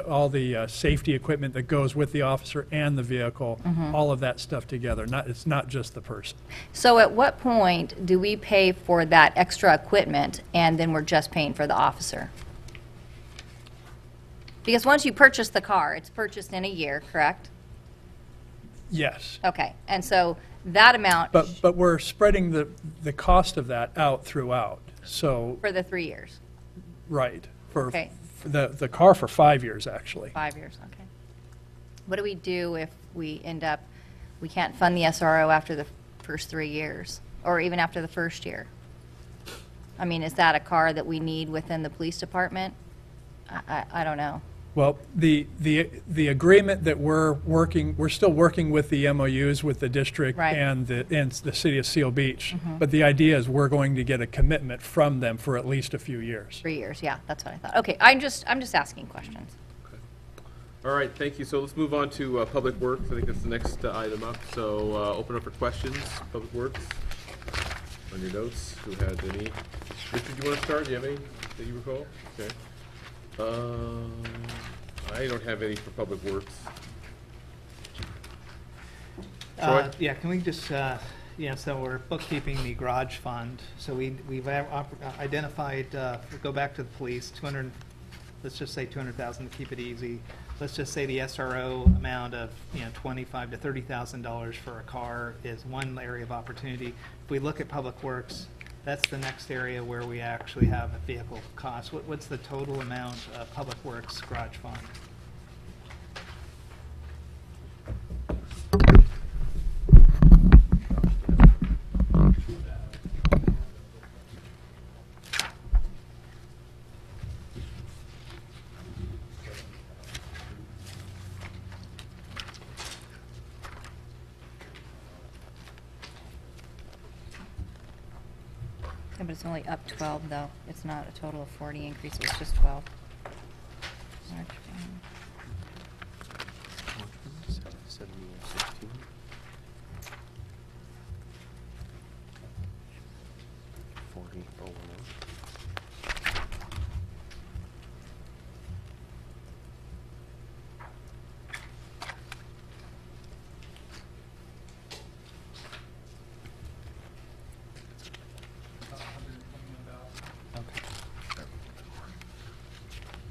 all the safety equipment that goes with the officer and the vehicle, all of that stuff together. It's not just the person. So at what point do we pay for that extra equipment and then we're just paying for the officer? Because once you purchase the car, it's purchased in a year, correct? Yes. Okay, and so that amount But we're spreading the cost of that out throughout. So, for the 3 years, right, for Okay. the car for 5 years, actually. 5 years, okay. What do we do if we can't fund the SRO after the first 3 years, or even after the first year? I mean, is that a car that we need within the police department? I don't know. Well, the agreement that we're still working with the MOUs with the district Right. and the city of Seal Beach. But the idea is we're going to get a commitment from them for at least a few years. 3 years, yeah, that's what I thought. Okay, I'm just asking questions. All right, thank you. So let's move on to Public Works. I think that's the next item up. So open up for questions. Public Works, on your notes, who had any? Richard, you want to start? Do you have any that you recall? Okay. I don't have any for Public Works. Troy? Yeah, can we just, so we're bookkeeping the garage fund. So we've identified, go back to the police, let's just say 200,000 to keep it easy. Let's just say the SRO amount of, $25,000 to $30,000 for a car is one area of opportunity. If we look at Public Works, that's the next area where we actually have a vehicle cost. What's the total amount of Public Works garage fund? Yeah, but it's only up 12, though. It's not a total of 40 increase, it's just 12. March,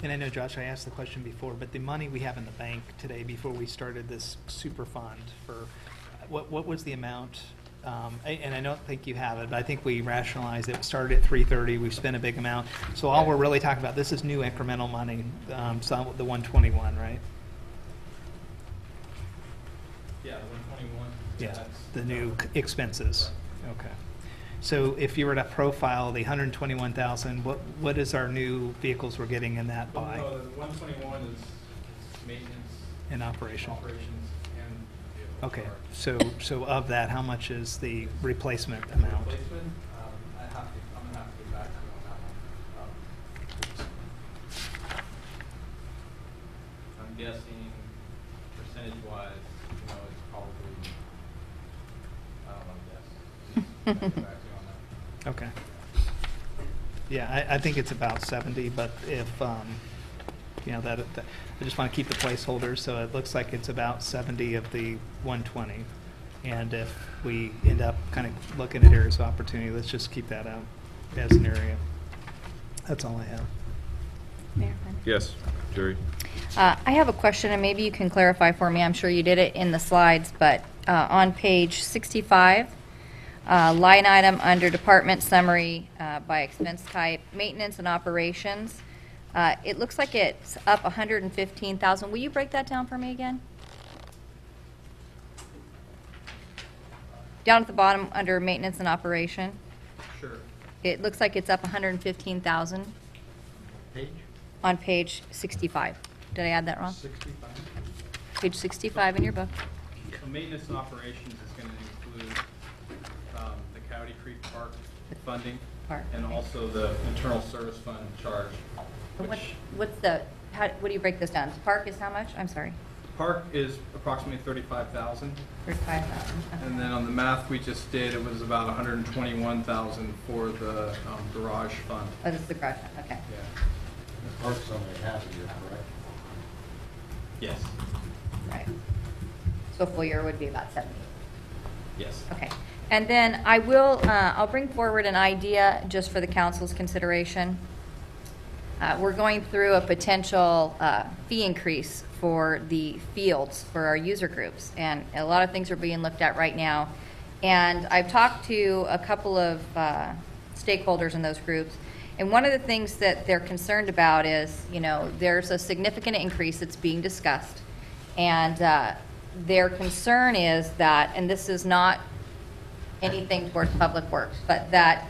And I know, Josh, I asked the question before, but the money we have in the bank today before we started this super fund for, what was the amount? And I don't think you have it, but I think we rationalized it. It started at 330, we've spent a big amount. So all we're really talking about, this is new incremental money, so the 121, right? Yeah, 121. Yeah, the new expenses. Okay. So if you were to profile the 121,000, what is our new vehicles we're getting in that by? No, the 121 is maintenance. In operation. Operations and vehicle Okay, parts. so of that, how much is the replacement amount? Replacement, I'm gonna have to get back to you on that one. I'm guessing percentage-wise, it's probably, I don't know, guess. Get back to you on that. Okay. Yeah, I think it's about 70, but if, that, I just want to keep the placeholders, so it looks like it's about 70 of the 120. And if we end up kind of looking at areas of opportunity, let's just keep that out as an area. That's all I have. Mayor? Yes, Jerry. I have a question, and maybe you can clarify for me. I'm sure you did it in the slides, but on page 65, line item under department summary by expense type, maintenance and operations, it looks like it's up 115,000. Will you break that down for me again? Down at the bottom under maintenance and operation, Sure. it looks like it's up 115,000 Page? on page 65. Did I add that wrong? 65. Page 65 in your book. So maintenance and operations is going to include the Coyote Creek Park funding Park, and okay. also the internal service fund charge. And Which What do you break this down? Park is how much? I'm sorry. park is approximately 35,000. 35,000. And then on the math we just did, it was about 121,000 for the garage fund. Oh, this is the garage fund, okay. Yeah. The park's only half a year, correct? Yes. Right. So full year would be about 70. Yes. Okay. And then I'll bring forward an idea just for the council's consideration. We're going through a potential fee increase for the fields for our user groups, and a lot of things are being looked at right now. And I've talked to a couple of stakeholders in those groups, and one of the things that they're concerned about is, there's a significant increase that's being discussed, and their concern is that, and this is not anything towards Public Works, but that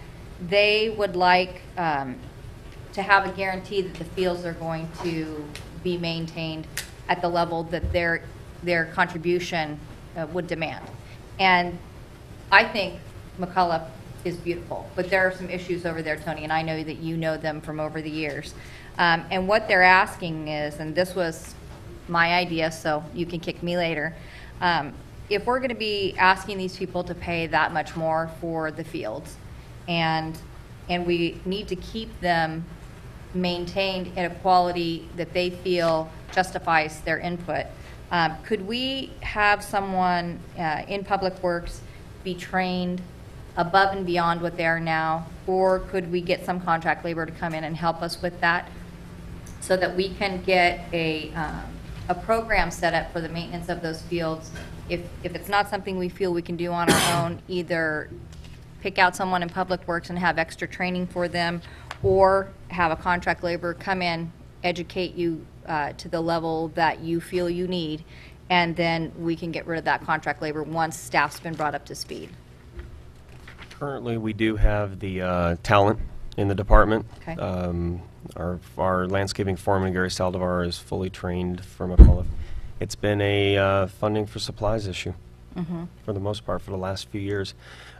they would like to have a guarantee that the fields are going to be maintained at the level that their contribution would demand. And I think McCullough is beautiful, but there are some issues over there, Tony, and I know that you know them from over the years. And what they're asking is, and this was my idea, so you can kick me later, if we're going to be asking these people to pay that much more for the fields, and we need to keep them maintained at a quality that they feel justifies their input, could we have someone in Public Works be trained above and beyond what they are now, or could we get some contract labor to come in and help us with that? so that we can get a program set up for the maintenance of those fields. If it's not something we feel we can do on our own, either pick out someone in Public Works and have extra training for them, or have a contract laborer come in, educate you to the level that you feel you need, and then we can get rid of that contract labor once staff's been brought up to speed. Currently, we do have the talent in the department. Okay. Our landscaping foreman, Gary Saldivar, is fully trained from McAuliffe. It's been a funding for supplies issue for the most part for the last few years.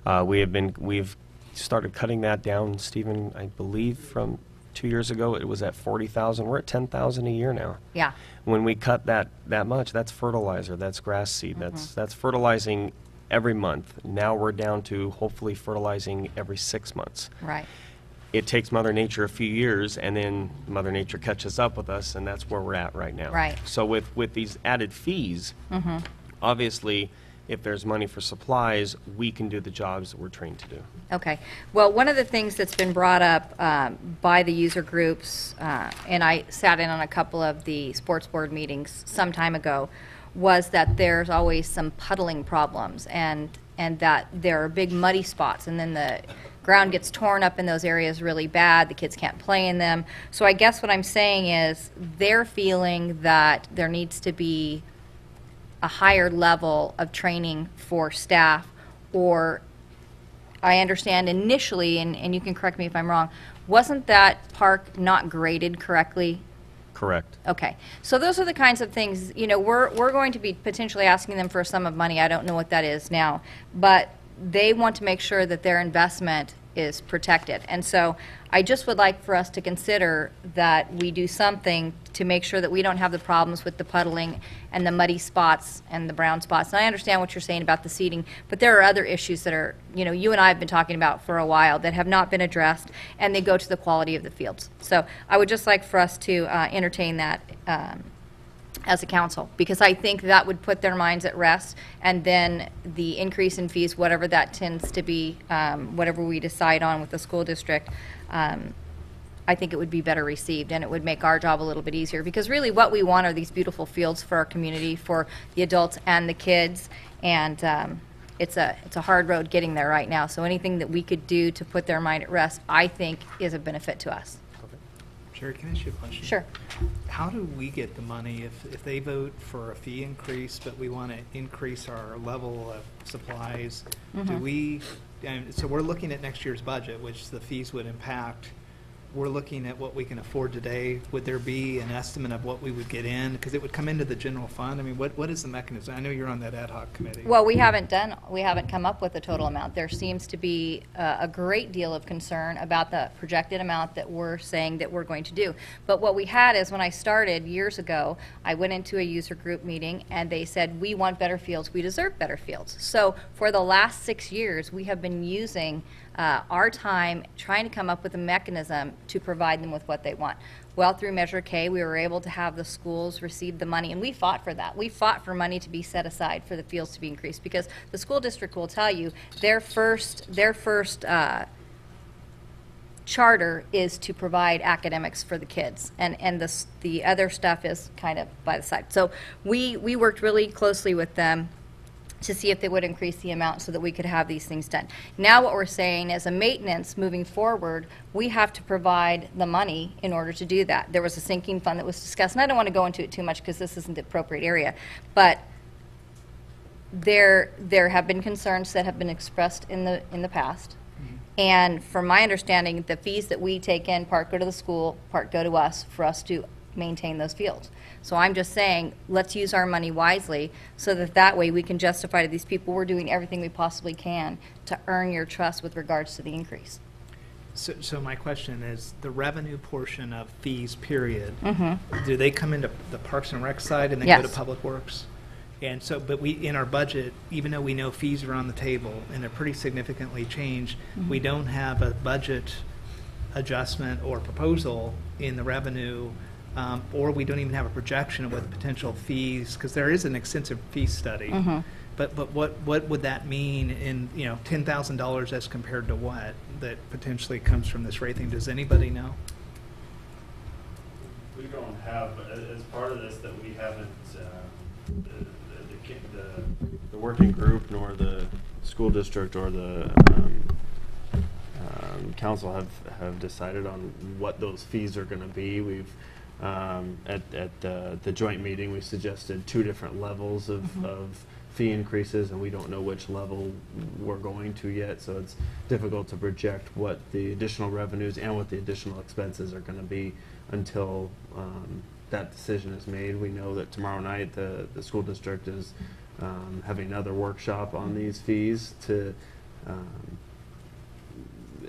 We've started cutting that down, Stephen, I believe from 2 years ago it was at 40,000. We're at 10,000 a year now. Yeah. When we cut that much, that's fertilizer, that's grass seed, that's fertilizing every month. Now we're down to hopefully fertilizing every 6 months. Right. It takes Mother Nature a few years, and then Mother Nature catches up with us, and that's where we're at right now. Right. So with these added fees, obviously, if there's money for supplies, we can do the jobs that we're trained to do. Okay. Well, one of the things that's been brought up by the user groups, and I sat in on a couple of the sports board meetings some time ago, was that there's always some puddling problems, and that there are big muddy spots, and then the ground gets torn up in those areas really bad. The kids can't play in them. So I guess what I'm saying is they're feeling that there needs to be a higher level of training for staff, or I understand initially, and you can correct me if I'm wrong, wasn't that park not graded correctly? Correct. Okay. So those are the kinds of things, you know, we're going to be potentially asking them for a sum of money. I don't know what that is now, but they want to make sure that their investment is protected. And so I just would like for us to consider that we do something to make sure that we don't have the problems with the puddling and the muddy spots and the brown spots. And I understand what you're saying about the seating, but there are other issues that are, you know, you and I have been talking about for a while that have not been addressed, and they go to the quality of the fields. So I would just like for us to entertain that as a council, because I think that would put their minds at rest, and then the increase in fees, whatever that tends to be, whatever we decide on with the school district, I think it would be better received, and it would make our job a little bit easier, because really what we want are these beautiful fields for our community, for the adults and the kids, and it's a hard road getting there right now. So anything that we could do to put their mind at rest, I think, is a benefit to us. Jerry, can I ask you a question? Sure. How do we get the money if they vote for a fee increase, but we want to increase our level of supplies? Do we, and so we're looking at next year's budget, which the fees would impact. We're looking at what we can afford today. Would there be an estimate of what we would get in? Because it would come into the general fund. I mean, what is the mechanism? I know you're on that ad hoc committee. Well, we haven't come up with a total amount. There seems to be a great deal of concern about the projected amount that we're saying that we're going to do. But what we had is, when I started years ago, I went into a user group meeting and they said, we want better fields, we deserve better fields. So for the last 6 years, we have been using our time trying to come up with a mechanism to provide them with what they want. Well, through Measure K, we were able to have the schools receive the money, and we fought for that. We fought for money to be set aside for the fields to be increased, because the school district will tell you their first charter is to provide academics for the kids, and the other stuff is kind of by the side. So we worked really closely with them to see if they would increase the amount so that we could have these things done. Now what we're saying is, a maintenance moving forward, we have to provide the money in order to do that. There was a sinking fund that was discussed, and I don't want to go into it too much because this isn't the appropriate area, but there have been concerns that have been expressed in the past. And from my understanding, the fees that we take in, part go to the school, part go to us for us to maintain those fields. So I'm just saying, let's use our money wisely so that way we can justify to these people we're doing everything we possibly can to earn your trust with regards to the increase. So my question is, the revenue portion of fees, period, do they come into the Parks and Rec side and then go to Public Works? And so, but we, in our budget, even though we know fees are on the table and they're pretty significantly changed, we don't have a budget adjustment or proposal in the revenue, or we don't even have a projection of what the potential fees, because there is an extensive fee study. But what would that mean in, you know, $10,000 as compared to what that potentially comes from this rate thing? Does anybody know? We don't have, as part of this, that we haven't, the working group nor the school district or the council have decided on what those fees are going to be. We've, at the joint meeting, we suggested 2 different levels of fee increases, and we don't know which level we're going to yet, so it's difficult to project what the additional revenues and what the additional expenses are going to be until that decision is made. We know that tomorrow night the school district is having another workshop on these fees to,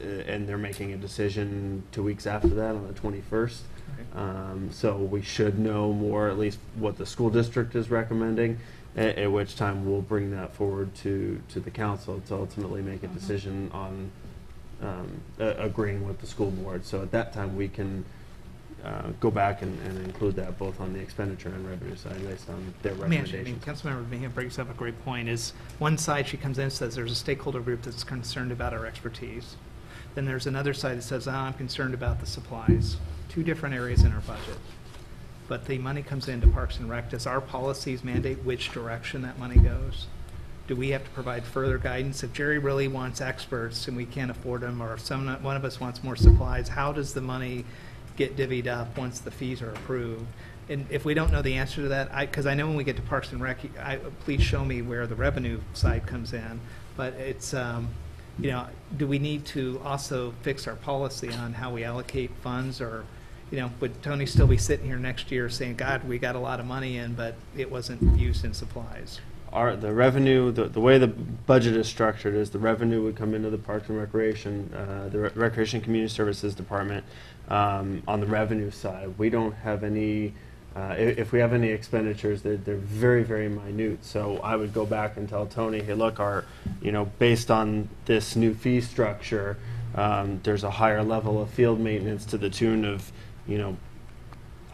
and they're making a decision 2 weeks after that on the 21st. So we should know more, at least what the school district is recommending, at which time we'll bring that forward to the council to ultimately make a decision on agreeing with the school board. So at that time, we can go back and include that both on the expenditure and revenue side based on their recommendations. Councilmember Meehan brings up a great point. Is one side she comes in and says there's a stakeholder group that's concerned about our expertise. Then there's another side that says, I'm concerned about the supplies. 2 different areas in our budget. But the money comes into Parks and Rec. Does our policies mandate which direction that money goes? Do we have to provide further guidance? If Jerry really wants experts and we can't afford them, or if one of us wants more supplies, how does the money get divvied up once the fees are approved? And if we don't know the answer to that, because I know when we get to Parks and Rec, please show me where the revenue side comes in. But it's, you know, do we need to also fix our policy on how we allocate funds, or, you know, would Tony still be sitting here next year saying, God, we got a lot of money in, but it wasn't used in supplies? The revenue, the way the budget is structured is the revenue would come into the Parks and Recreation, the Recreation Community Services Department on the revenue side. We don't have any, if we have any expenditures, they're very, very minute. So I would go back and tell Tony, hey, look, you know, based on this new fee structure, there's a higher level of field maintenance to the tune of, you know,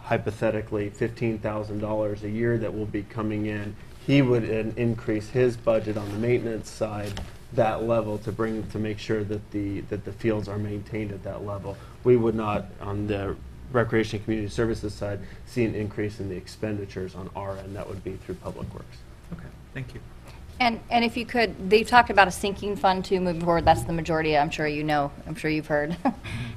hypothetically $15,000 a year that will be coming in. He would increase his budget on the maintenance side that level to make sure that the fields are maintained at that level. We would not, on the Recreation and Community Services side, see an increase in the expenditures on our end. That would be through Public Works. Okay, thank you. And if you could, they've talked about a sinking fund too moving forward. That's the majority, I'm sure you know, I'm sure you've heard.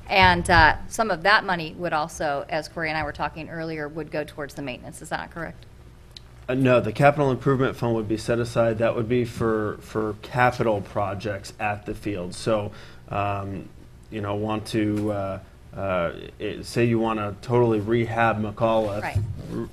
And some of that money would also, as Corey and I were talking earlier, would go towards the maintenance. Is that not correct? No, the capital improvement fund would be set aside. That would be for capital projects at the field. So, you know, want to say you want to totally rehab McAuliffe, Right.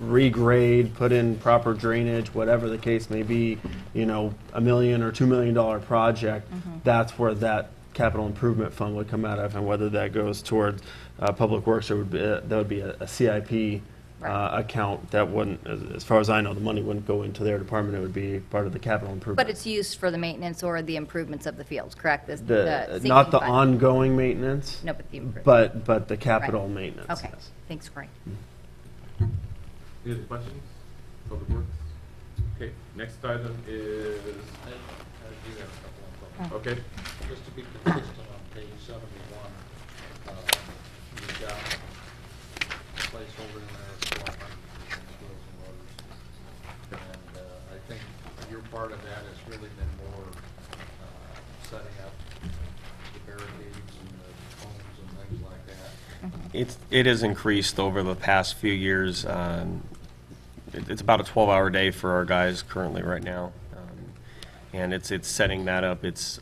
Regrade, put in proper drainage, whatever the case may be. You know, $1 million or $2 million project. That's where that capital improvement fund would come out of, and whether that goes towards Public Works or that would be a CIP. Account that wouldn't, as far as I know, the money wouldn't go into their department. It would be part of the capital improvement. But it's used for the maintenance or the improvements of the fields, correct? Not the ongoing maintenance. No, but the improvement. But the capital maintenance. Okay, yes. thanks, Corey. Any other questions? Public Works? Okay, next item is, I do have a couple of them. okay. Just to be consistent on page 71, you've got a placeholder in there for wheels and motors. And I think your part of that has really been more setting up the barricades and the cones and things like that. It has increased over the past few years. It's about a 12-hour day for our guys currently right now. And it's setting that up. It's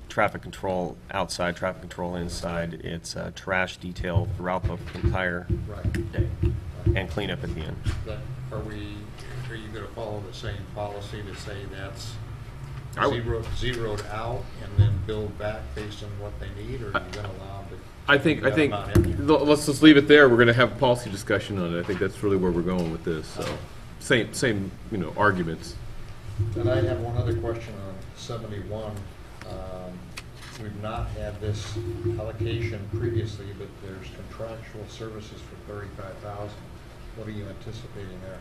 traffic control outside, traffic control inside. It's trash detail throughout the entire day and cleanup at the end. Are you going to follow the same policy to say that's zeroed out and then build back based on what they need, or are you going to allow them to? I think let's just leave it there. We're going to have a policy discussion on it. I think that's really where we're going with this. So same you know, arguments. And I have one other question on 71. We've not had this allocation previously, but there's contractual services for $35,000. What are you anticipating there?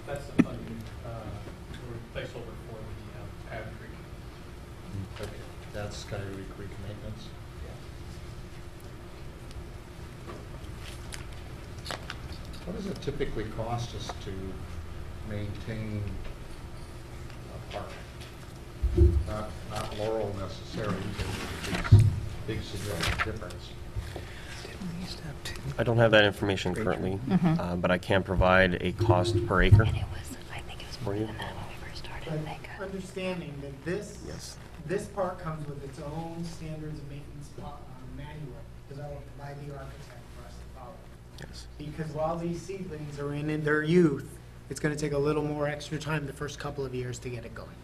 That's the funding placeholder for the Pad Creek. Okay, that's Coyote Creek maintenance. What does it typically cost us to maintain a park? Not Laurel necessarily, because it's a big significant difference. I don't have that information currently, but I can provide a cost per acre for you. Understanding that this part comes with its own standards of maintenance manual developed by the architect for us to follow. Yes. Because while these seedlings are in their youth, it's going to take a little more extra time the first couple of years to get it going.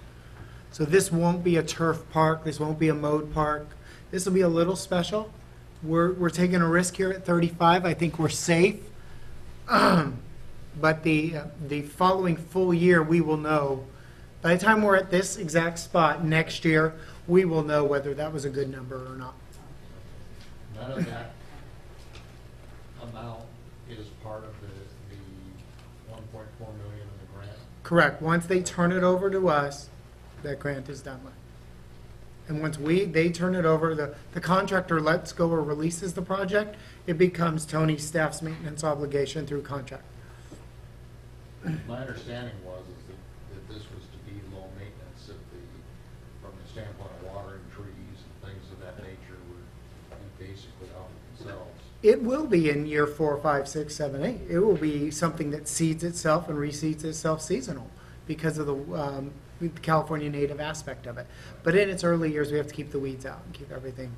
So this won't be a turf park. This won't be a mowed park. This will be a little special. We're taking a risk here at 35. I think we're safe. But the following full year, we will know. By the time we're at this exact spot next year, we will know whether that was a good number or not. None of that amount is part of the 1.4 million in the grant? Correct. Once they turn it over to us, that grant is done with. And once they turn it over, the contractor lets go or releases the project, it becomes Tony's staff's maintenance obligation through contract. My understanding was that this was to be low maintenance from the standpoint of watering trees and things of that nature would be basically out of themselves. It will be in year 4, 5, 6, 7, 8. It will be something that seeds itself and reseeds itself seasonal because of the California native aspect of it. But in its early years, we have to keep the weeds out and keep everything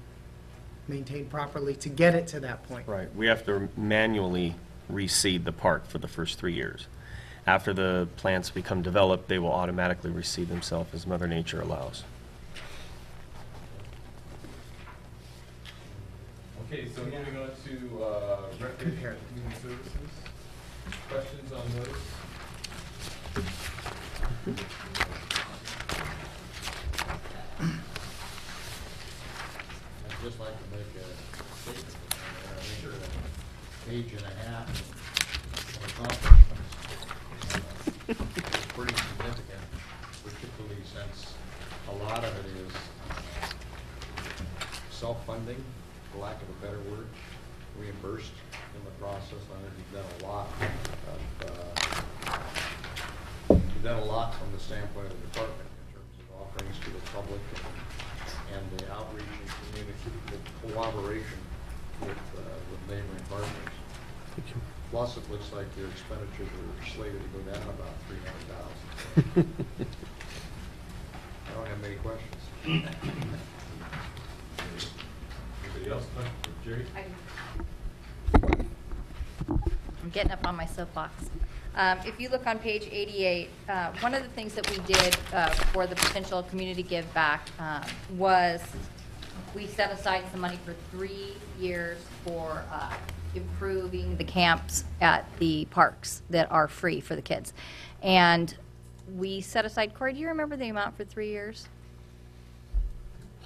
maintained properly to get it to that point. Right. We have to manually reseed the park for the first 3 years. After the plants become developed, they will automatically reseed themselves as Mother Nature allows. Okay, so moving on to recreation and community services. Questions on those? I'd just like to make a statement. I think a page and a half of accomplishments is pretty significant, particularly since a lot of it is self-funding, for lack of a better word, reimbursed in the process. I think you've done a lot from the standpoint of the department in terms of offerings to the public and the outreach and community, the collaboration with neighboring partners. Plus, it looks like your expenditures are slated to go down about $300,000. I don't have many questions. Anybody else? Jerry? I'm getting up on my soapbox. If you look on page 88, one of the things that we did for the potential community give back was we set aside some money for 3 years for improving the camps at the parks that are free for the kids. And we set aside, Corey, do you remember the amount for 3 years?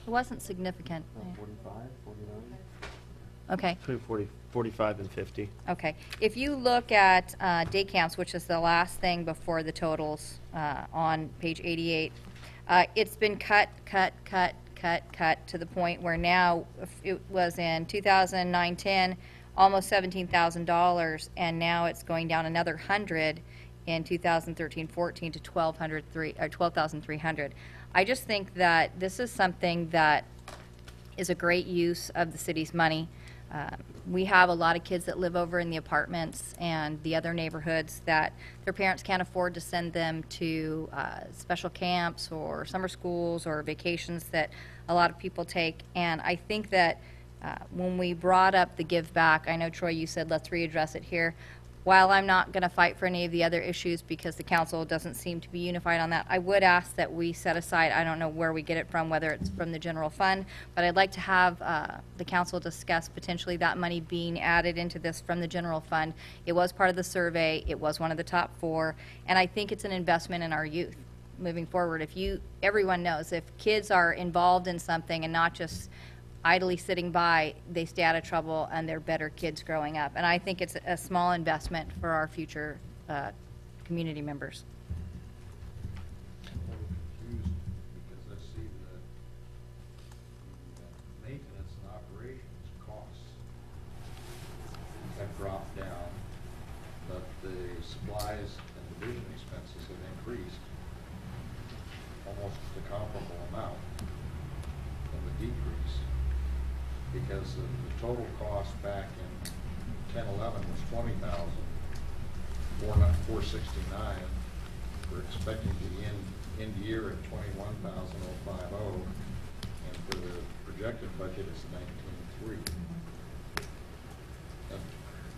It wasn't significant. 45, 49? Okay. Between 45 and 50. Okay. If you look at day camps, which is the last thing before the totals on page 88, it's been cut to the point where now it was in 2009-10 almost $17,000, and now it's going down another 100 in 2013-14 to $12,300. I just think that this is something that is a great use of the city's money. We have a lot of kids that live over in the apartments and the other neighborhoods that their parents can't afford to send them to special camps or summer schools or vacations that a lot of people take. And I think that when we brought up the give back, I know, Troy, you said let's readdress it here. While I'm not going to fight for any of the other issues because the council doesn't seem to be unified on that, I would ask that we set aside, I don't know where we get it from, whether it's from the general fund, but I'd like to have the council discuss potentially that money being added into this from the general fund. It was part of the survey. It was one of the top 4, and I think it's an investment in our youth moving forward. Everyone knows if kids are involved in something and not just idly sitting by, they stay out of trouble and they're better kids growing up. And I think it's a small investment for our future community members. I'm a little confused because I see the maintenance and operations costs have dropped down, but the supplies and division expenses have increased almost the comparable amount of the decrease, because the total cost back in 10-11 was $20,469. We're expecting to end year at $21,050, and for the projected budget is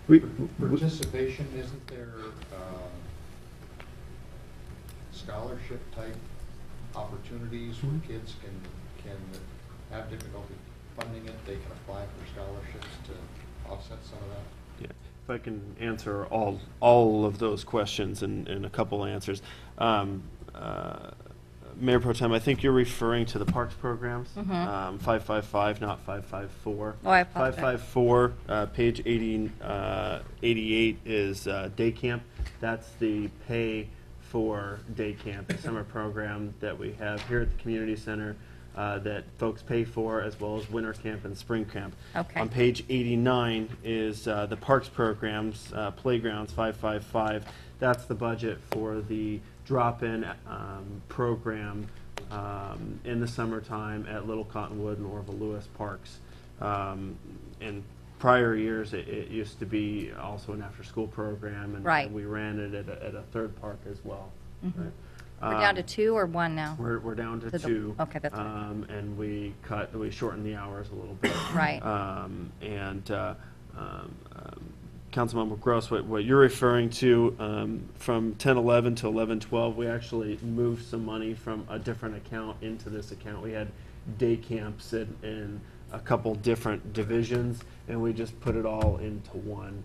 $19,300. Participation, isn't there scholarship type opportunities where kids can have difficulty funding it? They can apply for scholarships to offset some of that? Yeah. If I can answer all of those questions in a couple answers. Mayor Pro Tem, I think you're referring to the parks programs, 555, not 554. Oh, I apologize. 554, page 88 is day camp. That's the pay for day camp, the summer program that we have here at the community center that folks pay for, as well as winter camp and spring camp. Okay. On page 89 is the parks programs, playgrounds, 555. That's the budget for the drop-in program in the summertime at Little Cottonwood and Orville Lewis parks. In prior years, it used to be also an after-school program, and, Right. and we ran it at a third park as well. Right? We're down to 2 or 1 now? We're down to the- 2. okay, that's right. And we shortened the hours a little bit. Right. Councilmember Gross, what you're referring to, from 10-11 to 11-12, we actually moved some money from a different account into this account. We had day camps in a couple different divisions, and we just put it all into one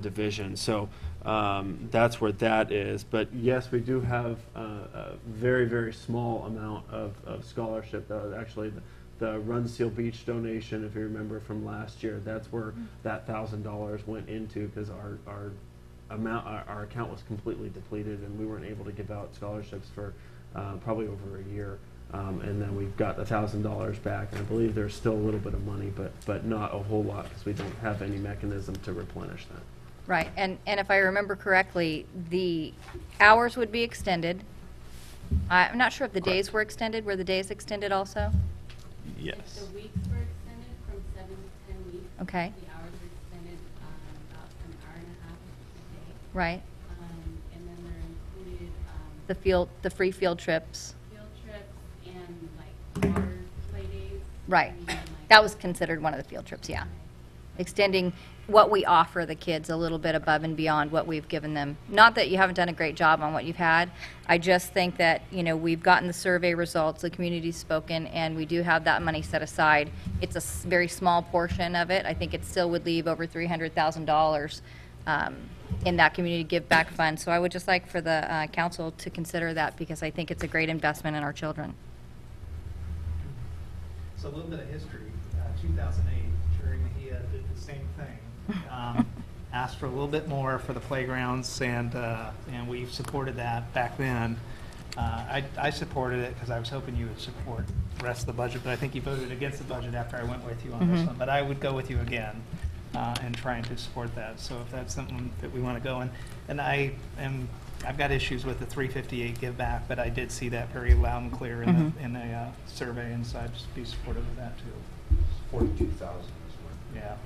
division. So that's where that is. But yes, we do have a very, very small amount of scholarship. Actually, the Run Seal Beach donation, if you remember from last year, that's where that $1,000 went into, because our account was completely depleted, and we weren't able to give out scholarships for probably over a year. And then we've got $1,000 back, and I believe there's still a little bit of money, but not a whole lot, because we don't have any mechanism to replenish that. Right, and if I remember correctly, the hours would be extended. I'm not sure if the days were extended. Were the days extended also? Yes. The weeks were extended from 7 to 10 weeks. Okay. The hours were extended about an hour and a half a day. Right. And then there included The free field trips. field trips and like water play days. Right. And even, like, That was considered one of the field trips, yeah. Extending what we offer the kids a little bit above and beyond what we've given them. Not that you haven't done a great job on what you've had. I just think that, we've gotten the survey results, the community's spoken, and we do have that money set aside. It's a very small portion of it. I think it still would leave over $300,000 in that community give back fund. So I would just like for the council to consider that, because I think it's a great investment in our children. So a little bit of history. 2008, Jerry Mejia did the same thing. Asked for a little bit more for the playgrounds, and we supported that back then. I supported it because I was hoping you would support the rest of the budget, but I think you voted against the budget after I went with you on this one. But I would go with you again in trying to support that. So if that's something that we want to go in, and I've got issues with the 358 give back, but I did see that very loud and clear in the survey, and so I'd just be supportive of that too. 42,000 is what. Yeah.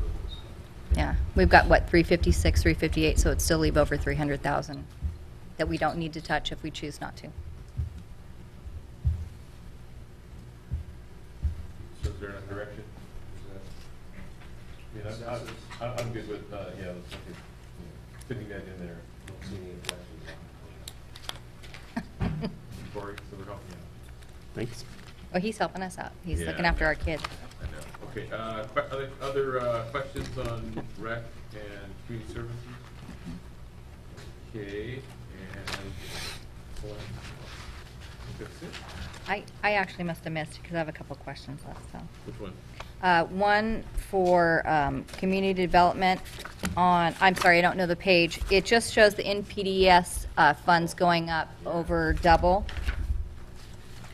Yeah, we've got, 356, 358, so it'd still leave over 300,000 that we don't need to touch if we choose not to. So is there a direction? I'm good with, fitting that in there. Don't see any objections. Corey, so we're helping you. Thanks. Oh, he's helping us out. He's Yeah. looking after our kids. I know. Okay, other questions on rec and community services? Okay, and that's it. I actually must have missed, because I have a couple questions left, so. Which one? One for community development I'm sorry, I don't know the page. It just shows the NPDES funds going up over double.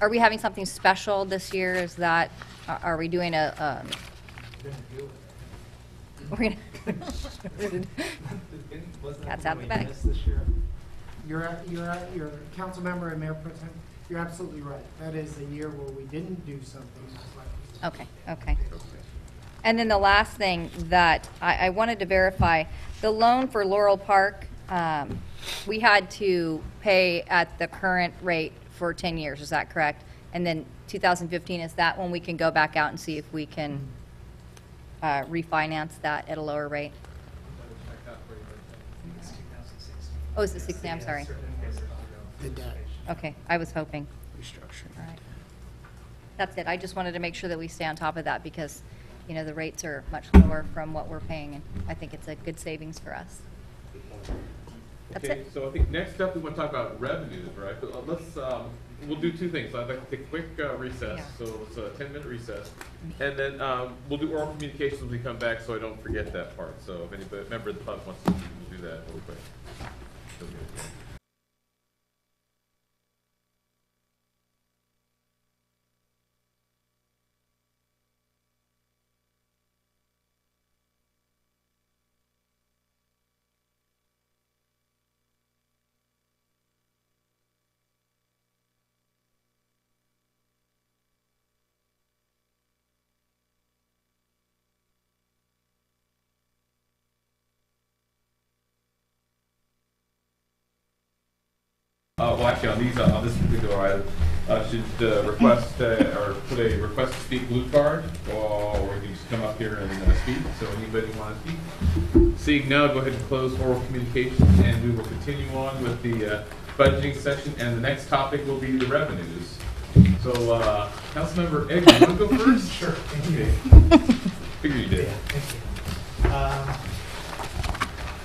Are we having something special this year? Are we doing a, We're gonna Cat's out the bag. Your council member and Mayor Pro Tem, you're absolutely right. That is a year where we didn't do something. Okay, okay. And then the last thing that I wanted to verify, the loan for Laurel Park, we had to pay at the current rate for 10 years, is that correct? And then 2015, is that when we can go back out and see if we can refinance that at a lower rate? Oh, is it 16? I'm sorry. The debt. Okay, I was hoping. Restructure. All right. That's it. I just wanted to make sure that we stay on top of that because, you know, the rates are much lower from what we're paying, and I think it's a good savings for us. That's Okay, it. so I think next up we want to talk about revenues, right? But let's, we'll do two things. I'd like to take a quick recess, Yeah. so it's a 10-minute recess. And then we'll do oral communications when we come back so I don't forget that part. So if anybody, member of the public wants to do that real quick. Well, actually, on this particular item, should request or put a request to speak blue card, or you can just come up here and speak. So anybody want to speak? Seeing none, go ahead and close oral communication, and we will continue on with the budgeting session. And the next topic will be the revenues. So, Councilmember Egg, you want to go first? Sure. Okay. Figure you did. Yeah, thank you.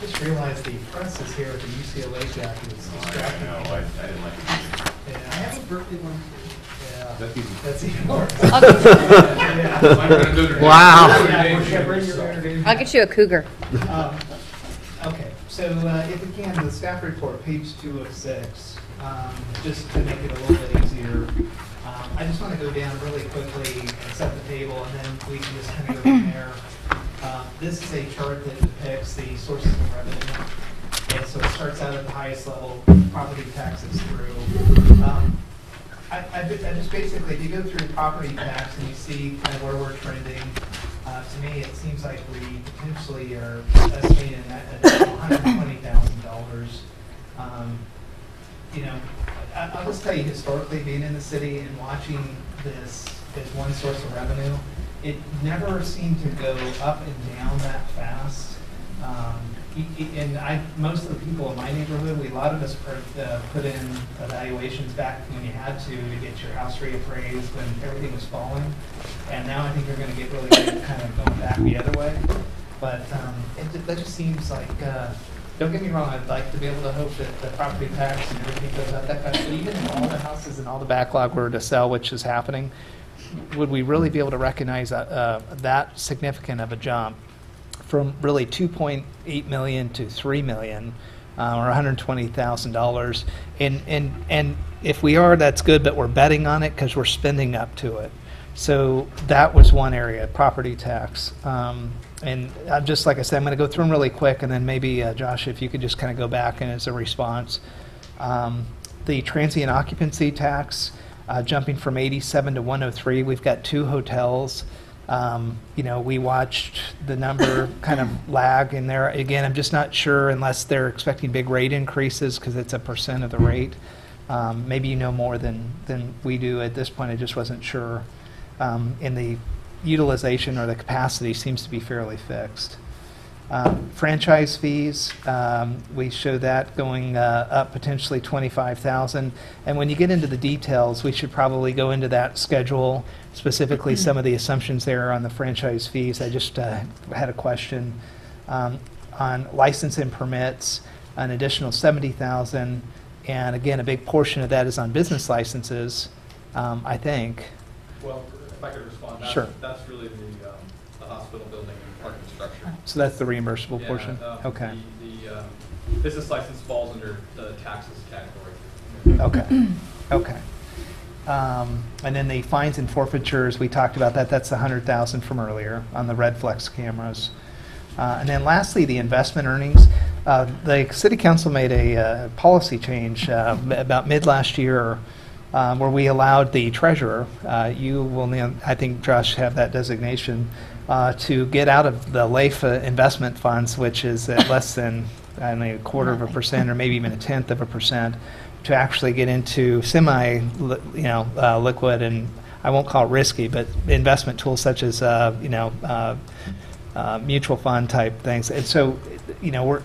Just realized the press is here at the UCLA jacket. It's distracting. I know, I didn't like it. Yeah, I have a birthday one too. Yeah. That's easy. That's even worse. Wow. I'll get you a cougar. Okay, so if we can, the staff report, page 206, just to make it a little bit easier. I just want to go down really quickly and set the table, and then we can just kind of go from there. This is a chart that depicts the sources of revenue. And so it starts out at the highest level, property taxes through. I just basically, if you go through property tax and you see kind of where we're trending, to me, it seems like we potentially are estimating at $120,000. You know, I'll just tell you historically, being in the city and watching this as one source of revenue, it never seemed to go up and down that fast. And most of the people in my neighborhood, a lot of us put in evaluations back when you had to get your house reappraised when everything was falling. And now I think you're going to get really good at kind of going back the other way. But that just seems like, don't get me wrong, I'd like to be able to hope that the property tax and everything goes up that fast. But even if all the houses and all the backlog were to sell, which is happening, would we really be able to recognize that significant of a jump from really 2.8 million to 3 million, or $120,000? And if we are, that's good, but we're betting on it because we're spending up to it. So that was one area, property tax. And just like I said, I'm going to go through them really quick, and then maybe, Josh, if you could just kind of go back and as a response. The transient occupancy tax, jumping from 87 to 103. We've got 2 hotels. You know, we watched the number kind of lag in there. Again, I'm just not sure unless they're expecting big rate increases because it's a % of the rate. Maybe you know more than we do at this point. I just wasn't sure. And the utilization or the capacity seems to be fairly fixed. Franchise fees, we show that going up potentially 25,000. And when you get into the details, we should probably go into that schedule, specifically some of the assumptions there on the franchise fees. I just had a question on license and permits, an additional 70,000. And again, a big portion of that is on business licenses, I think. Well, if I could respond, Sure. That's really the hospital building and parking structure. So that's the reimbursable portion? Okay. The business license falls under the taxes category. Okay. Okay. And then the fines and forfeitures, we talked about that. That's the 100,000 from earlier on the Red Flex cameras. And then lastly, the investment earnings. The city council made a policy change about mid last year where we allowed the treasurer, you will, I think, Josh, have that designation, to get out of the LAFA investment funds, which is at less than, I don't know, 1/4% or maybe even 1/10%, to actually get into liquid, and I won't call it risky, but investment tools such as mutual fund type things. And so, we're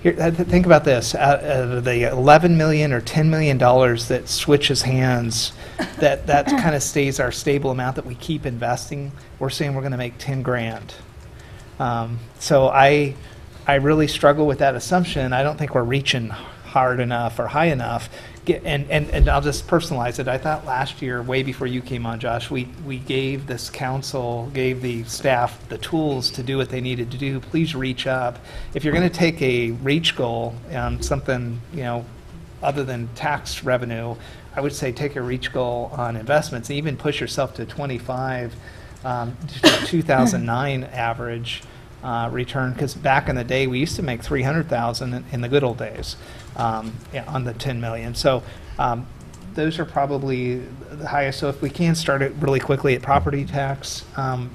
here. Think about this: out of the $11 million or $10 million that switches hands, that kind of stays our stable amount that we keep investing. We're saying we're going to make 10 grand. So I really struggle with that assumption. I don't think we're reaching hard enough or high enough. And I'll just personalize it. I thought last year, way before you came on, Josh, we gave this council, gave the staff the tools to do what they needed to do. Please reach up. If you're going to take a reach goal on something, other than tax revenue, I would say take a reach goal on investments and even push yourself to 25, to 2009 average return, because back in the day we used to make 300,000 in the good old days on the 10 million. So those are probably the highest. So if we can start it really quickly at property tax,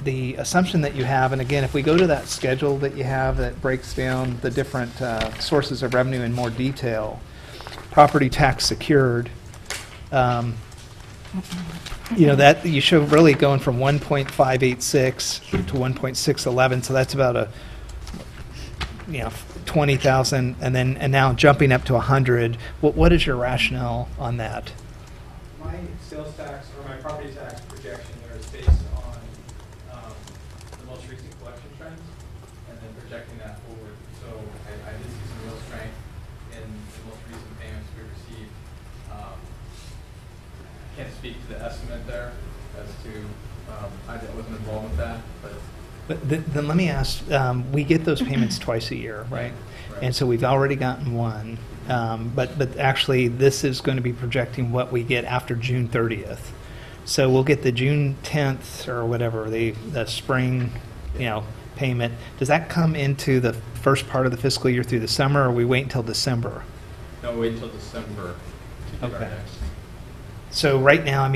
the assumption that you have, and again, if we go to that schedule that you have that breaks down the different sources of revenue in more detail, property tax secured, that you show really going from 1.586 to 1.611, so that's about a 20,000, and now jumping up to 100. What is your rationale on that? My sales tax or my property tax projection there is based on the most recent collection trends and then projecting that forward. So I did see some real strength in the most recent payments we received. I can't speak to the estimate there as to, I wasn't involved with that, But then let me ask, we get those payments twice a year, right? And so we've already gotten one, but actually this is going to be projecting what we get after June 30th. So we'll get the June 10th or whatever, the spring, payment. Does that come into the first part of the fiscal year through the summer, or we wait until December? no, wait until December to do our next. So right now,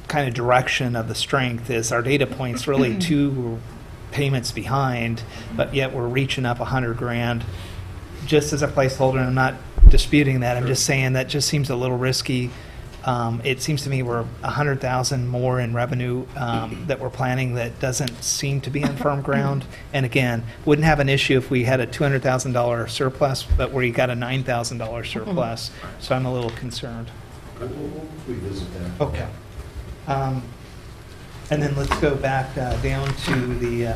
kind of direction of the strength is our data points really 2 payments behind, but yet we're reaching up 100 grand just as a placeholder. And I'm not disputing that. I'm just saying that just seems a little risky. It seems to me we're 100,000 more in revenue that we're planning that doesn't seem to be on firm ground. And again, wouldn't have an issue if we had a $200,000 surplus, but where you got a $9,000 surplus. So I'm a little concerned. We'll revisit that. Okay. And then let's go back down to the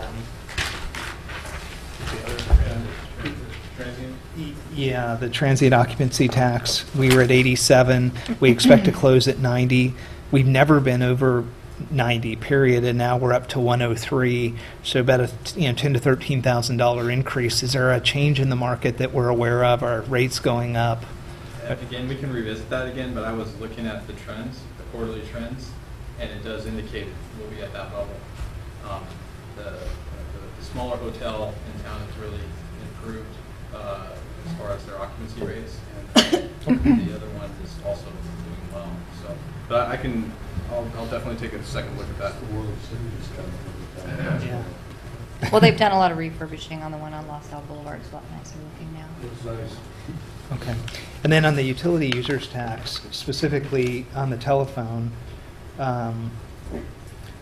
transient occupancy tax. We were at 87. We expect to close at 90. We've never been over 90, period, and now we're up to 103. So about a $10,000 to $13,000 increase. Is there a change in the market that we're aware of? Are rates going up? Again, we can revisit that again, but I was looking at the trends, the quarterly trends, and it does indicate we'll be at that level. The smaller hotel in town has really improved as far as their occupancy rates, and the other one is also doing well. So, but I'll definitely take a second look at that. Yeah. Well, they've done a lot of refurbishing on the one on LaSalle Boulevard. It's a lot nicer looking now. It's nice. Okay. And then on the utility users tax, specifically on the telephone,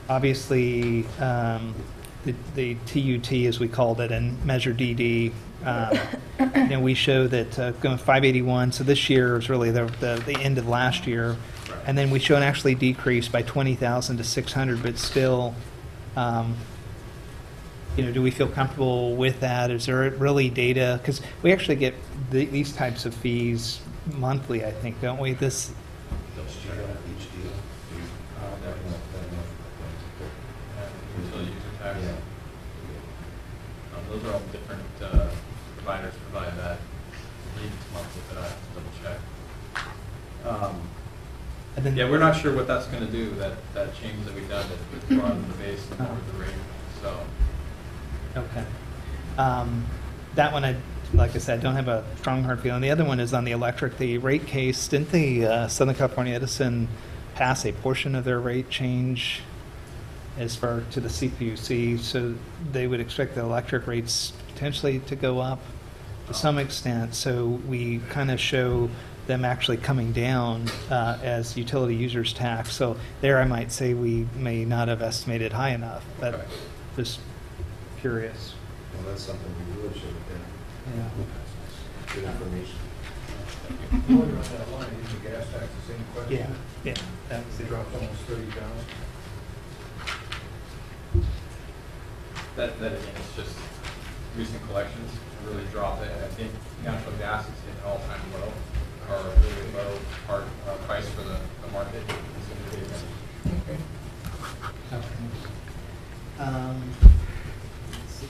obviously the TUT, as we called it, and Measure DD, we show that going 581, so this year is really the end of last year, and then we show an actually decrease by 20,000 to 600, but still, do we feel comfortable with that? Is there really data? Because we actually get these types of fees monthly, I think, don't we? This. Utility user tax. Those are all different providers provide that. I believe it's monthly, but I have to double check. Yeah, we're not sure what that's going to do. That change that we've done, that broadened the base and lowered the rate. So. Okay. That one, like I said, I don't have a strong hard feeling. The other one is on the electric, the rate case. Didn't the Southern California Edison pass a portion of their rate change as far to the CPUC? So they would expect the electric rates potentially to go up to some extent. So we kind of show them actually coming down as utility users tax. So there I might say we may not have estimated high enough, but Okay. just curious. Well, that's something we really should have been. Yeah. Good information. While you're on that line, is the gas tax the same question? Yeah, that was They the dropped almost 30,000. That again, it's just recent collections really dropped it. I think natural gas is at an all-time low, or a really low price for the market. Okay. Let's see.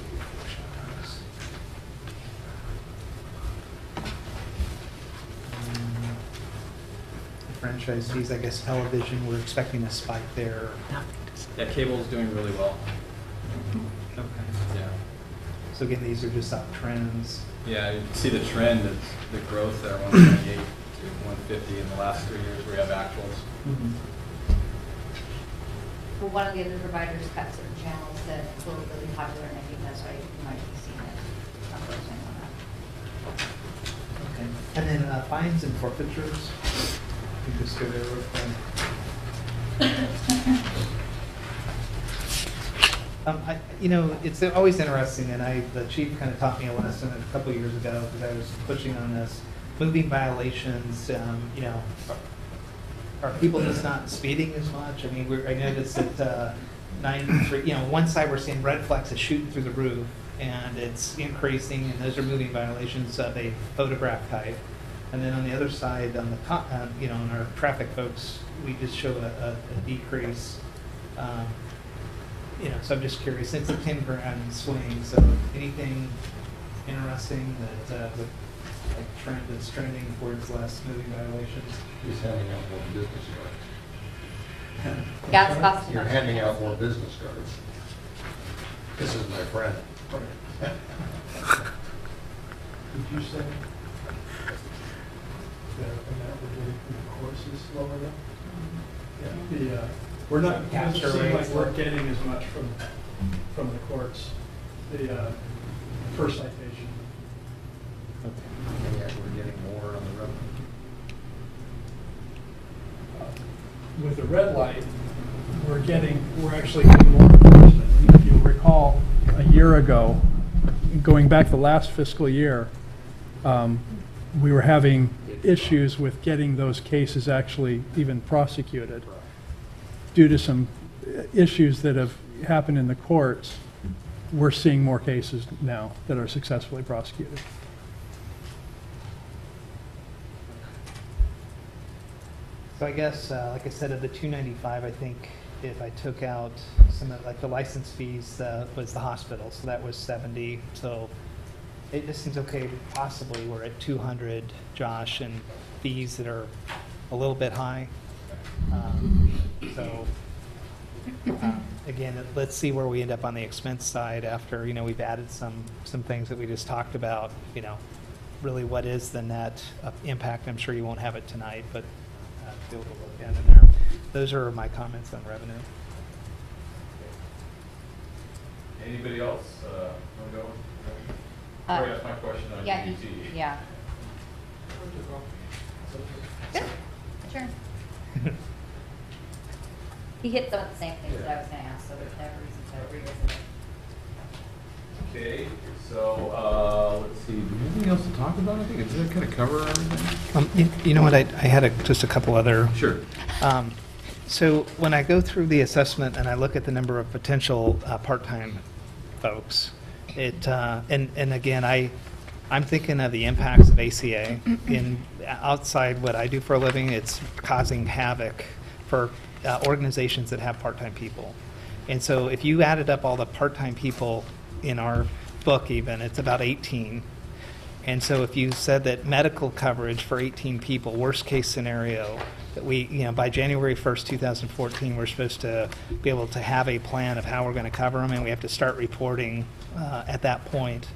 Franchise fees, I guess television, we're expecting a spike there. Yeah, cable's doing really well. Okay. Yeah. So again, these are just up trends. Yeah, you can see the trend, it's the growth there, 128 to 150 in the last 3 years we have actuals. Well, one of the other providers cut certain channels that were really popular, and I think that's why you might be seeing it. I'm focusing on that. Okay. And then fines and forfeitures. You just go there real quick. It's always interesting, and the chief kind of taught me a lesson a couple years ago because I was pushing on this. Moving violations, are people just not speeding as much? I mean, I noticed that 93, one side we're seeing red flags is shooting through the roof, and it's increasing, and those are moving violations of a photograph type. And then on the other side, on the on our traffic folks, we just show a decrease. So I'm just curious. It's a 10 grand swing. So anything interesting that trend that's trending towards less moving violations? He's handing out more business cards. Gas costs. You're handing out more business cards. This is my friend. Did you say the amount we're getting from the course is lower than? Yeah. We're not, it doesn't seem like we're getting as much from the courts, the per citation. Yeah, we're getting more on the road. With the red light, we're actually getting more enforcement. If you recall, a year ago, going back the last fiscal year, we were having issues with getting those cases actually even prosecuted due to some issues that have happened in the courts. We're seeing more cases now that are successfully prosecuted. So I guess, like I said, of the 295, I think if I took out some of, like the license fees was the hospital, so that was 70. So it just seems okay. Possibly we're at 200, Josh, and fees that are a little bit high. Again, let's see where we end up on the expense side after we've added some things that we just talked about. Really, what is the net impact? I'm sure you won't have it tonight, but be able to look at it there. Those are my comments on revenue. Anybody else want to go? Sorry, that's my question on Yeah, UBT. yeah. Good. Sure. He hit some of the same things that I was going to ask, so there's no reason to revisit it. Okay, so let's see. Do you have anything else to talk about? I think did that kind of cover everything. You know what? I had just a couple other. Sure. So when I go through the assessment and I look at the number of potential part-time folks, and again I'm thinking of the impacts of ACA outside what I do for a living. It's causing havoc for organizations that have part-time people, and so if you added up all the part-time people in our book, even it's about 18. And so if you said that medical coverage for 18 people, worst case scenario, that we, by January 1st, 2014, we're supposed to be able to have a plan of how we're going to cover them, and we have to start reporting at that point.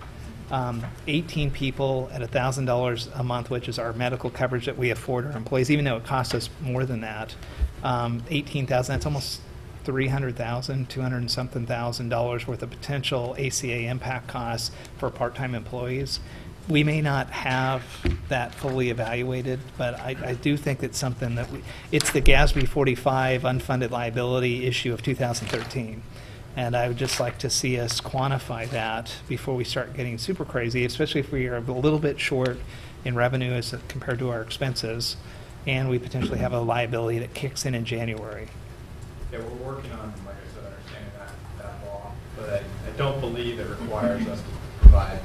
18 people at $1,000 a month, which is our medical coverage that we afford our employees, even though it costs us more than that. 18,000, that's almost 300,000, 200 and something $1,000 worth of potential ACA impact costs for part-time employees. We may not have that fully evaluated, but I do think it's something that it's the GASB 45 unfunded liability issue of 2013. And I would just like to see us quantify that before we start getting super crazy, especially if we are a little bit short in revenue as compared to our expenses, and we potentially have a liability that kicks in January. Yeah, we're working on, like I said, understanding that law, but I don't believe it requires us to provide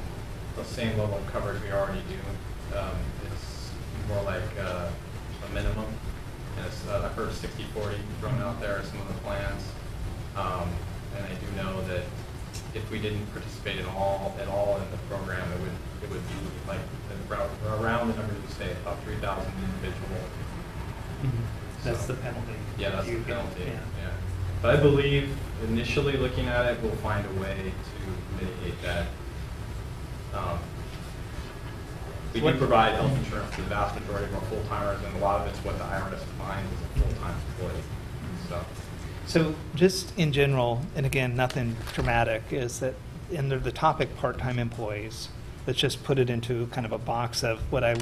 the same level of coverage we already do. It's more like a minimum, and it's, I've heard 60-40 thrown out there in some of the plans, and I do know that if we didn't participate at all in the program, it would be like around the number you say, about 3,000 individual. That's the penalty. Yeah, that's the penalty. Yeah. But I believe initially looking at it, we'll find a way to mitigate that. We do provide health insurance to the vast majority of our full-timers, and a lot of it's what the IRS defines as a full-time employee. So just in general, and again, nothing dramatic, is that in the topic part-time employees, let's just put it into kind of a box of what I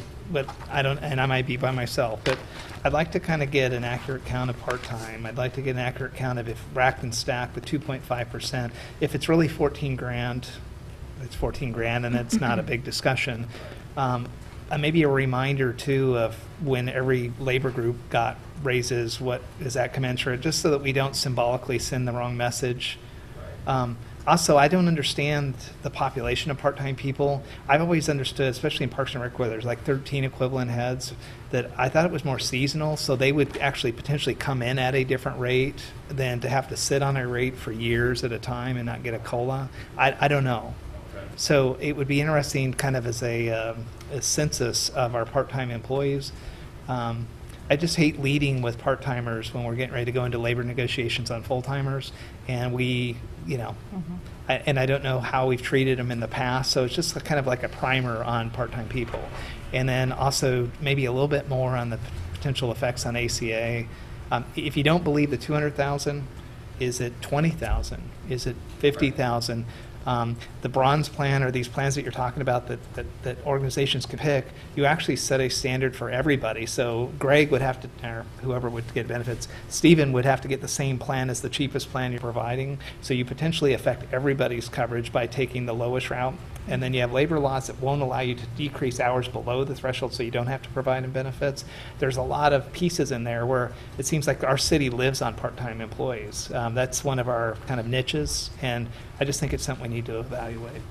don't, and I might be by myself, but I'd like to kind of get an accurate count of part-time. I'd like to get an accurate count of if racked and stacked the 2.5%. If it's really 14 grand, it's 14 grand and it's not a big discussion. Maybe a reminder too of when every labor group got raises, what is that commensurate, just so that we don't symbolically send the wrong message. Also, I don't understand the population of part-time people. I've always understood, especially in Parks and Rec, where there's like 13 equivalent heads, that I thought it was more seasonal, so they would actually potentially come in at a different rate than to have to sit on a rate for years at a time and not get a COLA. I don't know. So it would be interesting kind of as a census of our part-time employees. I just hate leading with part-timers when we're getting ready to go into labor negotiations on full-timers, and we, you know, and I don't know how we've treated them in the past, so it's just kind of like a primer on part-time people. And then also maybe a little bit more on the potential effects on ACA. If you don't believe the 200,000, is it 20,000? Is it 50,000? The bronze plan, or these plans that you're talking about that organizations could pick, you actually set a standard for everybody. So Greg would have to, or whoever would get benefits, Stephen would have to get the same plan as the cheapest plan you're providing. So you potentially affect everybody's coverage by taking the lowest route. And then you have labor laws that won't allow you to decrease hours below the threshold, so you don't have to provide them benefits. There's a lot of pieces in there where it seems like our city lives on part-time employees. That's one of our kind of niches, and I just think it's something we need to evaluate.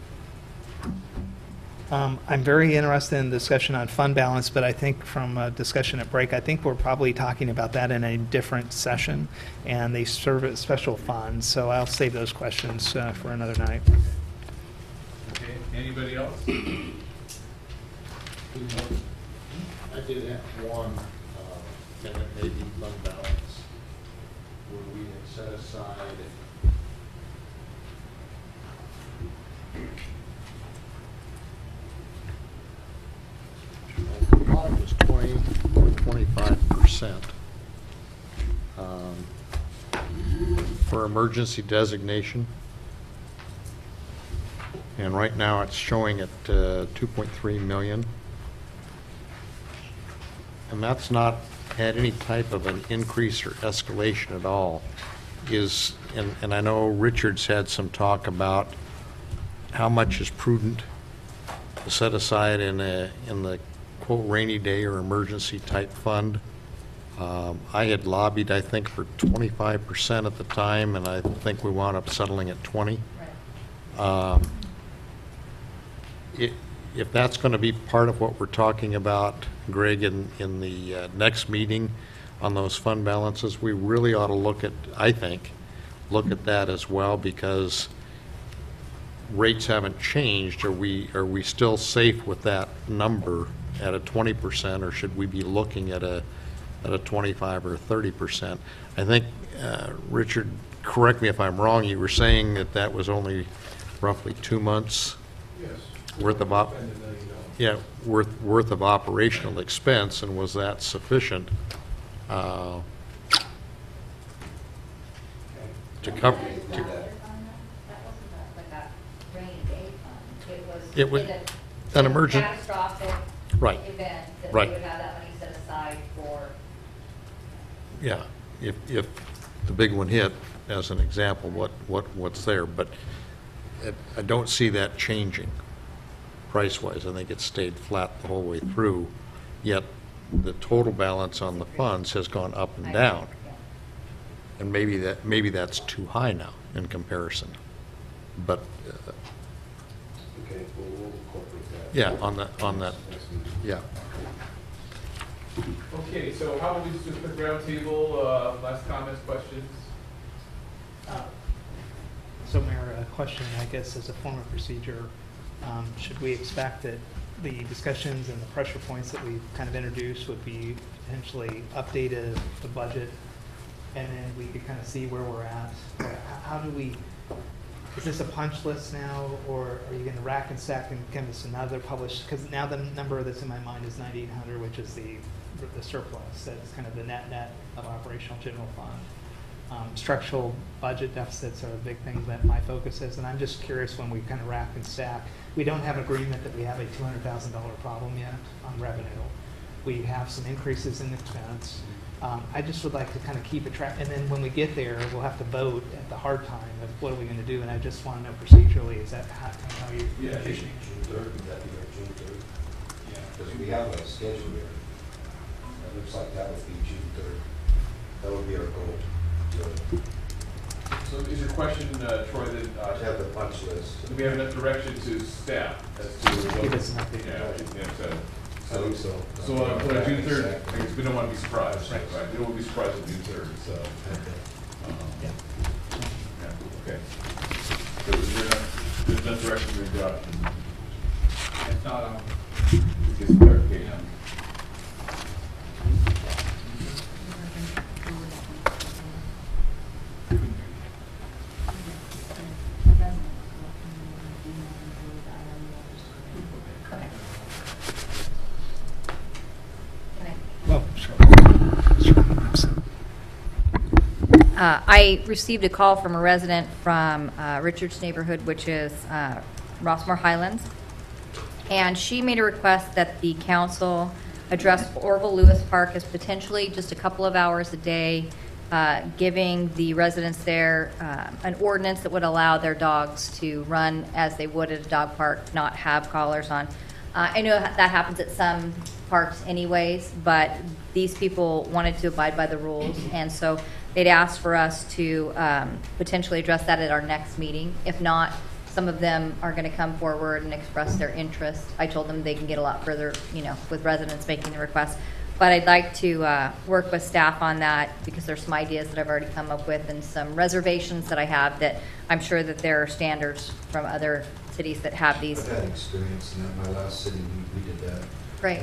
I'm very interested in the discussion on fund balance, but I think from a discussion at break, I think we're probably talking about that in a different session, and they serve as special funds, so I'll save those questions for another night. Okay, anybody else? I did have one, and it may be fund balance, where we had set aside I thought it was 20 or 25% for emergency designation. And right now it's showing at 2.3 million. And that's not had any type of an increase or escalation at all. And I know Richard's had some talk about how much is prudent to set aside in the quote rainy day or emergency type fund. I had lobbied, I think, for 25% at the time, and I think we wound up settling at 20. If that's going to be part of what we're talking about, Greg, in the next meeting on those fund balances, we really ought to look at, I think, look at that as well, because rates haven't changed. Are we still safe with that number at a 20%, or should we be looking at a 25 or 30%? I think, Richard, correct me if I'm wrong, you were saying that was only roughly 2 months Yes. worth of worth of operational expense, and was that sufficient to cover? It was an emergent. Catastrophic Right. event that Right. we would have that money set aside for. Yeah, if the big one hit, as an example, what's there, but I don't see that changing price-wise. I think it stayed flat the whole way through, yet the total balance on the funds has gone up and down. And maybe that's too high now in comparison. But, Okay, we'll incorporate that. yeah, on that, yeah. Okay, so how about we just do a quick roundtable, last comments, questions? So Mayor, a question, I guess, as a form of procedure, should we expect that the discussions and the pressure points that we've kind of introduced would be potentially updated the budget, and then we could kind of see where we're at? Or how do we, is this a punch list now, or are you going to rack and stack and give us another published? Because now the number that's in my mind is 9,800, which is the surplus. That's kind of the net of operational general fund. Structural budget deficits are a big thing that my focus is, and I'm just curious, when we kind of rack and stack, we don't have agreement that we have a $200,000 problem yet on revenue. We have some increases in expense. I just would like to kind of keep a track, and then when we get there, we'll have to vote at the hard time of what are we going to do, and I just want to know procedurally, is that how you? Yeah, June 3rd, would that be our June 3rd? Yeah, because we have a schedule here. It looks like that would be June 3rd. That would be our goal. So is your question, Troy, that, Have the punch list. do we have enough direction to staff as to what? Give us an update. Yeah, so. I think so. So, for June 3rd, Exactly. I guess we don't want to be surprised, right? We don't want to be surprised on June 3rd, so. Yeah. Yeah, okay. So is there enough direction to adopt? If not, Get some clarification. I received a call from a resident from Richard's neighborhood, which is Rossmore Highlands, and she made a request that the council address Orville Lewis Park as potentially just a couple of hours a day, giving the residents there an ordinance that would allow their dogs to run as they would at a dog park, not have collars on. I know that happens at some parks anyways, but these people wanted to abide by the rules, and so they'd asked for us to potentially address that at our next meeting. If not, some of them are going to come forward and express their interest. I told them they can get a lot further, with residents making the request. But I'd like to work with staff on that, because there's some ideas that I've already come up with and some reservations that I have that I'm sure that there are standards from other cities that have these. I've had experience in that. My last city, we did that. Right.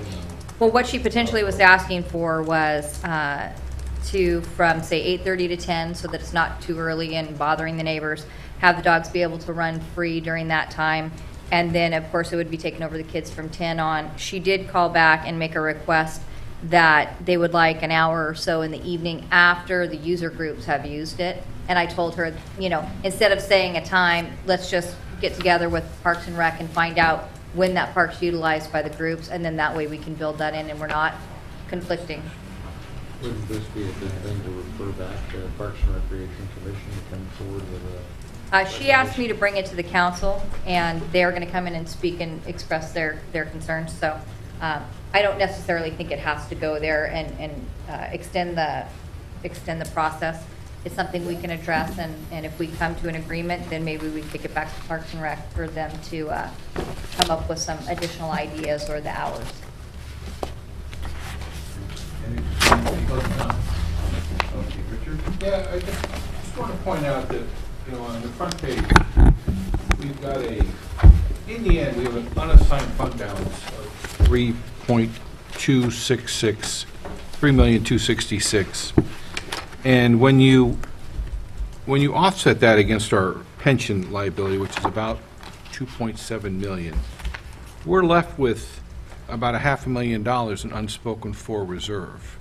Well, what she potentially was asking for was from, say, 8:30 to 10, so that it's not too early and bothering the neighbors, have the dogs be able to run free during that time, and then, of course, it would be taken over the kids from 10 on. She did call back and make a request that they would like an hour or so in the evening after the user groups have used it, and I told her, instead of saying a time, let's just get together with Parks and Rec and find out when that park's utilized by the groups, and then that way we can build that in and we're not conflicting. Wouldn't this be a good thing to refer back to Parks and Recreation Commission to come forward with a? She asked me to bring it to the council, and they're going to come in and speak and express their concerns. So I don't necessarily think it has to go there and extend the process. It's something we can address, and if we come to an agreement, then maybe we kick it back to Parks and Rec for them to come up with some additional ideas or the hours. Yeah, I just want to point out that, on the front page, we've got in the end, we have an unassigned fund balance of $3.266. And when you offset that against our pension liability, which is about $2.7 million. We're left with about $500,000 in unspoken for reserve.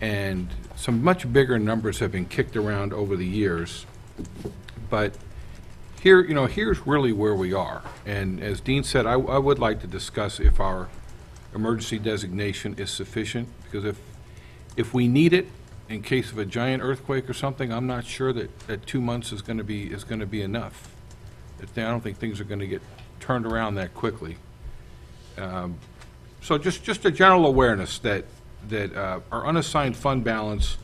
And some much bigger numbers have been kicked around over the years. But here, here's really where we are. And as Dean said, I would like to discuss if our emergency designation is sufficient, because if we need it in case of a giant earthquake or something, I'm not sure that 2 months is going to be enough. I don't think things are going to get turned around that quickly. So just a general awareness that our unassigned fund balance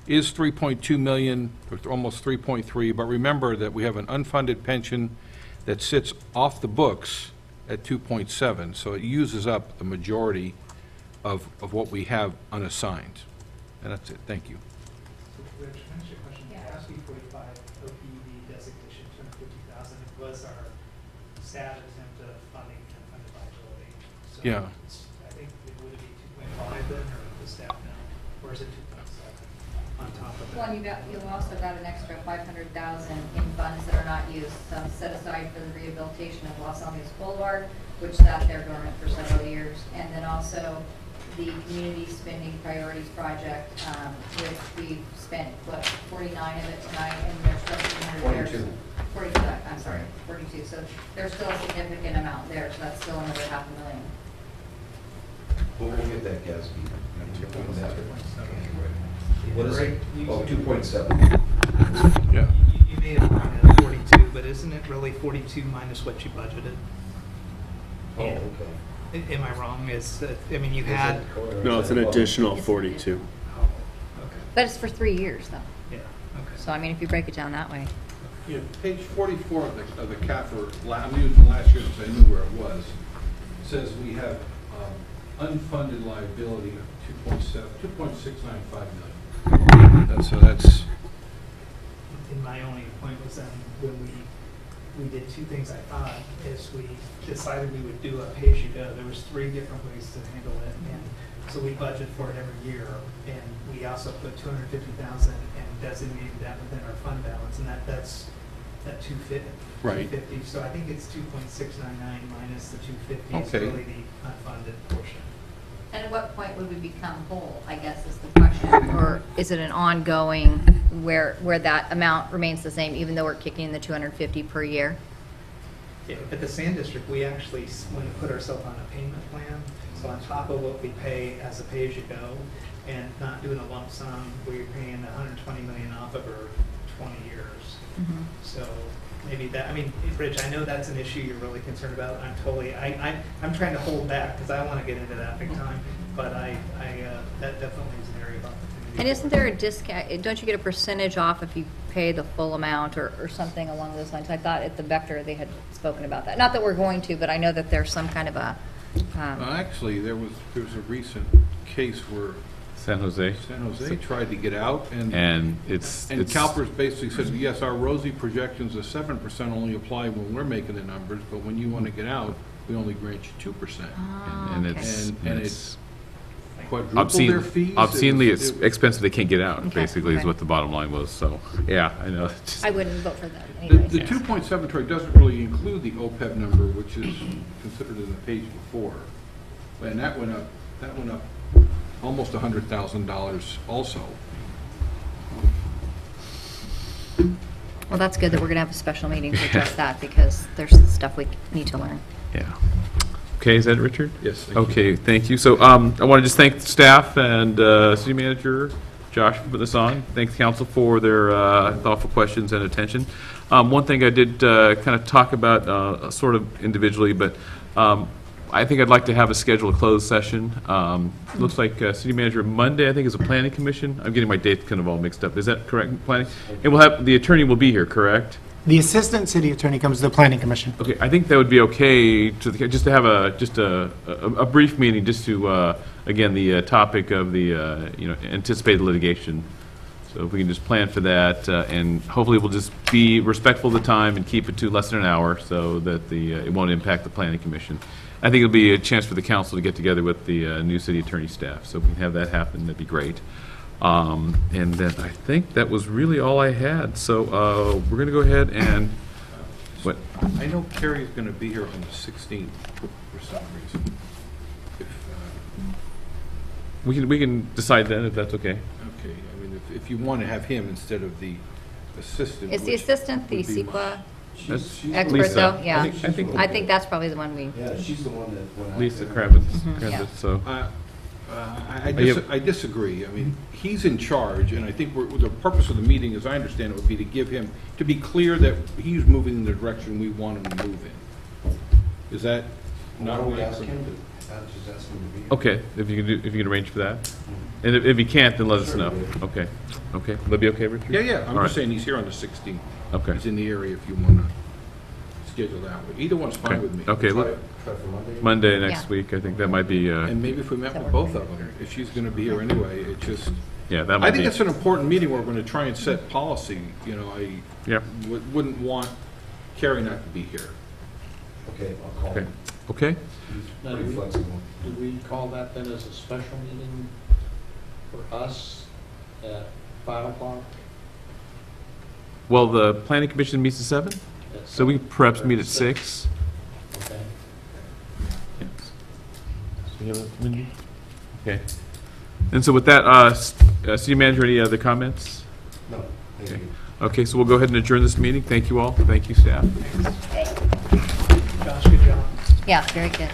is 3.2 million, or almost 3.3, but remember that we have an unfunded pension that sits off the books at 2.7, so it uses up the majority of what we have unassigned. And that's it. Thank you. Rich, can I ask you a question? SB 45 OPEB designation, 250,000, was our stat attempt of funding unfunded liability. So Yeah. I think it would be 2.5 then, or the staff now, or is it 2.7 on top of that? Well, you've also got an extra 500,000 in funds that are not used, some set aside for the rehabilitation of Los Alamitos Boulevard, which sat there dormant for several years, and then also the Community Spending Priorities Project, which we've spent, 49 of it tonight, and there's still 300 there. 42, I'm sorry, 42. So there's still a significant amount there, so that's still another $500,000. We'll get that, Gatsby. What is it? Oh, 2.7. Yeah. You may have been at 42, but isn't it really 42 minus what you budgeted? Oh, okay. Am I wrong? You had... No, it's an additional 42. Oh, okay. But it's for 3 years, though. Yeah, okay. So, I mean, if you break it down that way. Yeah, page 44 of the CAFR, I'm using last year because I knew where it was, says we have unfunded liability of 2.695 million. That's. And my only point was when we did two things, I thought, is we decided we would do a pay-as-you-go. There was 3 different ways to handle it, and so we budget for it every year, and we also put 250,000 and designated that within our fund balance, and that's that 250. Right. 250. So I think it's 2.699 minus the 250 is Okay. really the unfunded portion. And at what point would we become whole, I guess is the question? Or is it an ongoing where that amount remains the same even though we're kicking in the 250 per year? Yeah, at the Sand District, we actually want to put ourselves on a payment plan. So on top of what we pay as a pay-as-you-go, and not doing a lump sum, we're paying 120 million off over 20 years. Mm-hmm. So maybe that, Rich, I know that's an issue you're really concerned about. I'm I'm trying to hold back because I want to get into that big time, but that definitely is an area of opportunity. And isn't there a discount, don't you get a percentage off if you pay the full amount or something along those lines? I thought at the Vector they had spoken about that. Not that we're going to, but I know that there's some kind of a... Actually, there was a recent case where San Jose. Tried to get out, and CalPERS basically said, yes, our rosy projections of 7% only apply when we're making the numbers, but when you want to get out, we only grant you 2%. And it's quadrupled their fees. obscenely it's expensive. They can't get out. Basically, is what the bottom line was. So yeah, I know. I wouldn't vote for that The anyways. 2.7 Troy doesn't really include the OPEB number, which is considered in the page before, and that went up almost $100,000 also. Well, that's good that we're going to have a special meeting to address that because there's stuff we need to learn. Yeah. Okay, is that it, Richard? Yes. Thank you. Okay, thank you. So I want to just thank the staff and City Manager Josh for putting this on. Thank the council for their thoughtful questions and attention. One thing I did kind of talk about sort of individually, but I think I'd like to have a scheduled closed session. Looks like City Manager Monday, I think, is a planning commission. I'm getting my dates kind of all mixed up. Is that correct, planning? And we'll have, the attorney will be here, correct? The assistant city attorney comes to the planning commission. Okay, I think that would be okay to just to have a brief meeting, just to again the topic of the anticipated litigation. So if we can just plan for that, and hopefully we'll just be respectful of the time and keep it to less than an hour, so that it won't impact the planning commission. I think it'll be a chance for the council to get together with the new city attorney staff. So if we can have that happen, that'd be great. And then I think that was really all I had. So we're going to go ahead and, what? I know Carrie's going to be here on the 16th for some reason. If, We can decide then if that's okay. okay, I mean, if you want to have him instead of the assistant. Is the which assistant the would be- CEQA That's expert, Lisa. though? Yeah. I I think that's probably the one we, Yeah, she's the one that went out Lisa there. Kravitz, Yeah. so. I disagree. I mean, he's in charge, and I think the purpose of the meeting, as I understand it, would be to give him, to be clear that he's moving in the direction we want him to move in. Is that Why not don't what we I ask him to, just ask him to be here? Okay, if you can arrange for that. And if you can't, then let us know. Okay, okay. Will that be okay, Richard? Yeah, yeah, I'm All just right. saying he's here on the 16th. Okay. He's in the area if you want to schedule that way. Either one's fine with me. Okay, Try look, try for Monday? Monday next Yeah. week, I think that might be, And maybe if we met with both of them, if she's going to be here anyway, it just, yeah, that I might think be. it's an important meeting where we're going to try and set policy. You know, I Yep, wouldn't want Carrie not to be here. Okay, I'll call okay, him. okay. He's pretty flexible. Do we call that then as a special meeting for us at 5 o'clock? Well, the planning commission meets at 7, so we perhaps meet at 6. Okay. Okay. And so with that, city manager, any other comments? No, thank Okay. you. Okay, so we'll go ahead and adjourn this meeting. Thank you all. Thank you, staff. Josh, good job. yeah, very good.